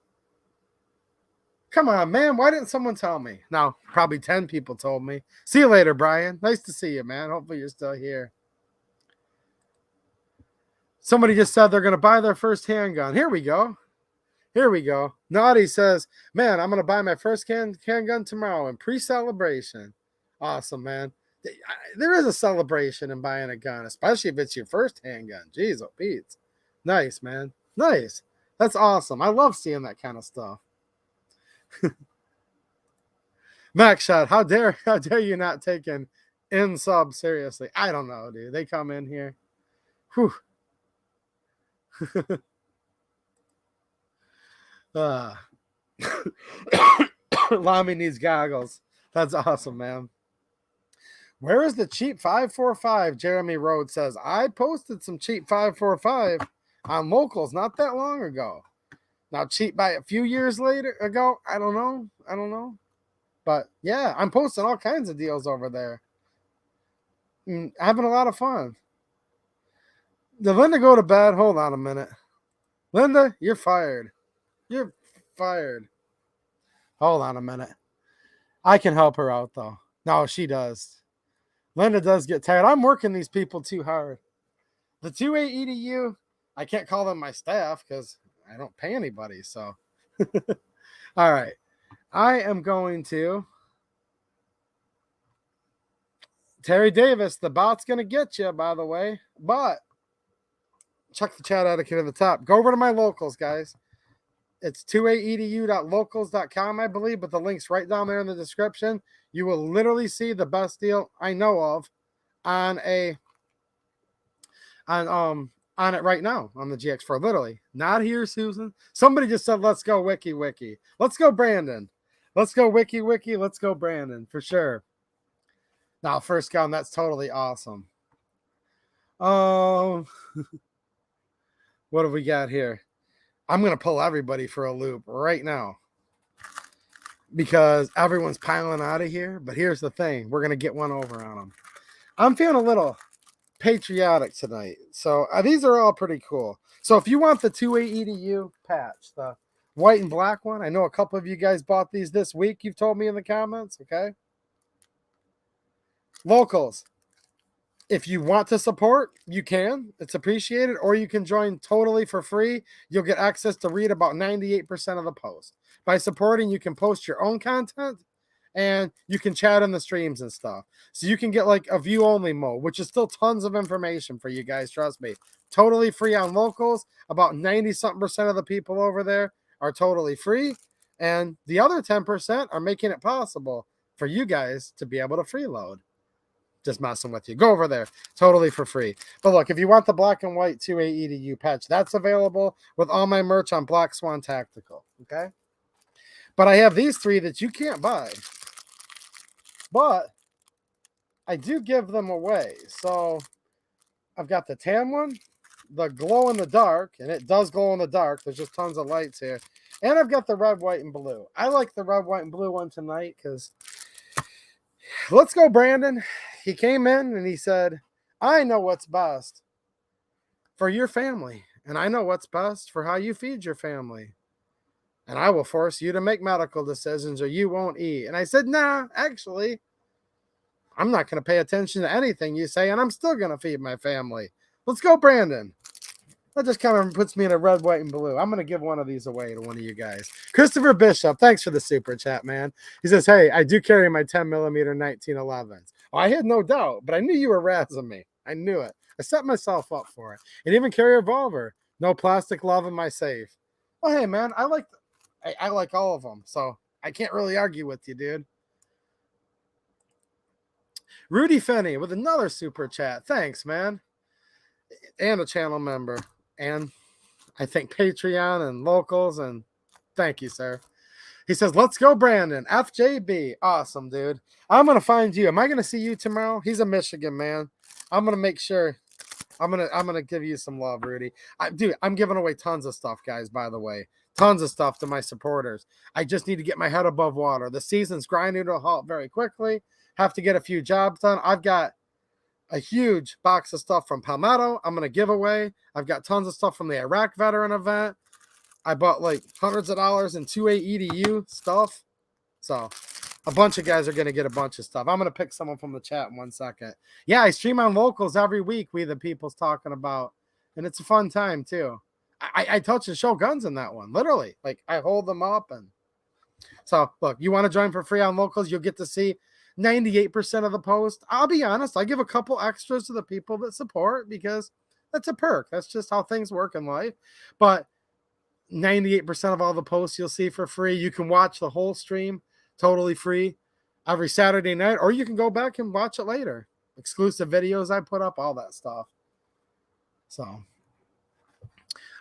Come on, man. Why didn't someone tell me? No, probably 10 people told me. See you later, Brian. Nice to see you, man. Hopefully you're still here. Somebody just said they're going to buy their first handgun. Here we go. Here we go. Naughty says, man, I'm going to buy my first handgun tomorrow in pre-celebration. Awesome, man. There is a celebration in buying a gun, especially if it's your first handgun. Jeez, oh, Pete. Nice, man. Nice. That's awesome. I love seeing that kind of stuff. Max shot, how dare you not take an in sub seriously? I don't know, dude. They come in here. Whew. Lami needs goggles. That's awesome, man. Where is the cheap 545? Jeremy Rhodes says, I posted some cheap 545 on locals not that long ago. Now, cheap by a few years ago, I don't know. But yeah, I'm posting all kinds of deals over there. Having a lot of fun. Did Linda go to bed? Hold on a minute. Linda, you're fired. You're fired. Hold on a minute. I can help her out, though. No, she does. Linda does get tired. I'm working these people too hard. The 2A EDU, I can't call them my staff because I don't pay anybody. So, all right. I am going to. Terry Davis, the bot's going to get you, by the way. But check the chat etiquette at the top. Go over to my locals, guys. It's 2aedu.locals.com, I believe, but the link's right down there in the description. You will literally see the best deal I know of on it right now on the GX4. Literally. Not here, Susan. Somebody just said, let's go, Wiki. Let's go, Brandon. Let's go, Wiki. Let's go, Brandon, for sure. Now, first gun, that's totally awesome. What have we got here? I'm going to pull everybody for a loop right now because everyone's piling out of here. But here's the thing. We're going to get one over on them. I'm feeling a little patriotic tonight. So these are all pretty cool. So if you want the 2A EDU patch, the white and black one, I know a couple of you guys bought these this week. You've told me in the comments, okay? Locals. If you want to support, you can. It's appreciated. Or you can join totally for free. You'll get access to read about 98% of the post. By supporting, you can post your own content and you can chat in the streams and stuff. So you can get like a view-only mode, which is still tons of information for you guys. Trust me. Totally free on locals. About 90-something% of the people over there are totally free. And the other 10% are making it possible for you guys to be able to freeload. Just messing with you. Go over there. Totally for free. But look, if you want the black and white 2A EDU patch, that's available with all my merch on Black Swan Tactical. Okay? But I have these three that you can't buy. But I do give them away. So I've got the tan one, the glow in the dark, and it does glow in the dark. There's just tons of lights here. And I've got the red, white, and blue. I like the red, white, and blue one tonight because let's go, Brandon. He came in and he said, I know what's best for your family. And I know what's best for how you feed your family. And I will force you to make medical decisions or you won't eat. And I said, nah, actually, I'm not going to pay attention to anything you say, and I'm still going to feed my family. Let's go, Brandon. That just kind of puts me in a red, white, and blue. I'm going to give one of these away to one of you guys. Christopher Bishop, thanks for the super chat, man. He says, hey, I do carry my 10mm 1911s. Oh, I had no doubt, but I knew you were razzing me. I knew it. I set myself up for it. And even carry a revolver. No plastic love in my safe. Well, hey, man, I like all of them, so I can't really argue with you, dude. Rudy Finney with another super chat. Thanks, man. And a channel member. And I think Patreon and locals, and thank you, sir. He says, let's go, Brandon. FJB. Awesome, dude. I'm going to find you. Am I going to see you tomorrow? He's a Michigan man. I'm going to make sure. I'm gonna give you some love, Rudy. Dude, I'm giving away tons of stuff, guys, by the way. Tons of stuff to my supporters. I just need to get my head above water. The season's grinding to a halt very quickly. Have to get a few jobs done. I've got a huge box of stuff from Palmetto I'm going to give away. I've got tons of stuff from the Iraq veteran event. I bought like hundreds of dollars in 2A EDU stuff. So a bunch of guys are going to get a bunch of stuff. I'm going to pick someone from the chat in 1 second. Yeah, I stream on locals every week. We the people's talking about, and it's a fun time too. I touch and show guns in that one, literally. Like I hold them up, and so look. You want to join for free on locals? You'll get to see 98% of the post. I'll be honest. I give a couple extras to the people that support because that's a perk. That's just how things work in life. But 98% of all the posts you'll see for free. You can watch the whole stream totally free every Saturday night, or you can go back and watch it later. Exclusive videos I put up, all that stuff. So,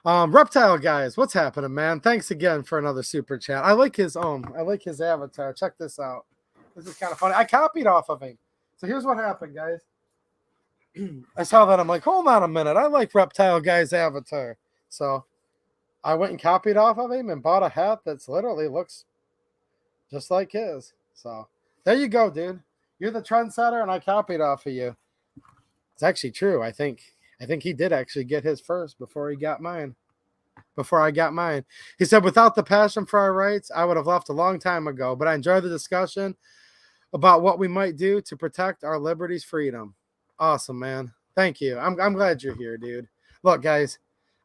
Reptile guys, what's happening, man? Thanks again for another super chat. I like his avatar. Check this out. This is kind of funny. I copied off of him. So here's what happened, guys. I saw that. I'm like, hold on a minute. I like Reptile guy's avatar. So I went and copied off of him and bought a hat that's literally looks just like his. So there you go, dude. You're the trendsetter, and I copied off of you. It's actually true. I think he did actually get his first before he got mine. Before I got mine. He said, without the passion for our rights, I would have left a long time ago. But I enjoy the discussion about what we might do to protect our liberties, freedom. Awesome, man. Thank you. I'm glad you're here, dude. Look, guys,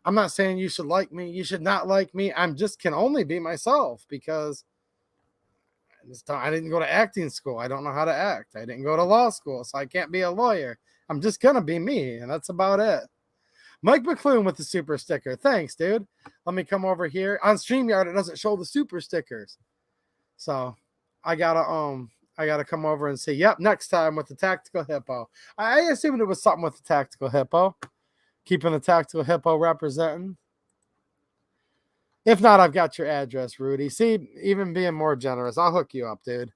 I'm not saying you should like me. You should not like me. I'm just can only be myself because I didn't go to acting school. I don't know how to act. I didn't go to law school, so I can't be a lawyer. I'm just going to be me, and that's about it. Mike McClune with the super sticker. Thanks, dude. Let me come over here. On StreamYard, it doesn't show the super stickers. So I gotta come over and say, yep, next time with the Tactical Hippo. I assumed it was something with the Tactical Hippo. Keeping the Tactical Hippo representing. If not, I've got your address, Rudy. See, even being more generous, I'll hook you up, dude.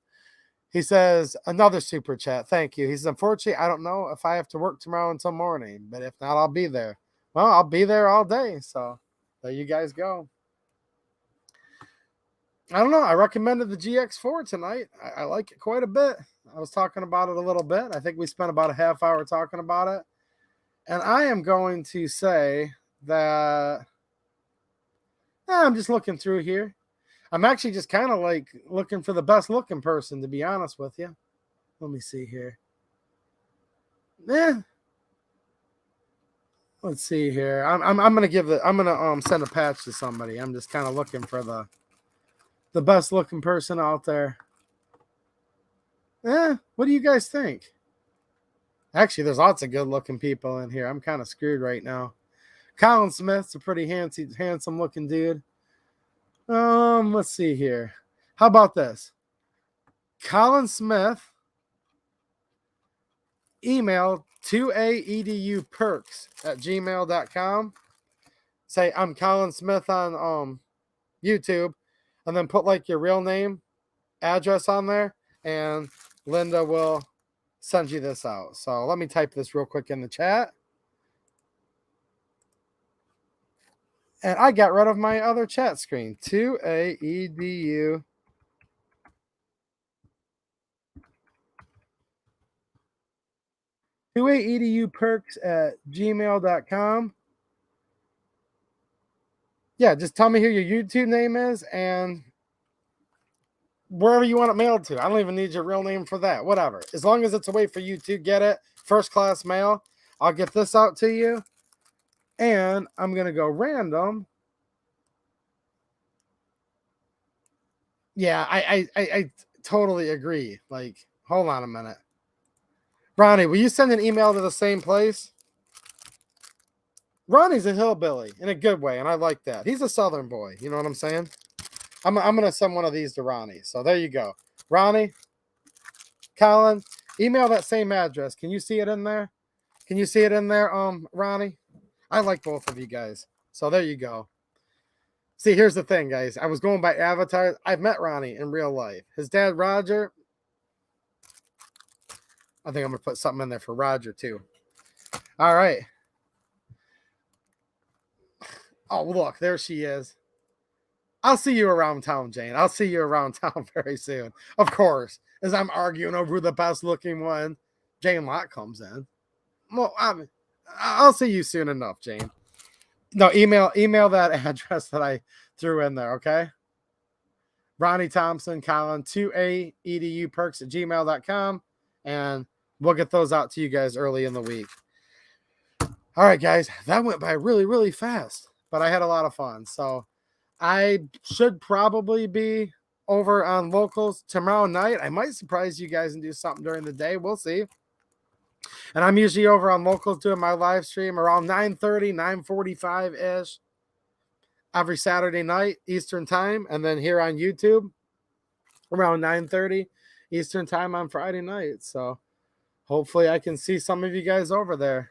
He says, another super chat. Thank you. He says, unfortunately, I don't know if I have to work tomorrow until morning, but if not, I'll be there. Well, I'll be there all day. So there you guys go. I don't know. I recommended the GX4 tonight. I like it quite a bit. I was talking about it a little bit. I think we spent about a half hour talking about it. And I am going to say that I'm just looking through here. I'm actually just kind of like looking for the best looking person, to be honest with you. Let me see here. Let's see here. I'm gonna send a patch to somebody. I'm just kind of looking for the best looking person out there. What do you guys think? Actually, there's lots of good looking people in here. I'm kind of screwed right now. Colin Smith's a pretty handsome looking dude. Let's see here. How about this? Colin Smith, email 2aeduperks@gmail.com. Say, I'm Colin Smith on YouTube, and then put like your real name, address on there, and Linda will send you this out. So let me type this real quick in the chat. And I got rid of my other chat screen. 2aedu. 2aeduperks@gmail.com. Yeah, just tell me who your YouTube name is and wherever you want it mailed to. I don't even need your real name for that. Whatever. As long as it's a way for you to get it, first class mail, I'll get this out to you. And I'm going to go random. Yeah, I totally agree. Like, hold on a minute. Ronnie, will you send an email to the same place? Ronnie's a hillbilly in a good way, and I like that. He's a southern boy. You know what I'm saying? I'm going to send one of these to Ronnie. So there you go. Ronnie, Colin, email that same address. Can you see it in there? Can you see it in there, Ronnie? I like both of you guys. So there you go. See, here's the thing, guys. I was going by avatars. I've met Ronnie in real life. His dad, Roger. I think I'm going to put something in there for Roger, too. All right. Oh, look, there she is. I'll see you around town, Jane. I'll see you around town very soon. Of course, as I'm arguing over the best looking one, Jane Lott comes in. Well, I'll see you soon enough, Jane. No, email that address that I threw in there, okay? Ronnie Thompson, Colin, 2A eduperks@gmail.com, and we'll get those out to you guys early in the week. All right, guys, that went by really, really fast, but I had a lot of fun. So I should probably be over on locals tomorrow night. I might surprise you guys and do something during the day. We'll see. And I'm usually over on locals doing my live stream around 9:30, 9:45-ish every Saturday night Eastern time. And then here on YouTube around 9:30 Eastern time on Friday night. So hopefully I can see some of you guys over there.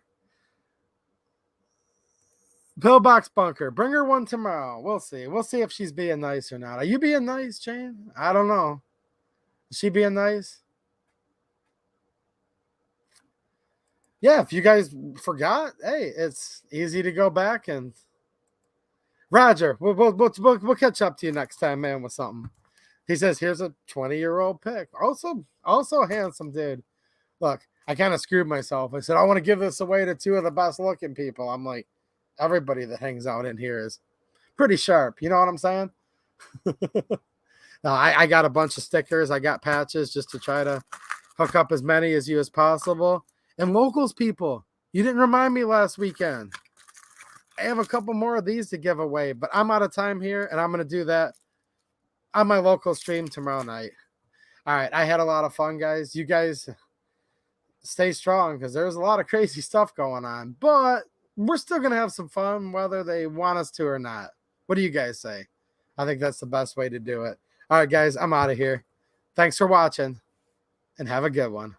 Pillbox Bunker, bring her one tomorrow. We'll see. We'll see if she's being nice or not. Are you being nice, Jane? I don't know. Is she being nice? Yeah, if you guys forgot, hey, it's easy to go back and Roger, we'll catch up to you next time, man, with something. He says, here's a 20-year-old pick. Also handsome dude. Look, I kind of screwed myself. I said, I want to give this away to two of the best looking people. I'm like, everybody that hangs out in here is pretty sharp. You know what I'm saying? No, I got a bunch of stickers. I got patches just to try to hook up as many as you as possible. And locals people, you didn't remind me last weekend. I have a couple more of these to give away, but I'm out of time here, and I'm going to do that on my local stream tomorrow night. All right, I had a lot of fun, guys. You guys stay strong because there's a lot of crazy stuff going on, but we're still going to have some fun whether they want us to or not. What do you guys say? I think that's the best way to do it. All right, guys, I'm out of here. Thanks for watching, and have a good one.